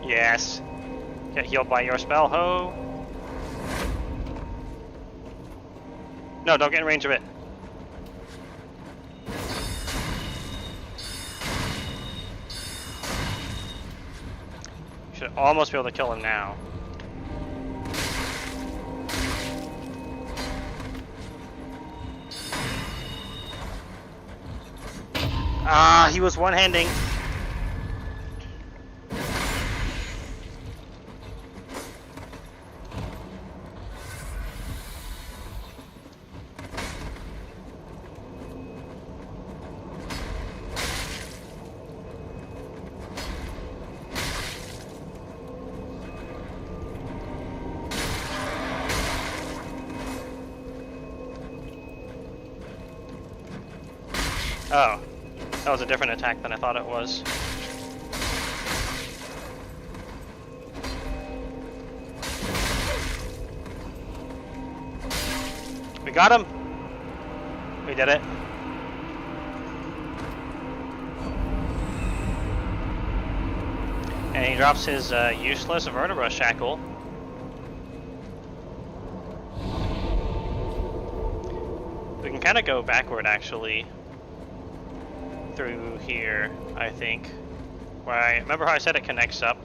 Yes. Get healed by your spell, ho. No, don't get in range of it. Should almost be able to kill him now. Ah, he was one-handing. Oh, that was a different attack than I thought it was. We got him! We did it. And he drops his useless vertebra shackle. can kind of go backward, actually. Through here, I think. Remember how I said it connects up?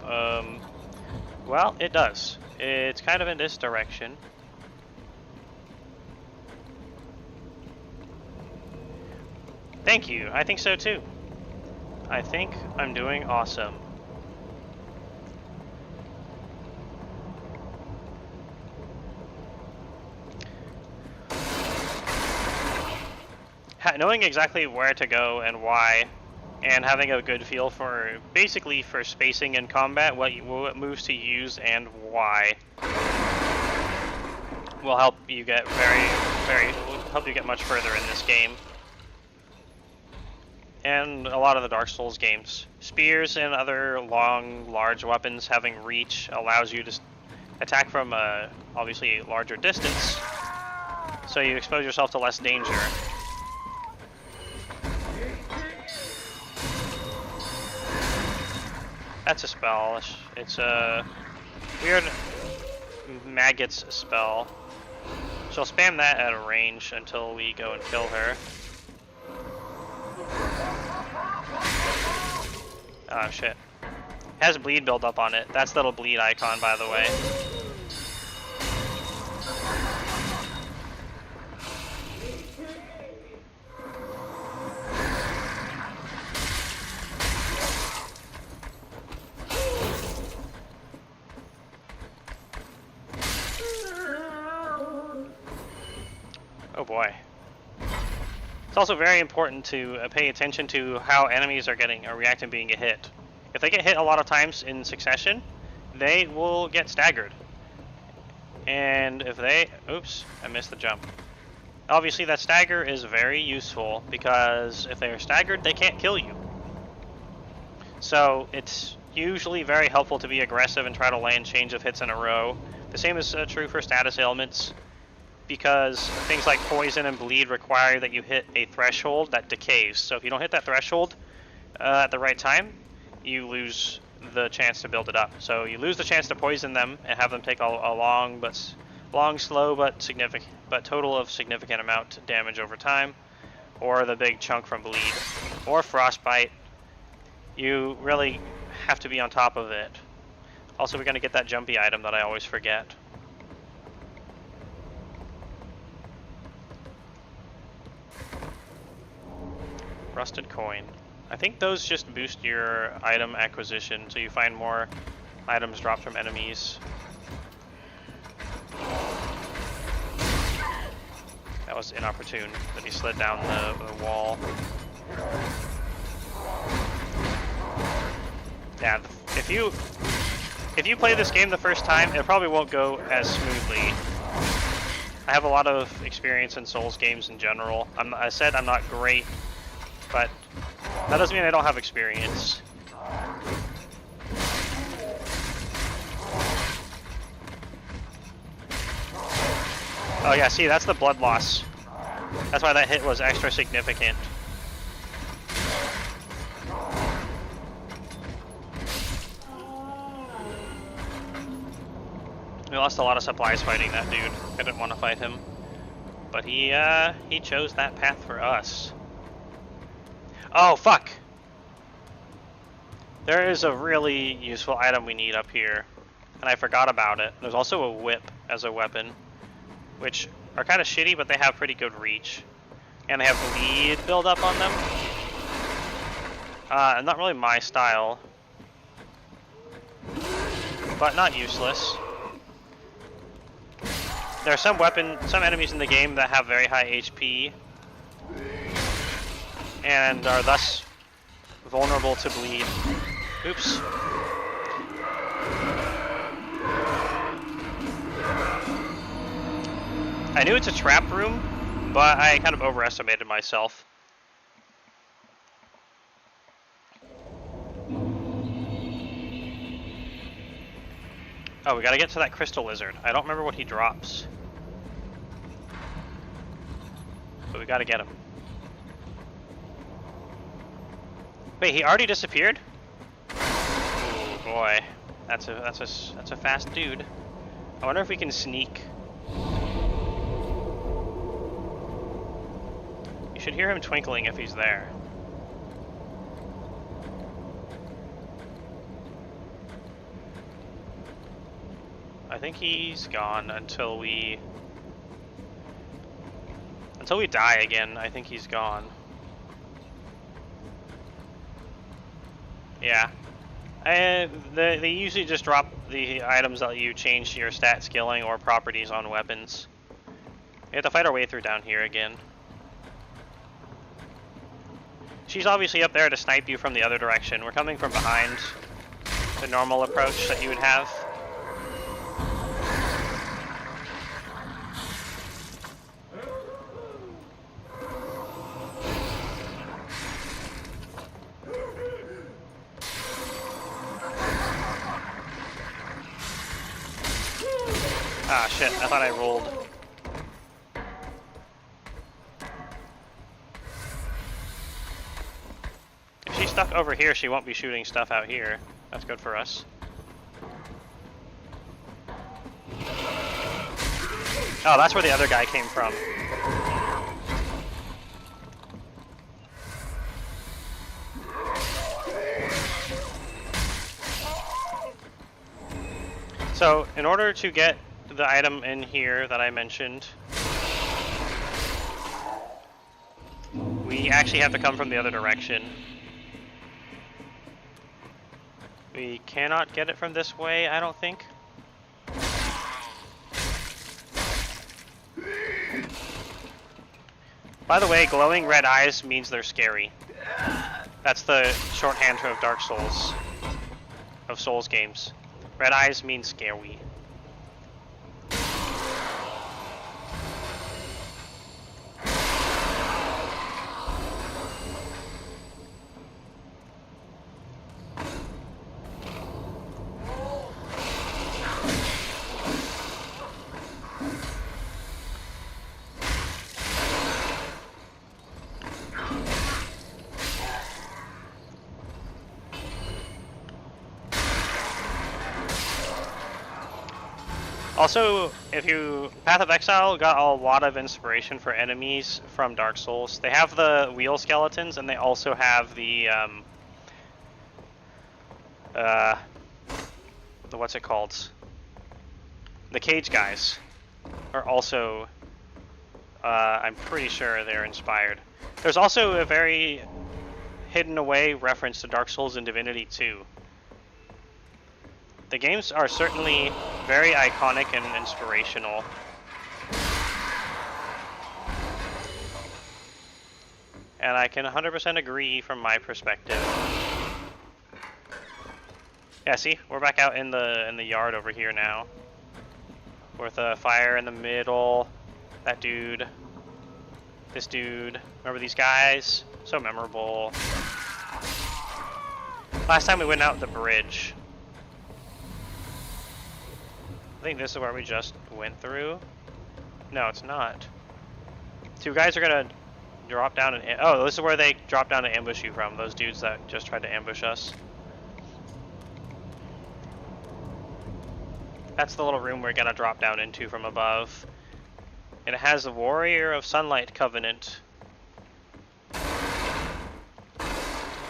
Well, it does. It's kind of in this direction. Thank you. I think so too. I think I'm doing awesome. Knowing exactly where to go and why, and having a good feel for basically for spacing in combat, what moves to use and why, will help you get help you get much further in this game. And a lot of the Dark Souls games. Spears and other long, large weapons having reach allows you to attack from obviously a larger distance, so you expose yourself to less danger. That's a spell. It's a weird maggots spell. She'll spam that at a range until we go and kill her. Oh shit. It has bleed build up on it. That's the little bleed icon, by the way. Oh boy. It's also very important to pay attention to how enemies are reacting being hit. If they get hit a lot of times in succession, they will get staggered. And if they... Oops, I missed the jump. Obviously that stagger is very useful because if they are staggered, they can't kill you. So it's usually very helpful to be aggressive and try to land chains of hits in a row. The same is true for status ailments, because things like poison and bleed require that you hit a threshold that decays. So if you don't hit that threshold at the right time, you lose the chance to build it up. So you lose the chance to poison them and have them take a long, slow, but significant, but total of significant amount of damage over time, or the big chunk from bleed, or frostbite. You really have to be on top of it. Also, we're gonna get that jumpy item that I always forget. Rusted coin. I think those just boost your item acquisition, so you find more items dropped from enemies. That was inopportune that he slid down the wall. Yeah, if you play this game the first time, it probably won't go as smoothly. I have a lot of experience in Souls games in general. I said I'm not great, but that doesn't mean I don't have experience. Oh yeah, see, that's the blood loss. That's why that hit was extra significant. We lost a lot of supplies fighting that dude. I didn't want to fight him, but he chose that path for us. Oh, fuck! There is a really useful item we need up here, and I forgot about it. There's also a whip as a weapon, which are kind of shitty, but they have pretty good reach. And they have bleed build up on them. Not really my style, but not useless. There are some enemies in the game that have very high HP, and are thus vulnerable to bleed. Oops. I knew it's a trap room, but I kind of overestimated myself. Oh, we gotta get to that crystal lizard. I don't remember what he drops, but we gotta get him. Wait, he already disappeared? Oh boy, that's a fast dude. I wonder if we can sneak. should hear him twinkling if he's there. I think he's gone until we die again. I think he's gone. Yeah. They usually just drop the items that you change to your stat skilling or properties on weapons. We have to fight our way through down here again. She's obviously up there to snipe you from the other direction. We're coming from behind the normal approach that you would have. Ah, shit, I thought I rolled. If she's stuck over here, she won't be shooting stuff out here. That's good for us. Oh, that's where the other guy came from. So, in order to get the item in here that I mentioned, we actually have to come from the other direction. We cannot get it from this way, I don't think. By the way, glowing red eyes means they're scary. That's the shorthand of Dark Souls, of Souls games. Red eyes means scary. Also, Path of Exile got a lot of inspiration for enemies from Dark Souls. They have the wheel skeletons, and they also have the what's it called? The cage guys are also, I'm pretty sure they're inspired. There's also a very hidden away reference to Dark Souls and Divinity 2. The games are certainly very iconic and inspirational. And I can 100% agree from my perspective. Yeah, see? We're back out in the yard over here now. With a fire in the middle. That dude. This dude. Remember these guys? So memorable. Last time we went out the bridge. I think this is where we just went through. No, it's not. Two guys are gonna drop down and... Oh, this is where they drop down to ambush you from. Those dudes that just tried to ambush us. That's the little room we're gonna drop down into from above. And it has the Warrior of Sunlight Covenant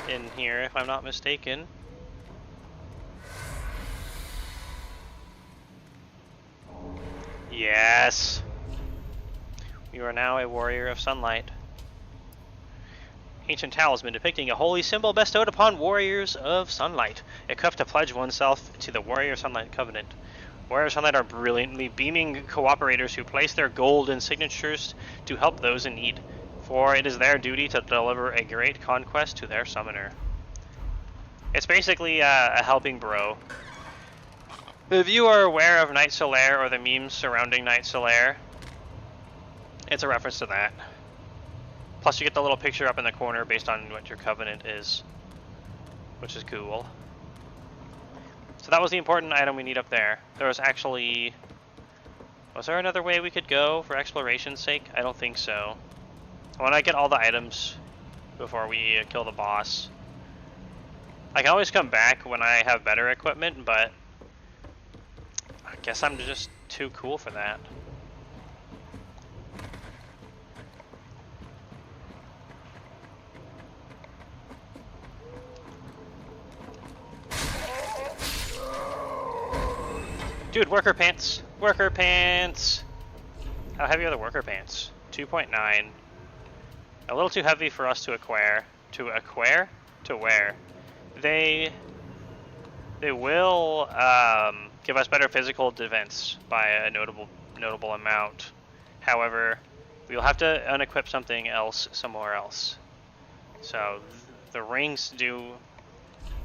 in here, if I'm not mistaken. Yes! You are now a Warrior of Sunlight. Ancient talisman depicting a holy symbol bestowed upon Warriors of Sunlight, equipped to pledge oneself to the Warrior of Sunlight Covenant. Warriors of Sunlight are brilliantly beaming cooperators who place their gold and signatures to help those in need, for it is their duty to deliver a great conquest to their summoner. It's basically a helping bro. If you are aware of Night Solaire or the memes surrounding Night Solaire, it's a reference to that. Plus you get the little picture up in the corner based on what your covenant is, which is cool. So that was the important item we need up there. There was actually... Was there another way we could go for exploration's sake? I don't think so. I want to get all the items before we kill the boss. I can always come back when I have better equipment, but... I guess I'm just too cool for that. Dude, worker pants! Worker pants! How heavy are the worker pants? 2.9. A little too heavy for us to acquire. To acquire? To wear. They will give us better physical defense by a notable amount. However, we'll have to unequip something else somewhere else. So the rings do.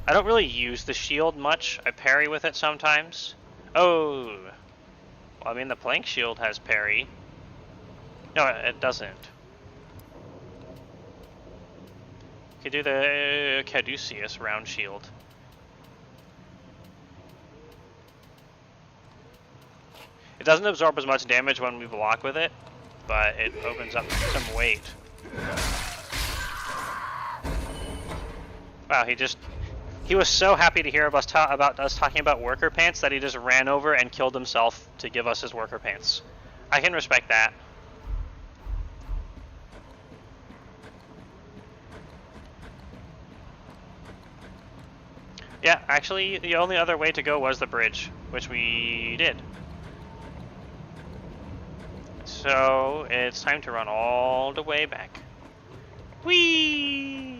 I don't really use the shield much. I parry with it sometimes. Oh, well, I mean the plank shield has parry. No, it doesn't. You could do the Caduceus round shield. It doesn't absorb as much damage when we block with it, but it opens up some weight. Wow, he was so happy to hear about us talking about worker pants that he just ran over and killed himself to give us his worker pants. I can respect that. Yeah, actually, the only other way to go was the bridge, which we did. So, it's time to run all the way back. Whee!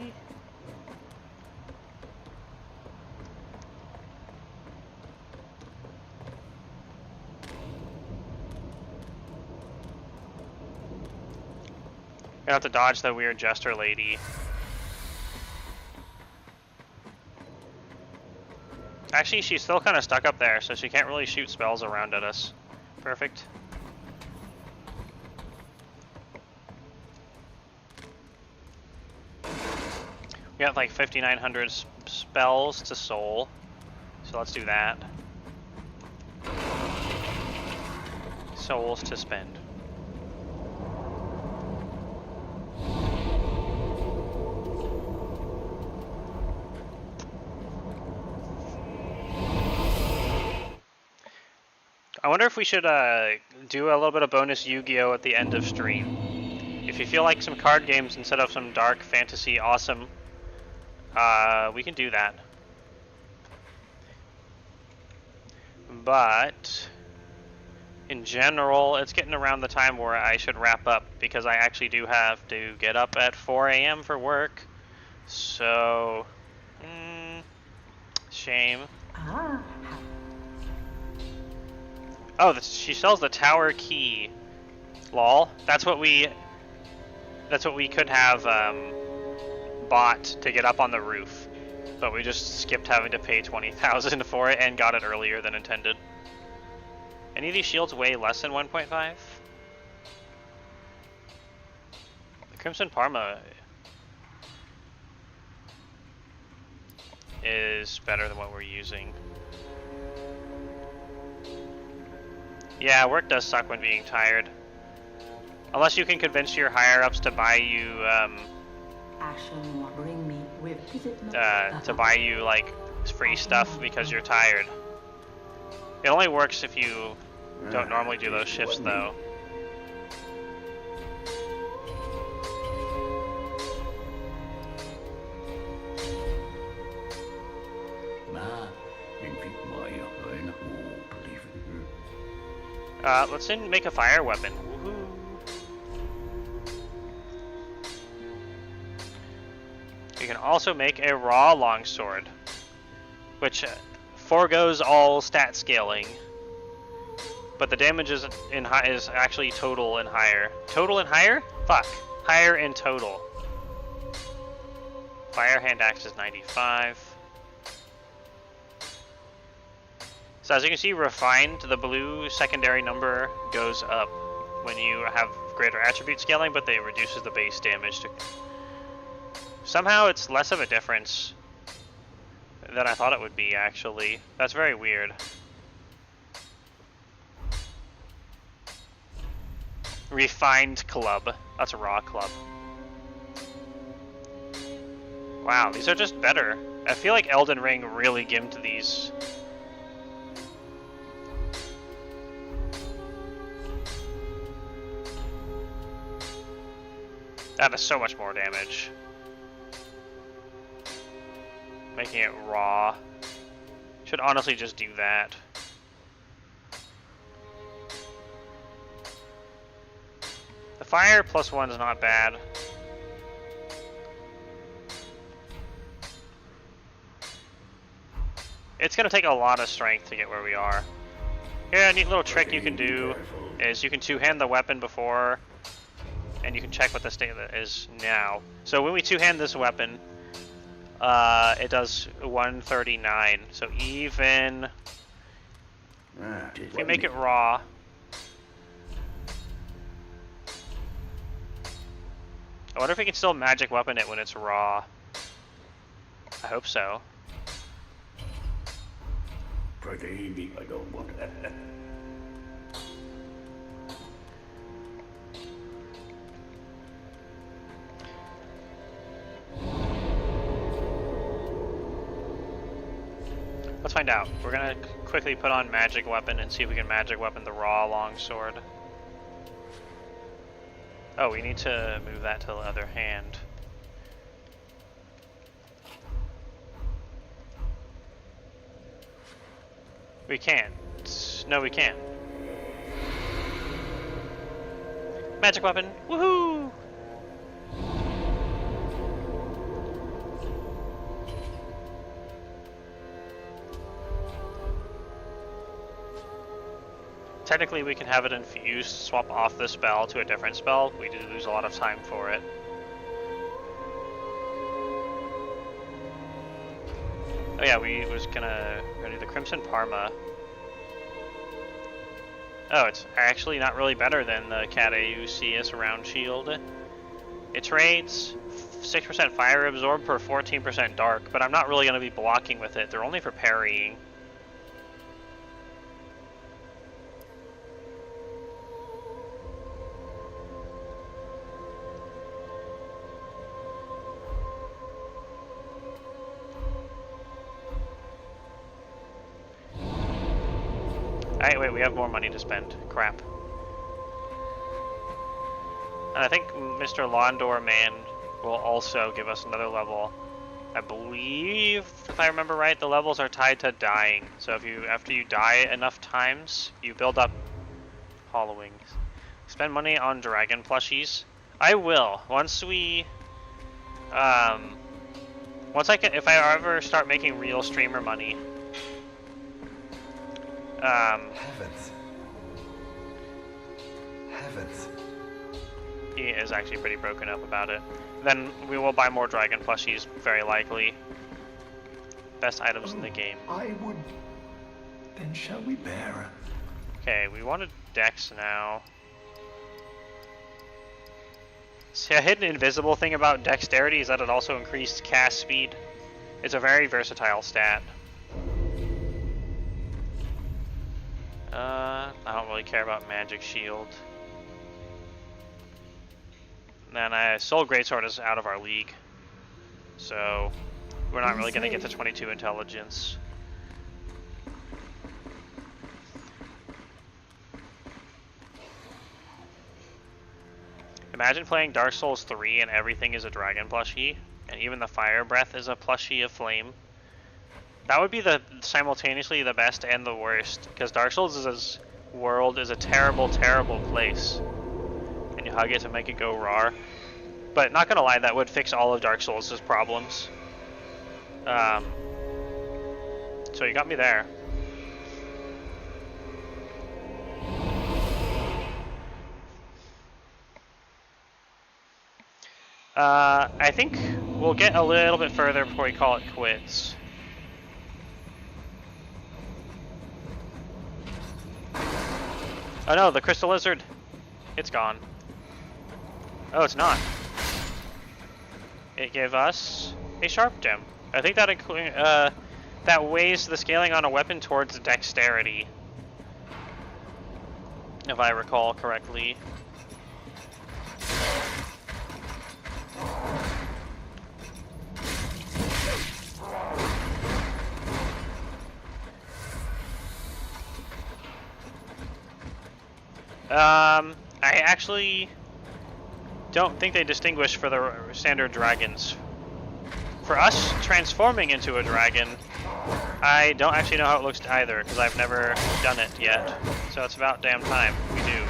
Gonna have to dodge the weird jester lady. Actually, she's still kind of stuck up there, so she can't really shoot spells around at us. Perfect. We got like 5,900 spells to soul, so let's do that. Souls to spend. I wonder if we should do a little bit of bonus Yu-Gi-Oh! At the end of stream. If you feel like some card games instead of some dark fantasy awesome, we can do that. But in general, it's getting around the time where I should wrap up because I actually do have to get up at 4 a.m. for work. So, shame. Oh, she sells the tower key. Lol. That's what we could have bought to get up on the roof, but we just skipped having to pay 20,000 for it and got it earlier than intended. Any of these shields weigh less than 1.5? The Crimson Parma is better than what we're using. Yeah, work does suck when being tired. Unless you can convince your higher-ups to buy you, to buy you, like, free stuff because you're tired. It only works if you don't normally do those shifts, though. Let's make a fire weapon. Woohoo! You can also make a raw longsword, which forgoes all stat scaling, but the damage is actually total and higher. Total and higher? Fuck. Higher in total. Fire hand axe is 95. So as you can see, refined, the blue secondary number goes up when you have greater attribute scaling, but it reduces the base damage to... Somehow it's less of a difference than I thought it would be, actually. That's very weird. Refined club. That's a raw club. Wow, these are just better. I feel like Elden Ring really gimped these. That is so much more damage. Making it raw. Should honestly just do that. Fire +1 is not bad. It's gonna take a lot of strength to get where we are. Here, a neat little trick you can do is you can two-hand the weapon before, and you can check what the state is now. So when we two-hand this weapon, it does 139. So even if we make it raw, I wonder if we can still magic weapon it when it's raw. I hope so. I don't want that. Let's find out. We're gonna quickly put on magic weapon and see if we can magic weapon the raw longsword. Oh, we need to move that to the other hand. We can't. No, we can't. Magic weapon! Woohoo! Technically, we can have it infused, swap off the spell to a different spell. We do lose a lot of time for it. Oh yeah, we was gonna do the Crimson Parma. Oh, it's actually not really better than the Cat AUCS round shield. It trades 6% fire absorb per 14% dark, but I'm not really gonna be blocking with it. They're only for parrying. Alright, wait, we have more money to spend. Crap. And I think Mr. Londor Man will also give us another level. I believe, if I remember right, the levels are tied to dying. So if you, after you die enough times, you build up hollowings. Spend money on dragon plushies. I will. Once we, once I can, if I ever start making real streamer money, Heavens. Heavens. he is actually pretty broken up about it. Then we will buy more dragon plushies, very likely. Best items in the game. I would... Then shall we bear? Okay, we wanted Dex now. See, a hidden invisible thing about dexterity is that it also increased cast speed. It's a very versatile stat. I don't really care about magic shield. Then Soul Greatsword is out of our league, so we're not really going to get to 22 intelligence. Imagine playing Dark Souls 3 and everything is a dragon plushie, and even the fire breath is a plushie of flame. That would be simultaneously the best and the worst, because Dark Souls' world is a terrible, terrible place. And you hug it to make it go raw. But not gonna lie, that would fix all of Dark Souls' problems. So you got me there. I think we'll get a little bit further before we call it quits. Oh no, the crystal lizard. It's gone. Oh, it's not. It gave us a sharp gem. I think that that weighs the scaling on a weapon towards dexterity, if I recall correctly. I actually don't think they distinguish for the standard dragons. For us transforming into a dragon, I don't actually know how it looks either, because I've never done it yet. So it's about damn time we do.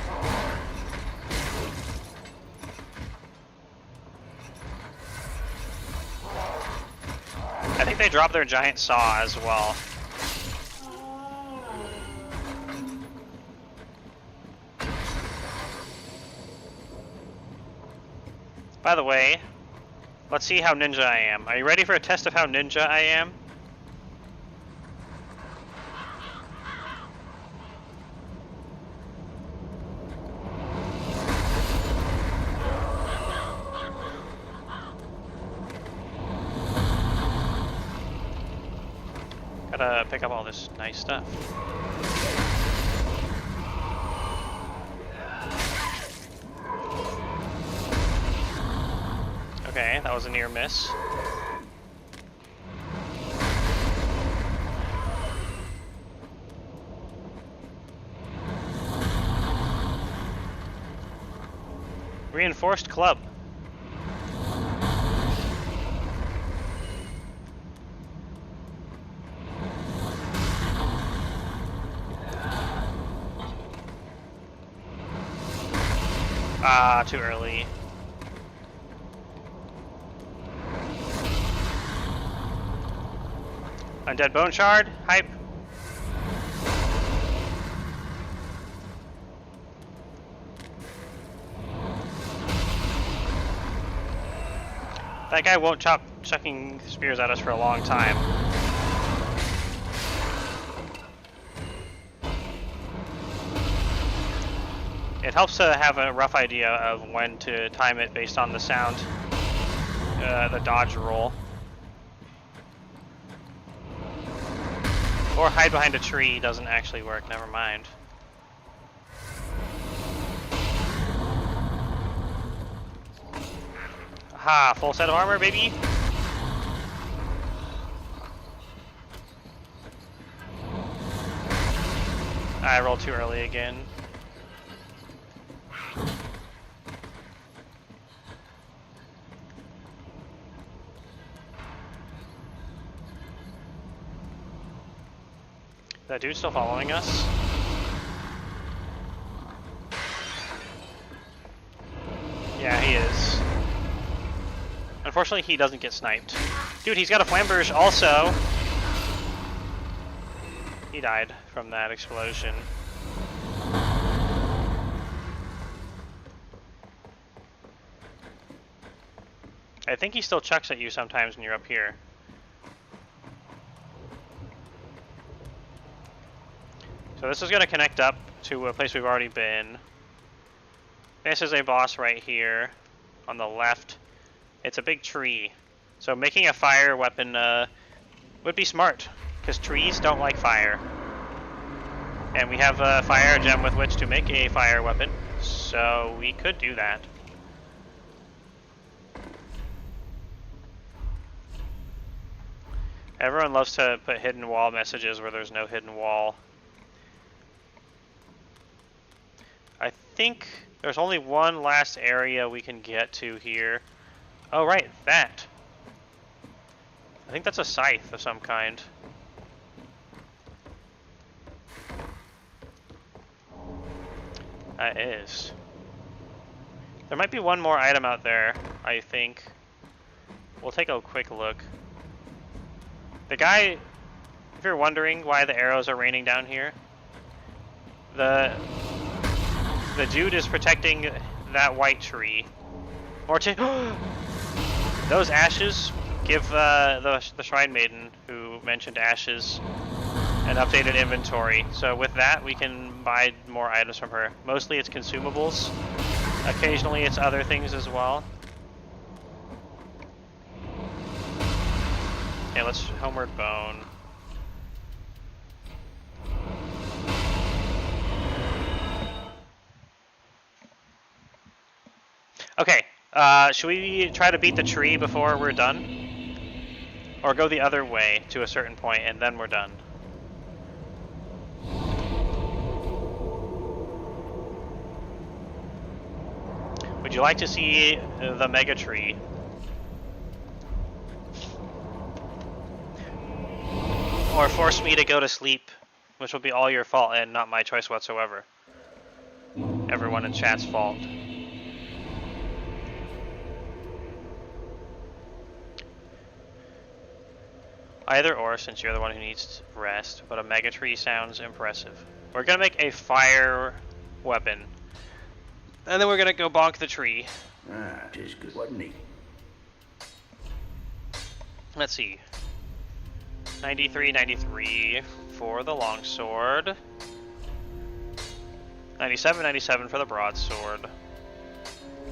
I think they dropped their giant saw as well. By the way, let's see how ninja I am. Are you ready for a test of how ninja I am? Gotta pick up all this nice stuff. Okay, that was a near miss. Reinforced club. Ah, too early. Undead Bone Shard, hype. That guy won't stop chucking spears at us for a long time. It helps to have a rough idea of when to time it based on the sound, the dodge roll. Or hide behind a tree doesn't actually work, never mind. Aha, full set of armor, baby! I rolled too early again. That dude still following us? Yeah, he is. Unfortunately, he doesn't get sniped. Dude, he's got a flamberge also. He died from that explosion. I think he still chucks at you sometimes when you're up here. So this is going to connect up to a place we've already been. This is a boss right here on the left. It's a big tree. So making a fire weapon would be smart, because trees don't like fire. And we have a fire gem with which to make a fire weapon, so we could do that. Everyone loves to put hidden wall messages where there's no hidden wall. I think there's only one last area we can get to here. Oh, right, that. I think that's a scythe of some kind. That is. There might be one more item out there, I think. We'll take a quick look. The guy, if you're wondering why the arrows are raining down here, the dude is protecting that white tree. Or those ashes give the Shrine Maiden, who mentioned ashes, an updated inventory. So with that, we can buy more items from her. Mostly it's consumables. Occasionally it's other things as well. Okay, let's Homeward Bone. Okay, should we try to beat the tree before we're done? Or go the other way to a certain point and then we're done? Would you like to see the mega tree? Or force me to go to sleep, which will be all your fault and not my choice whatsoever. Everyone in chat's fault. Either or, since you're the one who needs rest, but a mega tree sounds impressive. We're gonna make a fire weapon. And then we're gonna go bonk the tree. Ah, 'tis good, wasn't he? Let's see. 93, 93 for the longsword. 97, 97 for the broadsword.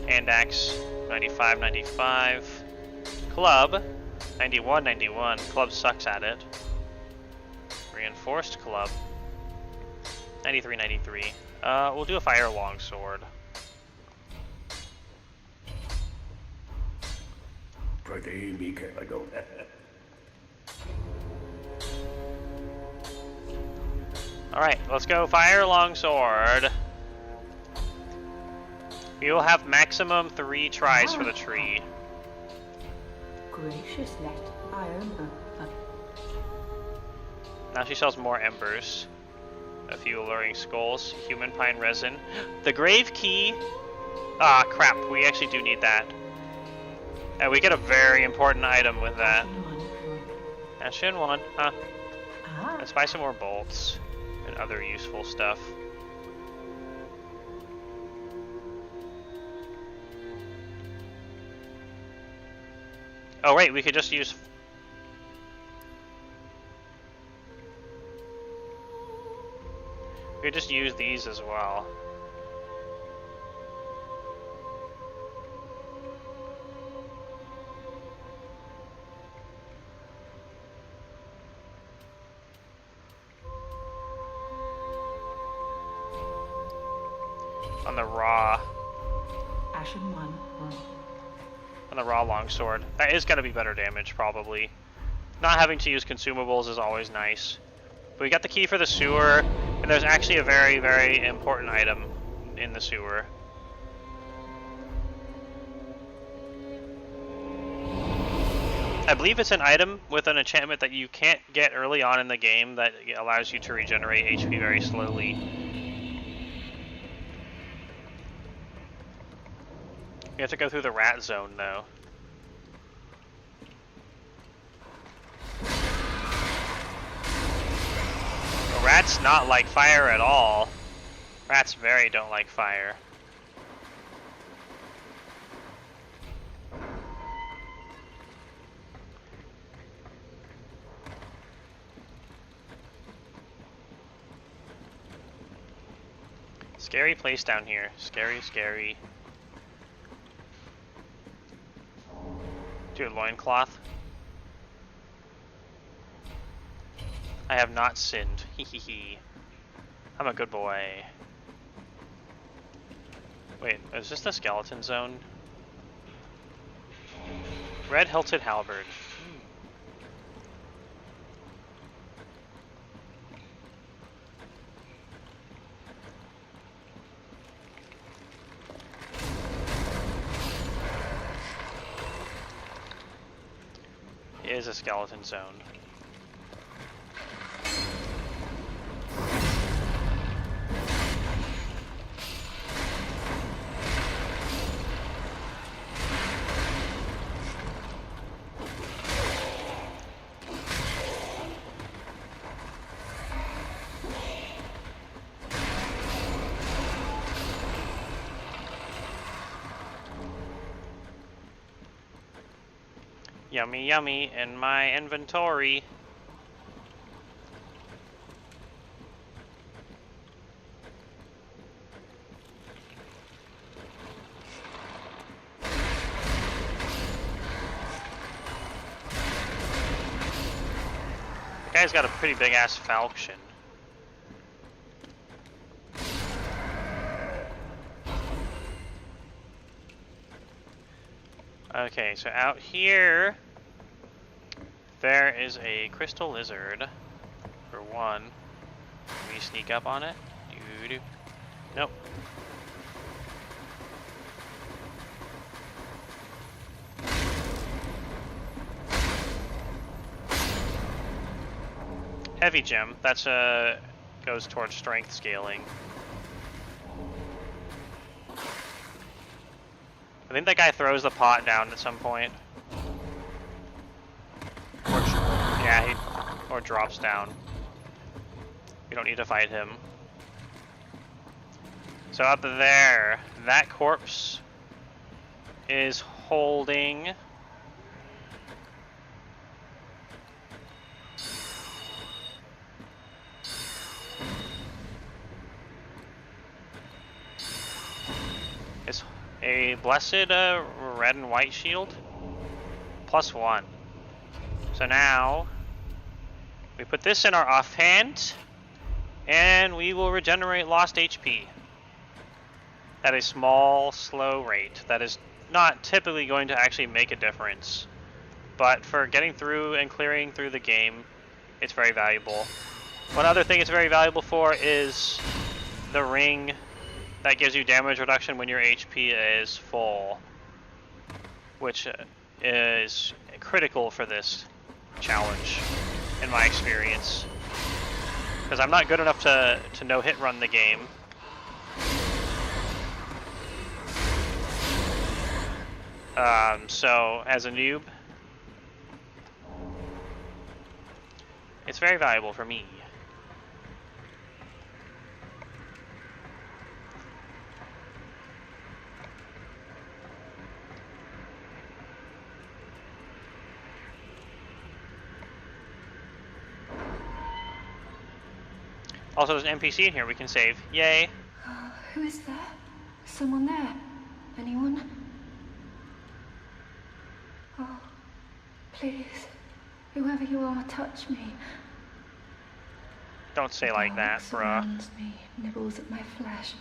Hand axe, 95, 95. Club, 91, 91. Club sucks at it. Reinforced club, 93, 93. We'll do a fire longsword. Pretty be careful. Alright, let's go fire longsword. We will have maximum 3 tries for the tree. Gracious let iron. Now she sells more embers. A few alluring skulls. Human pine resin. The grave key. Ah, crap. We actually do need that. And we get a very important item with that. Ashen 1. Huh. Let's buy some more bolts and other useful stuff. Oh, wait. We could just use... We could just use these as well. On the raw. Ashen 1. On the raw longsword. That is going to be better damage, probably. Not having to use consumables is always nice. But we got the key for the sewer, and there's actually a very, very important item in the sewer. I believe it's an item with an enchantment that you can't get early on in the game that allows you to regenerate HP very slowly. We have to go through the rat zone, though. Rats not like fire at all. Rats don't like fire. Scary place down here. Scary, scary. Dude, loincloth. I have not sinned. Hehehe. I'm a good boy. Wait, is this the skeleton zone? Red hilted halberd. It is a skeleton zone. Yummy, yummy in my inventory. The guy's got a pretty big ass falchion. Okay, so out here, there is a crystal lizard, for one. Can we sneak up on it? Doo-doo. Nope. Heavy gem, that's goes towards strength scaling. I think that guy throws the pot down at some point. Yeah, he or drops down. We don't need to fight him. So up there, that corpse is holding a blessed red and white shield +1. So now we put this in our offhand and we will regenerate lost HP at a small, slow rate. That is not typically going to actually make a difference, but for getting through and clearing through the game, it's very valuable. One other thing it's very valuable for is the ring that gives you damage reduction when your HP is full, which is critical for this challenge, in my experience. Because I'm not good enough to no-hit run the game. So, as a noob, it's very valuable for me. Also, there's an NPC in here we can save. Yay! Who is there? Someone there? Anyone? Oh, please, whoever you are, touch me. Don't say like that, bruh. Surrounds me, nibbles at my flesh.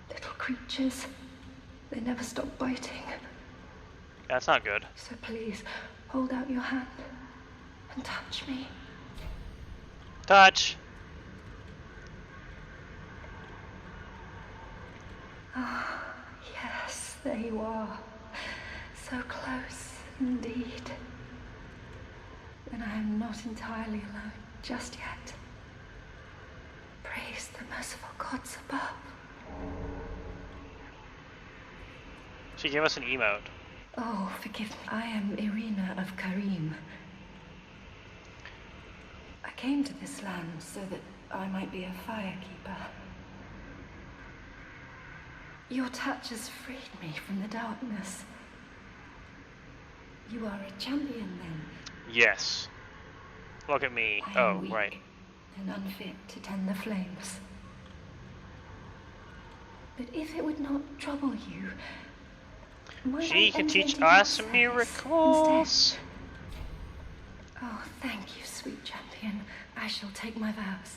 Little creatures, they never stop biting. That's not good. So please, hold out your hand and touch me. Touch! Ah, yes, there you are. So close, indeed. Then I am not entirely alone just yet. Praise the merciful gods above. She gave us an emote. Oh, forgive me. I am Irina of Karim. I came to this land so that I might be a firekeeper. Your touch has freed me from the darkness. You are a champion, then? Yes. Look at me. I am Oh, weak right. and unfit to tend the flames. But if it would not trouble you, might She I can enter teach into your us service miracles. instead? Oh, thank you, sweet champion. I shall take my vows.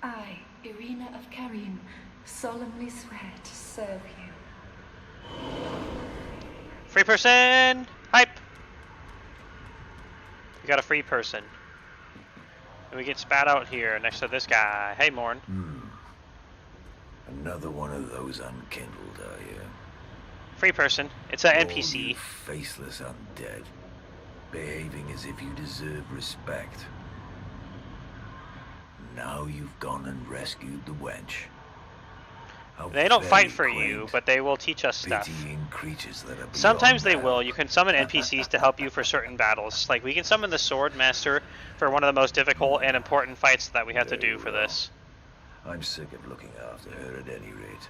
I, Irina of Karim, solemnly swear to serve you. Free person! Hype! We got a free person. And we get spat out here next to this guy. Hey, Morn. Another one of those unkindled, are you? Free person. It's an Oh, NPC. you faceless undead. Behaving as if you deserve respect. Now you've gone and rescued the wench. How They don't fight for very you, quaint. but they will teach us stuff. Pitying creatures that are Sometimes they beyond will. help. You can summon NPCs to help you for certain battles. Like, we can summon the Sword Master for one of the most difficult and important fights that we have to do for this. I'm sick of looking after her at any rate.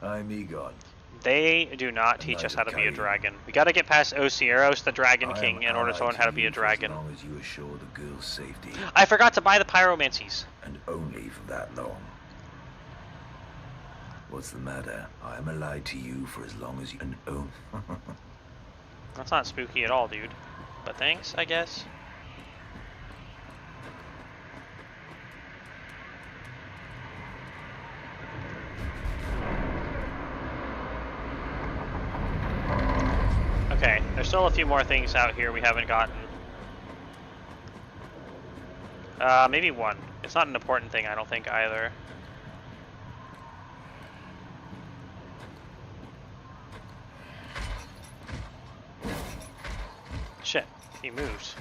I'm Egon. They do not teach us how to be a dragon. We gotta get past Ocieros, the Dragon King, in order to learn how to be a dragon. As long as you assure the girl's safety, I forgot to buy the pyromancies. and only for that long. What's the matter? I'm allied to you for as long as you can own. That's not spooky at all, dude. But thanks, I guess. Okay, there's still a few more things out here we haven't gotten. Maybe one. It's not an important thing, I don't think, either. Shit, he moves.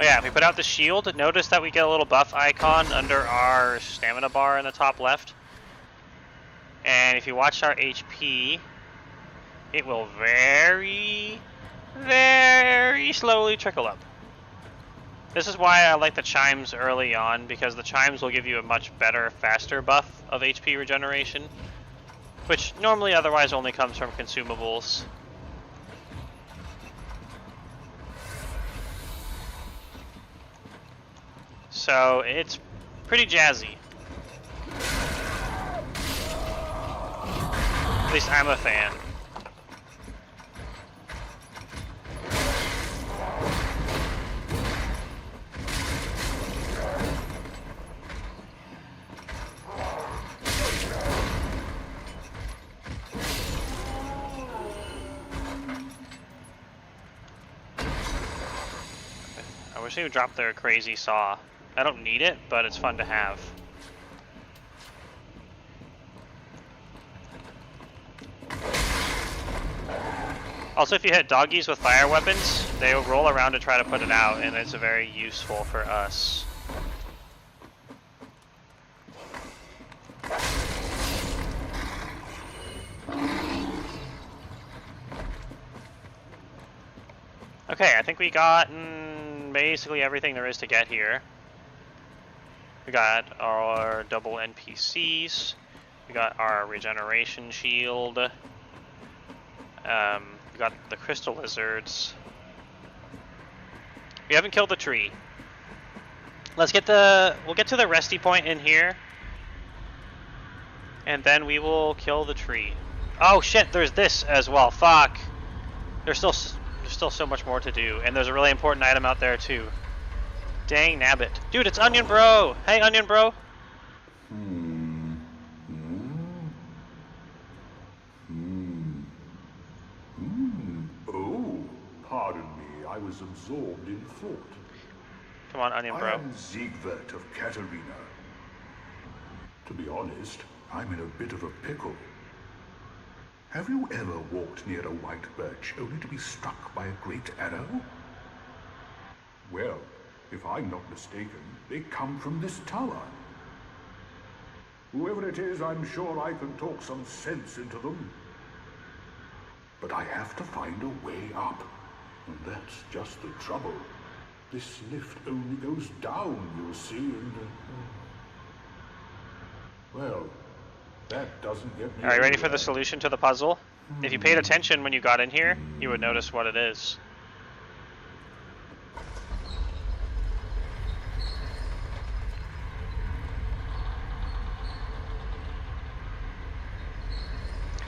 Yeah, if we put out the shield, notice that we get a little buff icon under our stamina bar in the top left. And if you watch our HP, it will very, very slowly trickle up. This is why I like the chimes early on, because the chimes will give you a much better, faster buff of HP regeneration, which normally otherwise only comes from consumables. So it's pretty jazzy. At least I'm a fan. I wish they would drop their crazy saw. I don't need it, but it's fun to have. Also, if you hit doggies with fire weapons, they will roll around to try to put it out, and it's very useful for us. Okay, I think we got basically everything there is to get here. We got our double NPCs. We got our regeneration shield. We got the crystal lizards. We haven't killed the tree. We'll get to the resty point in here, and then we will kill the tree. Oh shit! There's this as well. Fuck. There's still so much more to do, and there's a really important item out there too. Dang nabbit. Dude, it's Onion Bro! Hey, Onion Bro! Oh, pardon me, I was absorbed in thought. Come on, Onion Bro. I am Siegbert of Katarina. To be honest, I'm in a bit of a pickle. Have you ever walked near a white birch only to be struck by a great arrow? Well, if I'm not mistaken, they come from this tower. Whoever it is, I'm sure I can talk some sense into them. But I have to find a way up, and that's just the trouble. This lift only goes down, you see, and... well, that doesn't get me... Alright, ready for the solution to the puzzle? If you paid attention when you got in here, you would notice what it is.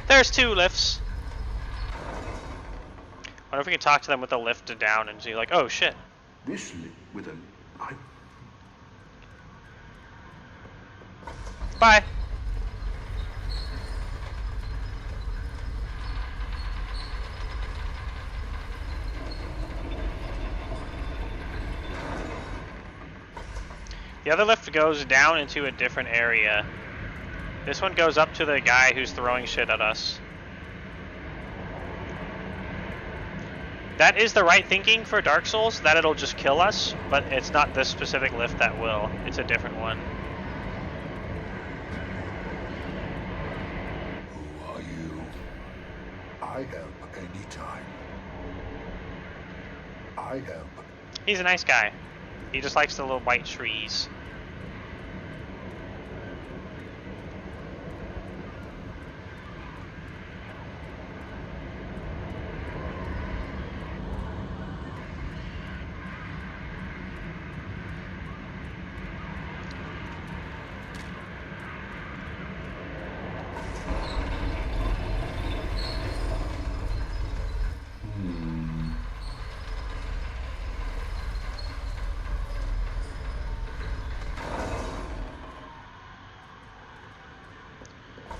There's 2 lifts. I wonder if we can talk to them with the lift down and see, like, oh shit. This lift with an... Bye. The other lift goes down into a different area. This one goes up to the guy who's throwing shit at us. That is the right thinking for Dark Souls, that it'll just kill us, but it's not this specific lift that will. It's a different one. Who are you? I help anytime. I help. He's a nice guy. He just likes the little white trees.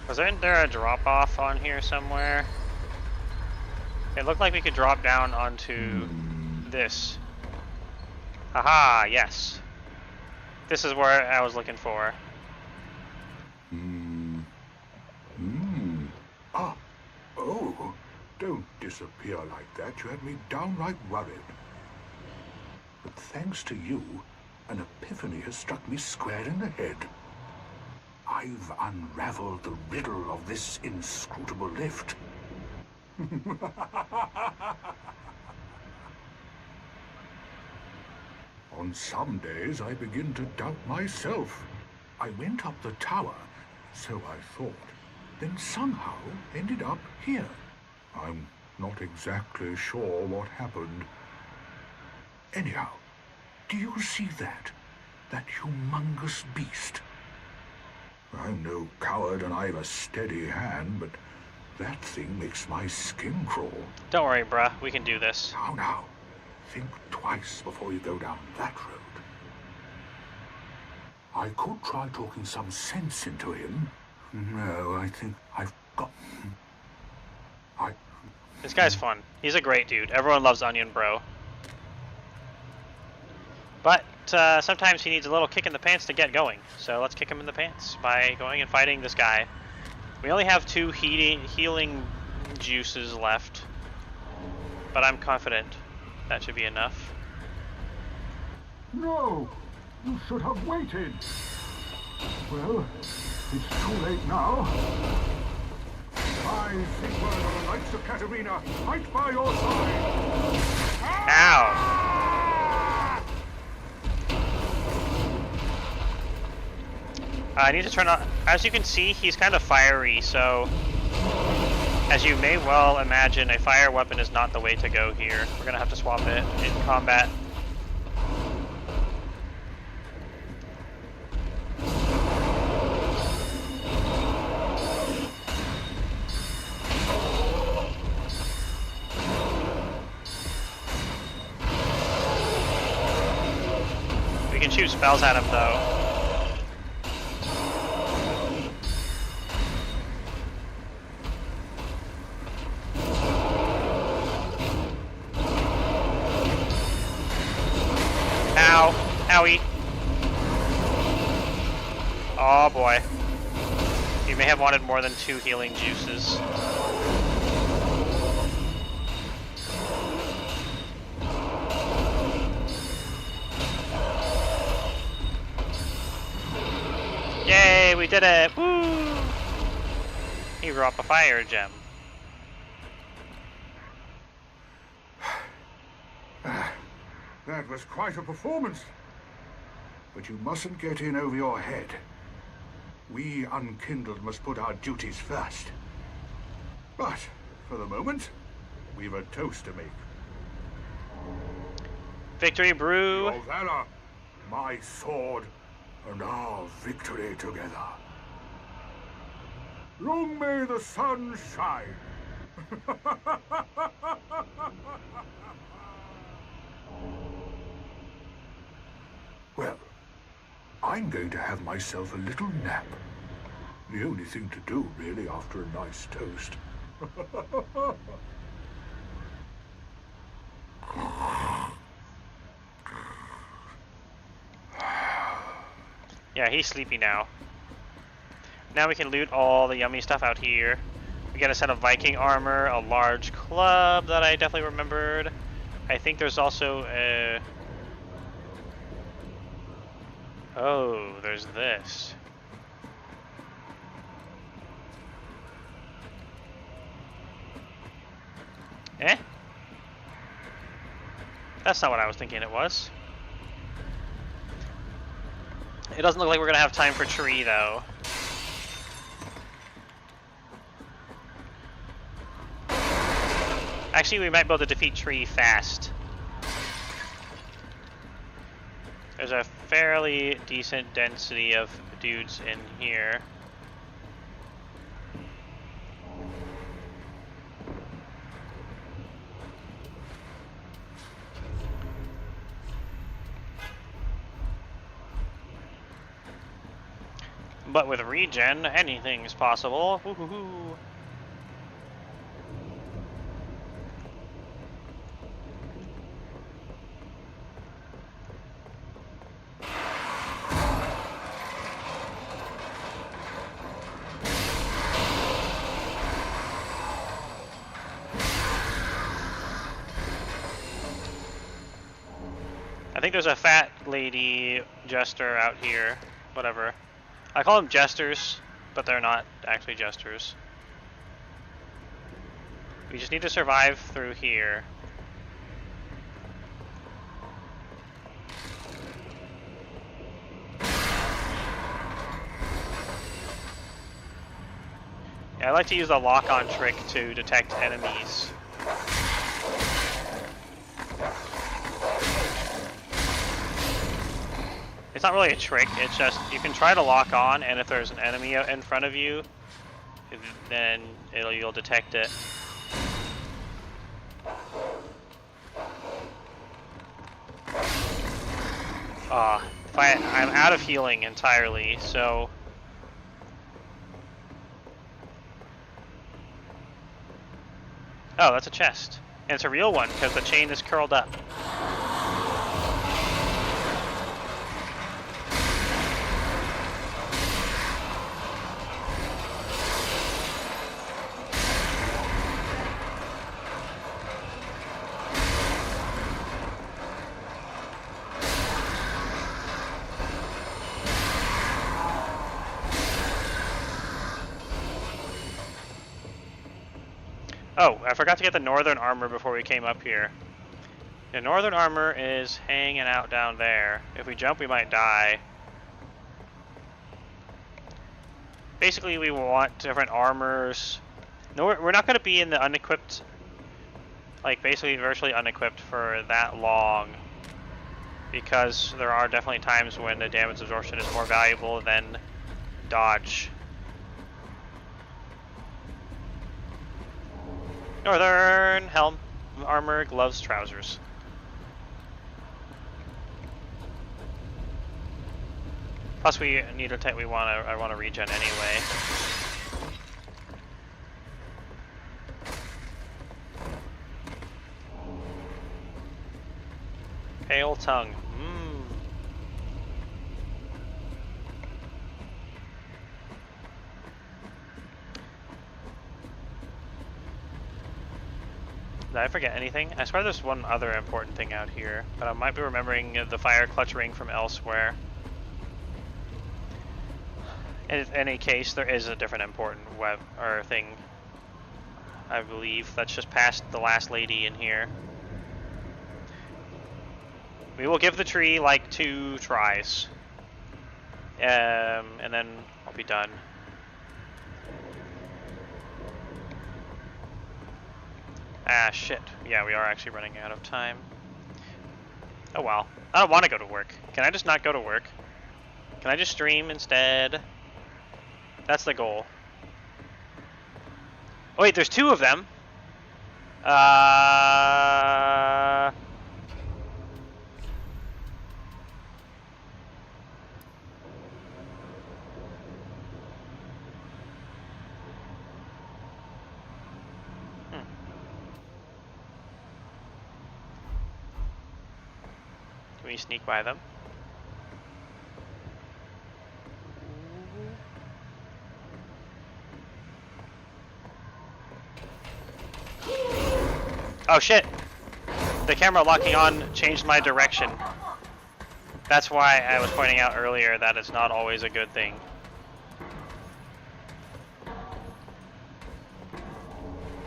Wasn't there a drop-off on here somewhere? It looked like we could drop down onto this. Aha, yes. This is where I was looking for. Ah, oh, don't disappear like that. You had me downright worried. But thanks to you, an epiphany has struck me square in the head. I've unraveled the riddle of this inscrutable lift. On some days I begin to doubt myself. I went up the tower, so I thought, then somehow ended up here. I'm not exactly sure what happened. Anyhow, do you see that? That humongous beast? I'm no coward and I've a steady hand, but that thing makes my skin crawl. Don't worry, bruh. We can do this. Now, think twice before you go down that road. I could try talking some sense into him. No, I think I've got... This guy's fun. He's a great dude. Everyone loves Onion Bro. But sometimes he needs a little kick in the pants to get going. So let's kick him in the pants by going and fighting this guy. We only have 2 healing juices left. But I'm confident that should be enough. No! You should have waited! Well, it's too late now. I, Sigurd of the Knights of Katarina, fight by your side! Ow! I need to turn on... As you can see, he's kind of fiery, so... As you may well imagine, a fire weapon is not the way to go here. We're gonna have to swap it in combat. We can shoot spells at him though. Ow! Owie! Oh boy. You may have wanted more than 2 healing juices. Yay, we did it! Woo! He grew up a fire gem. That was quite a performance. But you mustn't get in over your head. We unkindled must put our duties first. But, for the moment, we've a toast to make. Victory brew! Your valor, my sword, and our victory together. Long may the sun shine. Well, I'm going to have myself a little nap. The only thing to do, really, after a nice toast. Yeah, he's sleepy now. Now we can loot all the yummy stuff out here. We get a set of Viking armor, a large club that I definitely remembered. I think there's also a... Oh, there's this. Eh? That's not what I was thinking it was. It doesn't look like we're gonna have time for tree though. Actually, we might be able to defeat tree fast. There's a fairly decent density of dudes in here. But with regen, anything is possible. Woo-hoo-hoo. I think there's a fat lady jester out here. Whatever. I call them jesters, but they're not actually jesters. We just need to survive through here. Yeah, I like to use the lock-on trick to detect enemies. It's not really a trick, it's just you can try to lock on, and if there's an enemy in front of you, then you'll detect it. I'm out of healing entirely, so... Oh, that's a chest. And it's a real one, because the chain is curled up. Oh, I forgot to get the northern armor before we came up here. The northern armor is hanging out down there. If we jump, we might die. Basically, we want different armors. No, we're not going to be in the unequipped, like basically virtually unequipped for that long. Because there are definitely times when the damage absorption is more valuable than dodge. Northern helm, armor, gloves, trousers. Plus, we need to. I want to regen anyway. Pale tongue. Did I forget anything? I swear there's one other important thing out here, but I might be remembering the fire clutch ring from elsewhere. In any case, there is a different important thing. I believe that's just past the last lady in here. We will give the tree like 2 tries, and then I'll be done. Ah, shit. Yeah, we are actually running out of time. Oh well. I don't want to go to work. Can I just not go to work? Can I just stream instead? That's the goal. Oh wait, there's 2 of them. Can we sneak by them? Oh shit! The camera locking on changed my direction. That's why I was pointing out earlier that it's not always a good thing.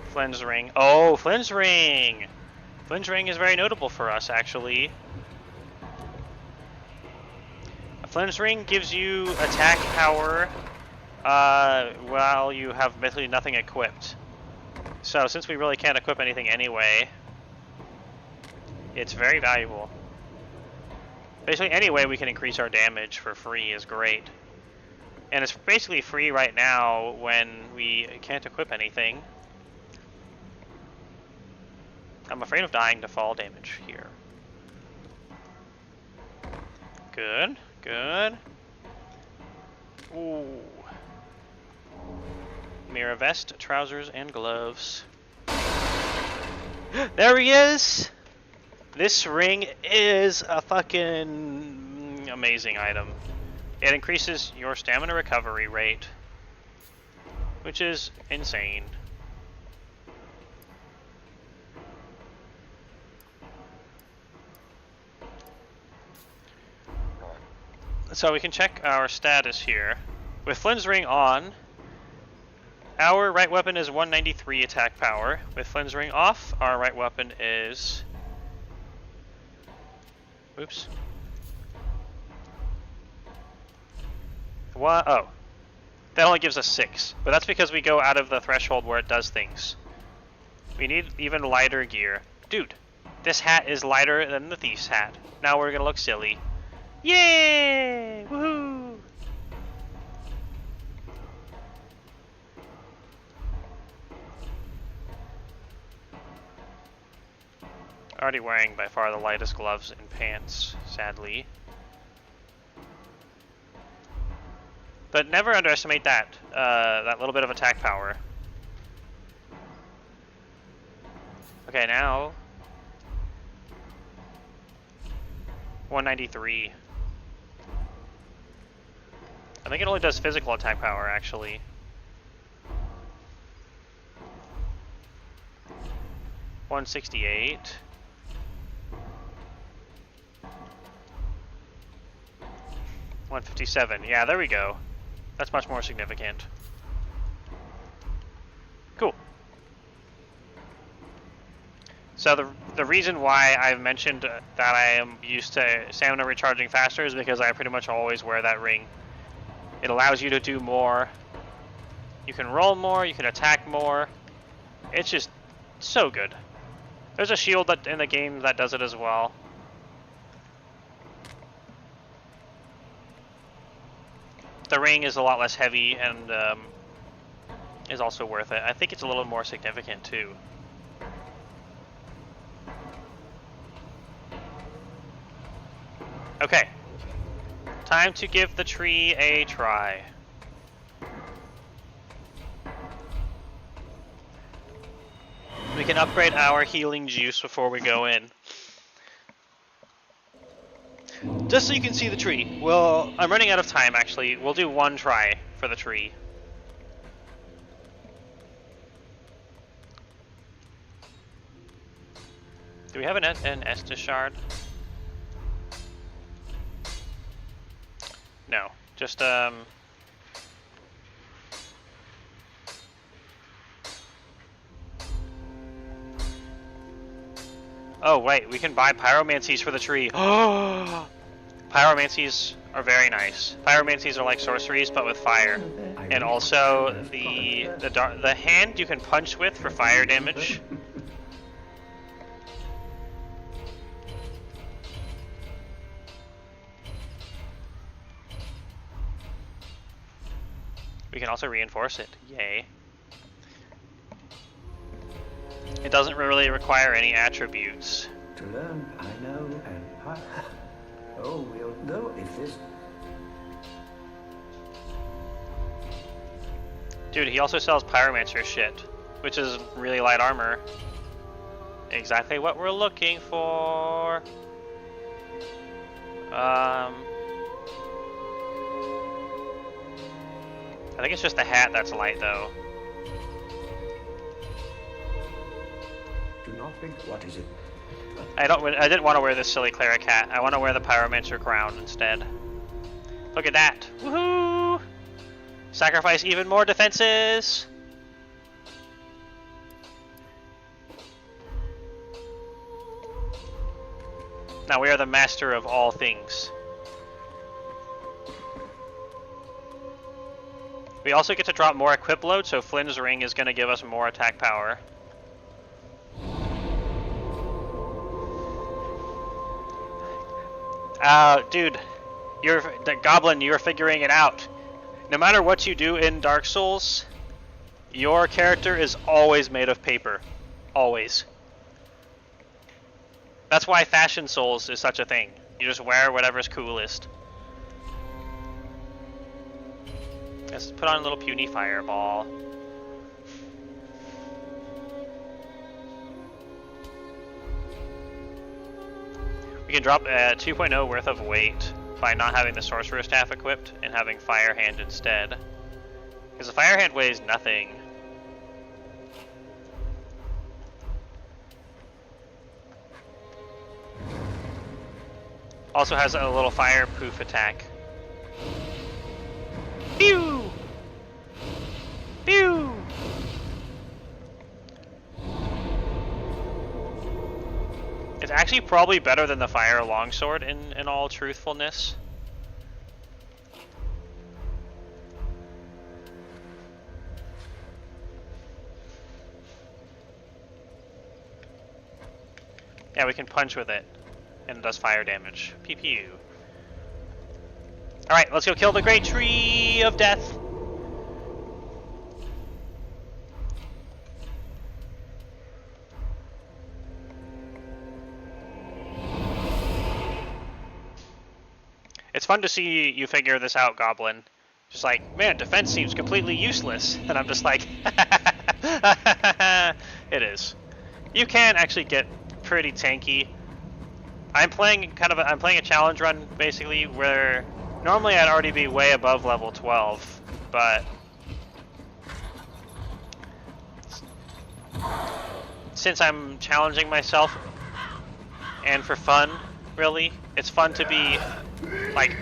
Flynn's ring. Oh, Flynn's ring! Flynn's ring is very notable for us, actually. Flynn's ring gives you attack power while you have basically nothing equipped. So since we really can't equip anything anyway, it's very valuable. Basically any way we can increase our damage for free is great. And it's basically free right now when we can't equip anything. I'm afraid of dying to fall damage here. Good, good. Ooh. Mirror vest, trousers, and gloves. There he is! This ring is a fucking amazing item. It increases your stamina recovery rate, which is insane. So we can check our status here. With Flynn's Ring on, our right weapon is 193 attack power. With Flynn's Ring off, our right weapon is... Oops. Oh. That only gives us 6. But that's because we go out of the threshold where it does things. We need even lighter gear. Dude, this hat is lighter than the thief's hat. Now we're gonna look silly. Yay! Woohoo! Already wearing by far the lightest gloves and pants, sadly. But never underestimate that, that little bit of attack power. Okay, now 193. I think it only does physical attack power, actually. $168. $157. Yeah, there we go. That's much more significant. Cool. So the reason why I've mentioned that I am used to stamina recharging faster is because I pretty much always wear that ring. It allows you to do more. You can roll more, you can attack more. It's just so good. There's a shield that in the game that does it as well. The ring is a lot less heavy and is also worth it. I think it's a little more significant too. Okay. Time to give the tree a try. We can upgrade our healing juice before we go in. Just so you can see the tree. Well, I'm running out of time actually. We'll do one try for the tree. Do we have an Estus shard? No, just Oh wait, we can buy pyromancies for the tree. Oh, pyromancies are very nice. Pyromancies are like sorceries, but with fire, and also the hand you can punch with for fire damage. We can also reinforce it. Yay. It doesn't really require any attributes. To learn, I know, and oh, we'll know if this... Dude, he also sells pyromancer shit, which is really light armor. Exactly what we're looking for. I think it's just the hat that's light, though. Do not think, what is it? I didn't want to wear this silly cleric hat. I want to wear the pyromancer crown instead. Look at that! Woohoo! Sacrifice even more defenses. Now we are the master of all things. We also get to drop more equip load, so Flynn's Ring is going to give us more attack power. Dude, the goblin, you're figuring it out. No matter what you do in Dark Souls, your character is always made of paper. Always. That's why Fashion Souls is such a thing. You just wear whatever's coolest. Let's put on a little puny fireball. We can drop 2.0 worth of weight by not having the sorcerer staff equipped and having fire hand instead. Because the fire hand weighs nothing. Also has a little fire poof attack. It's actually probably better than the fire longsword in all truthfulness. Yeah, we can punch with it, and it does fire damage. Pew pew. Alright, let's go kill the Great Tree of Death. It's fun to see you figure this out, Goblin. Just like, man, defense seems completely useless. And I'm just like, it is. You can actually get pretty tanky. I'm playing a challenge run basically where normally I'd already be way above level 12, but since I'm challenging myself and for fun, really, it's fun to be like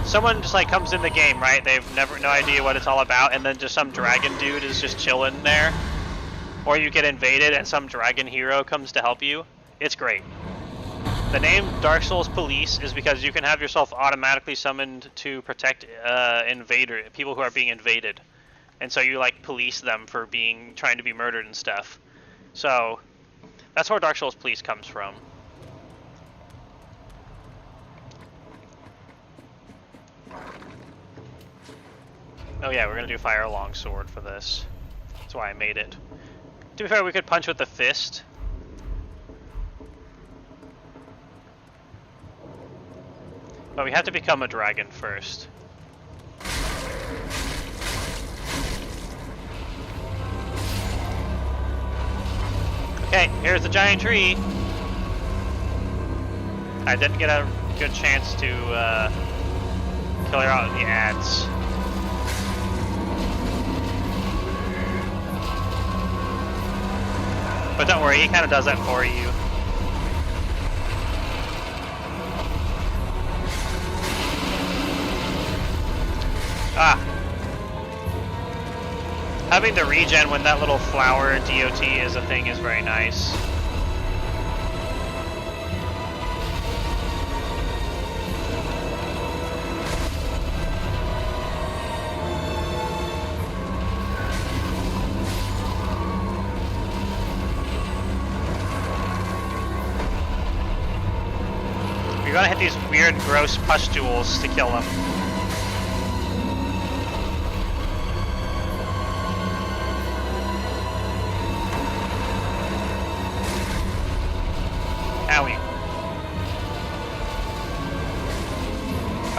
someone just like comes in the game, right? They've no idea what it's all about, and then just some dragon dude is just chilling there. Or you get invaded and some dragon hero comes to help you. It's great. The name Dark Souls Police is because you can have yourself automatically summoned to protect people who are being invaded. And so you like police them for trying to be murdered and stuff. So that's where Dark Souls Police comes from. Oh yeah, we're gonna do Fire Longsword for this. That's why I made it. To be fair, we could punch with the fist. But we have to become a dragon first. Okay, here's the giant tree. I didn't get a good chance to kill her out in the ads. But don't worry, he kind of does that for you. Ah. Having the regen when that little flower DOT is a thing is very nice. You're gonna hit these weird, gross pustules to kill them. Owie.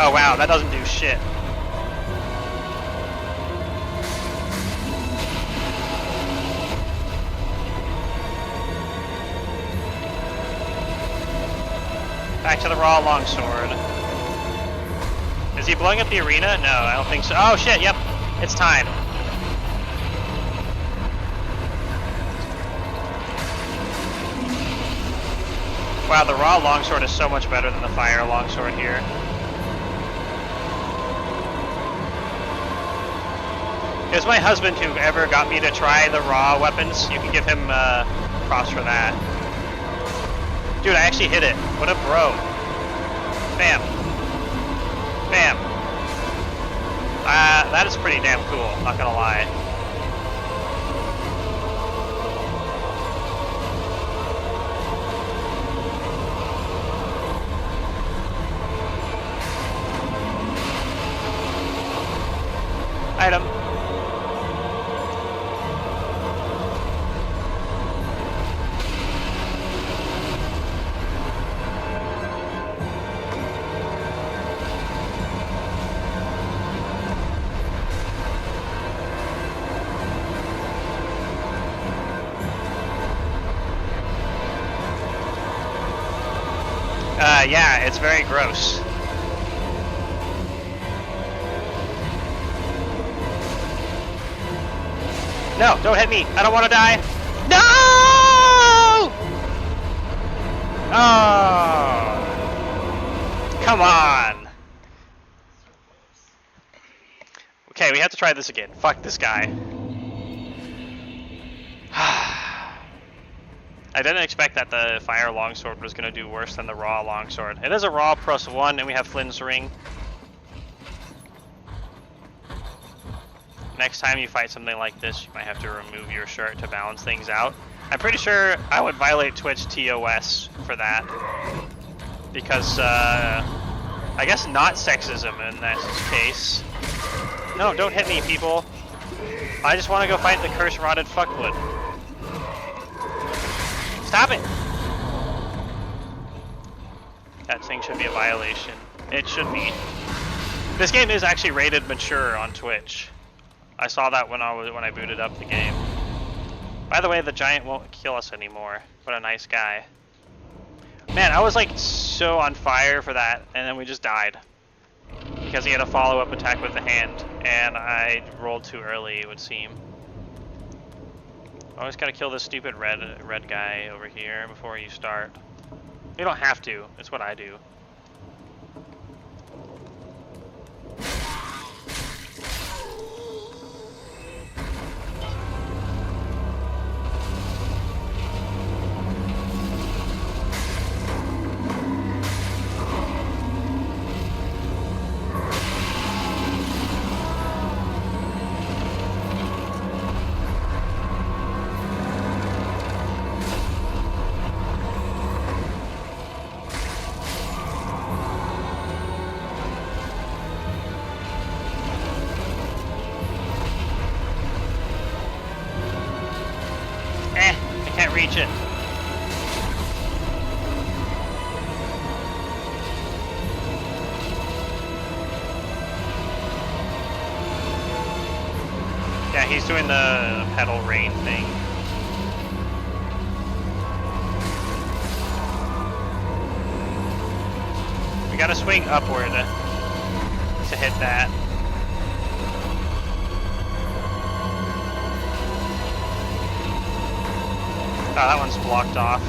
Oh wow, that doesn't do shit. Back to the raw longsword. Is he blowing up the arena? No, I don't think so. Oh shit, yep. It's time. Wow, the raw longsword is so much better than the fire longsword here. It was my husband who ever got me to try the raw weapons. You can give him props for that. Dude, I actually hit it. What a bro. Bam. Bam. That is pretty damn cool, not gonna lie. Item. Yeah, it's very gross. No, don't hit me. I don't want to die. No! Oh. Come on. Okay, we have to try this again. Fuck this guy. I didn't expect that the fire longsword was going to do worse than the raw longsword. It is a raw +1, and we have Flynn's ring. Next time you fight something like this, you might have to remove your shirt to balance things out. I'm pretty sure I would violate Twitch TOS for that. Because, I guess not sexism in that case. No, don't hit me, people. I just want to go fight the curse-rotted fuckwood. Stop it! That thing should be a violation. It should be. This game is actually rated mature on Twitch. I saw that when I booted up the game. By the way, the giant won't kill us anymore. What a nice guy. Man, I was like so on fire for that, and then we just died. Because he had a follow-up attack with the hand, and I rolled too early, it would seem. Always gotta kill this stupid red guy over here before you start. You don't have to, it's what I do. Reach it. Yeah, he's doing the pedal rain thing. We gotta swing upward to hit that. Oh, that one's blocked off.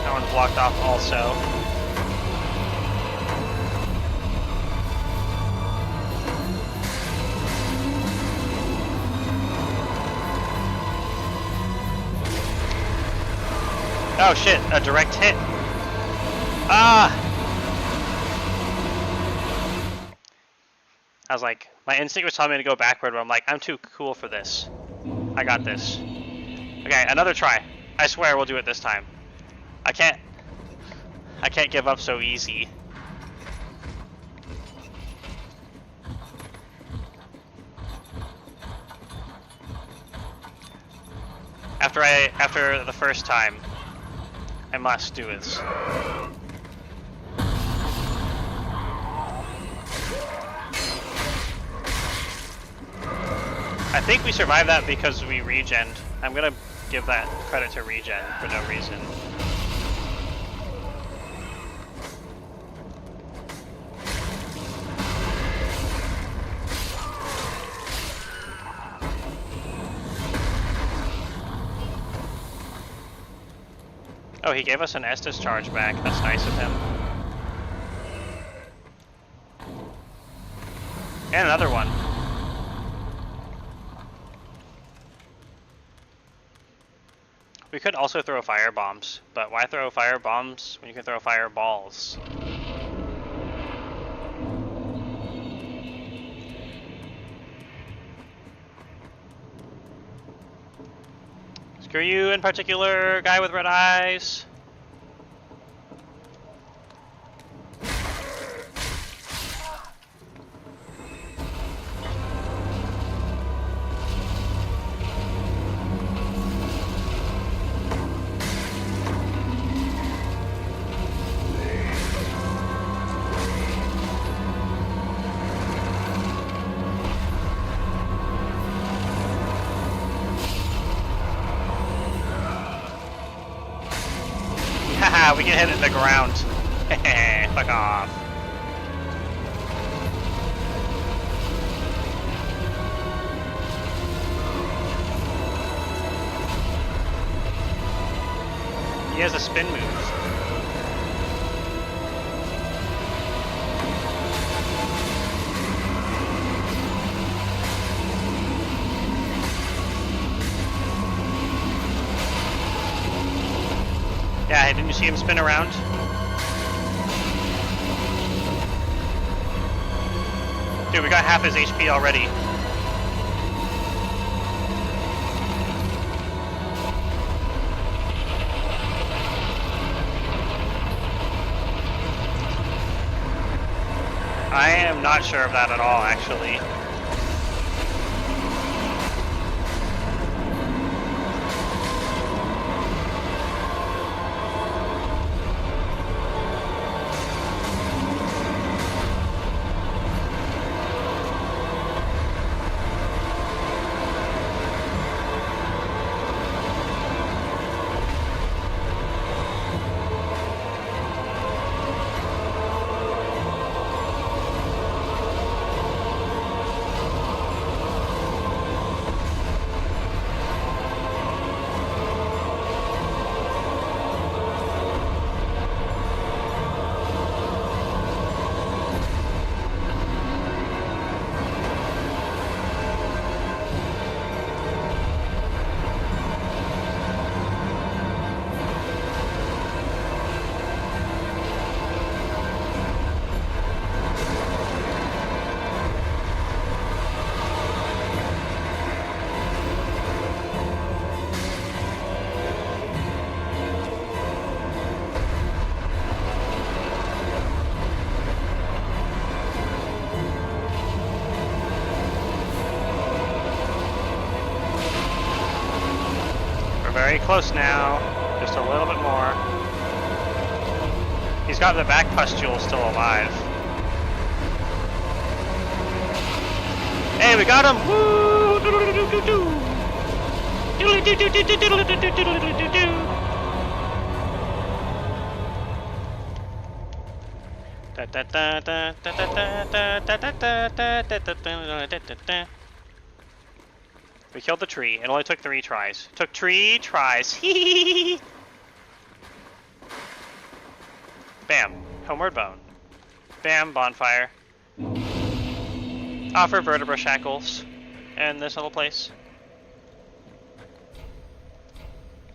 That one's blocked off also. Oh shit, a direct hit. Ah! I was like, my instinct was telling me to go backward, but I'm like, I'm too cool for this. I got this. Okay, another try. I swear we'll do it this time. I can't give up so easy. After the first time, I must do this. I think we survived that because we regened. I'm gonna give that credit to regen for no reason. Oh, he gave us an Estus charge back. That's nice of him. And another one. We could also throw fire bombs, but why throw fire bombs when you can throw fireballs? Screw you in particular, guy with red eyes. Haha, we can hit it in the ground. Fuck off. He has a spin move. Yeah, didn't you see him spin around? Dude, we got half his HP already. I am not sure of that at all, actually. Very close now, just a little bit more. He's got the back pustule still alive. Hey, we got him! Woo! We killed the tree. It only took 3 tries. Took 3 tries. Bam. Homeward bone. Bam. Bonfire. Offer vertebra shackles. And this little place.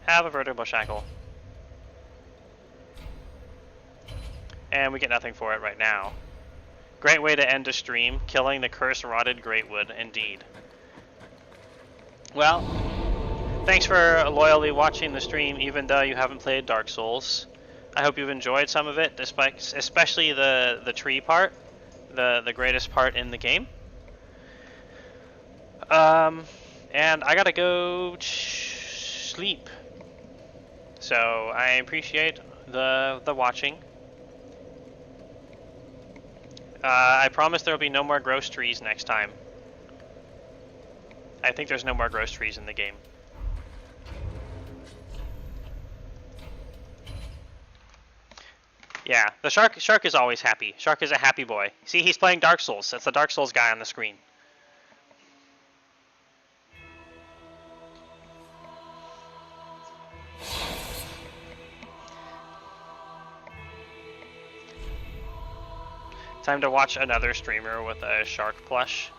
Have a vertebra shackle. And we get nothing for it right now. Great way to end a stream. Killing the curse-rotted greatwood, indeed. Well, thanks for loyally watching the stream, even though you haven't played Dark Souls. I hope you've enjoyed some of it, despite, especially the tree part, the greatest part in the game. And I gotta go sleep. So I appreciate the watching. I promise there will be no more gross trees next time. I think there's no more gross trees in the game. Yeah, the shark is always happy. Shark is a happy boy. See, he's playing Dark Souls. That's the Dark Souls guy on the screen. Time to watch another streamer with a shark plush.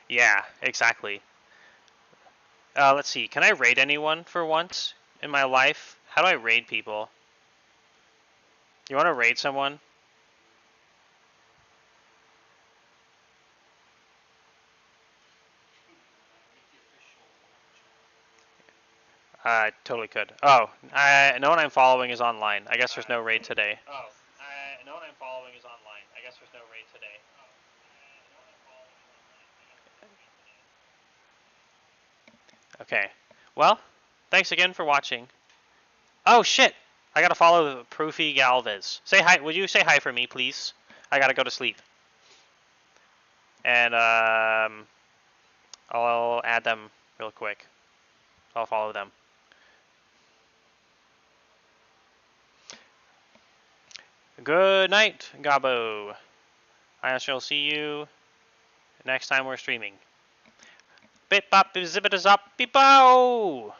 Yeah, exactly. Let's see. Can I raid anyone for once in my life? How do I raid people? You want to raid someone? Totally could. Oh, no one I'm following is online. I guess there's no raid today. Oh, no one I'm following is online. I guess there's no raid today. Okay. Well, thanks again for watching. Oh shit! I gotta follow Proofy Galvez. Say hi. Would you say hi for me, please? I gotta go to sleep. And I'll add them real quick. I'll follow them. Good night, Gabo. I shall see you next time we're streaming. Bip bop zip it up beep bow.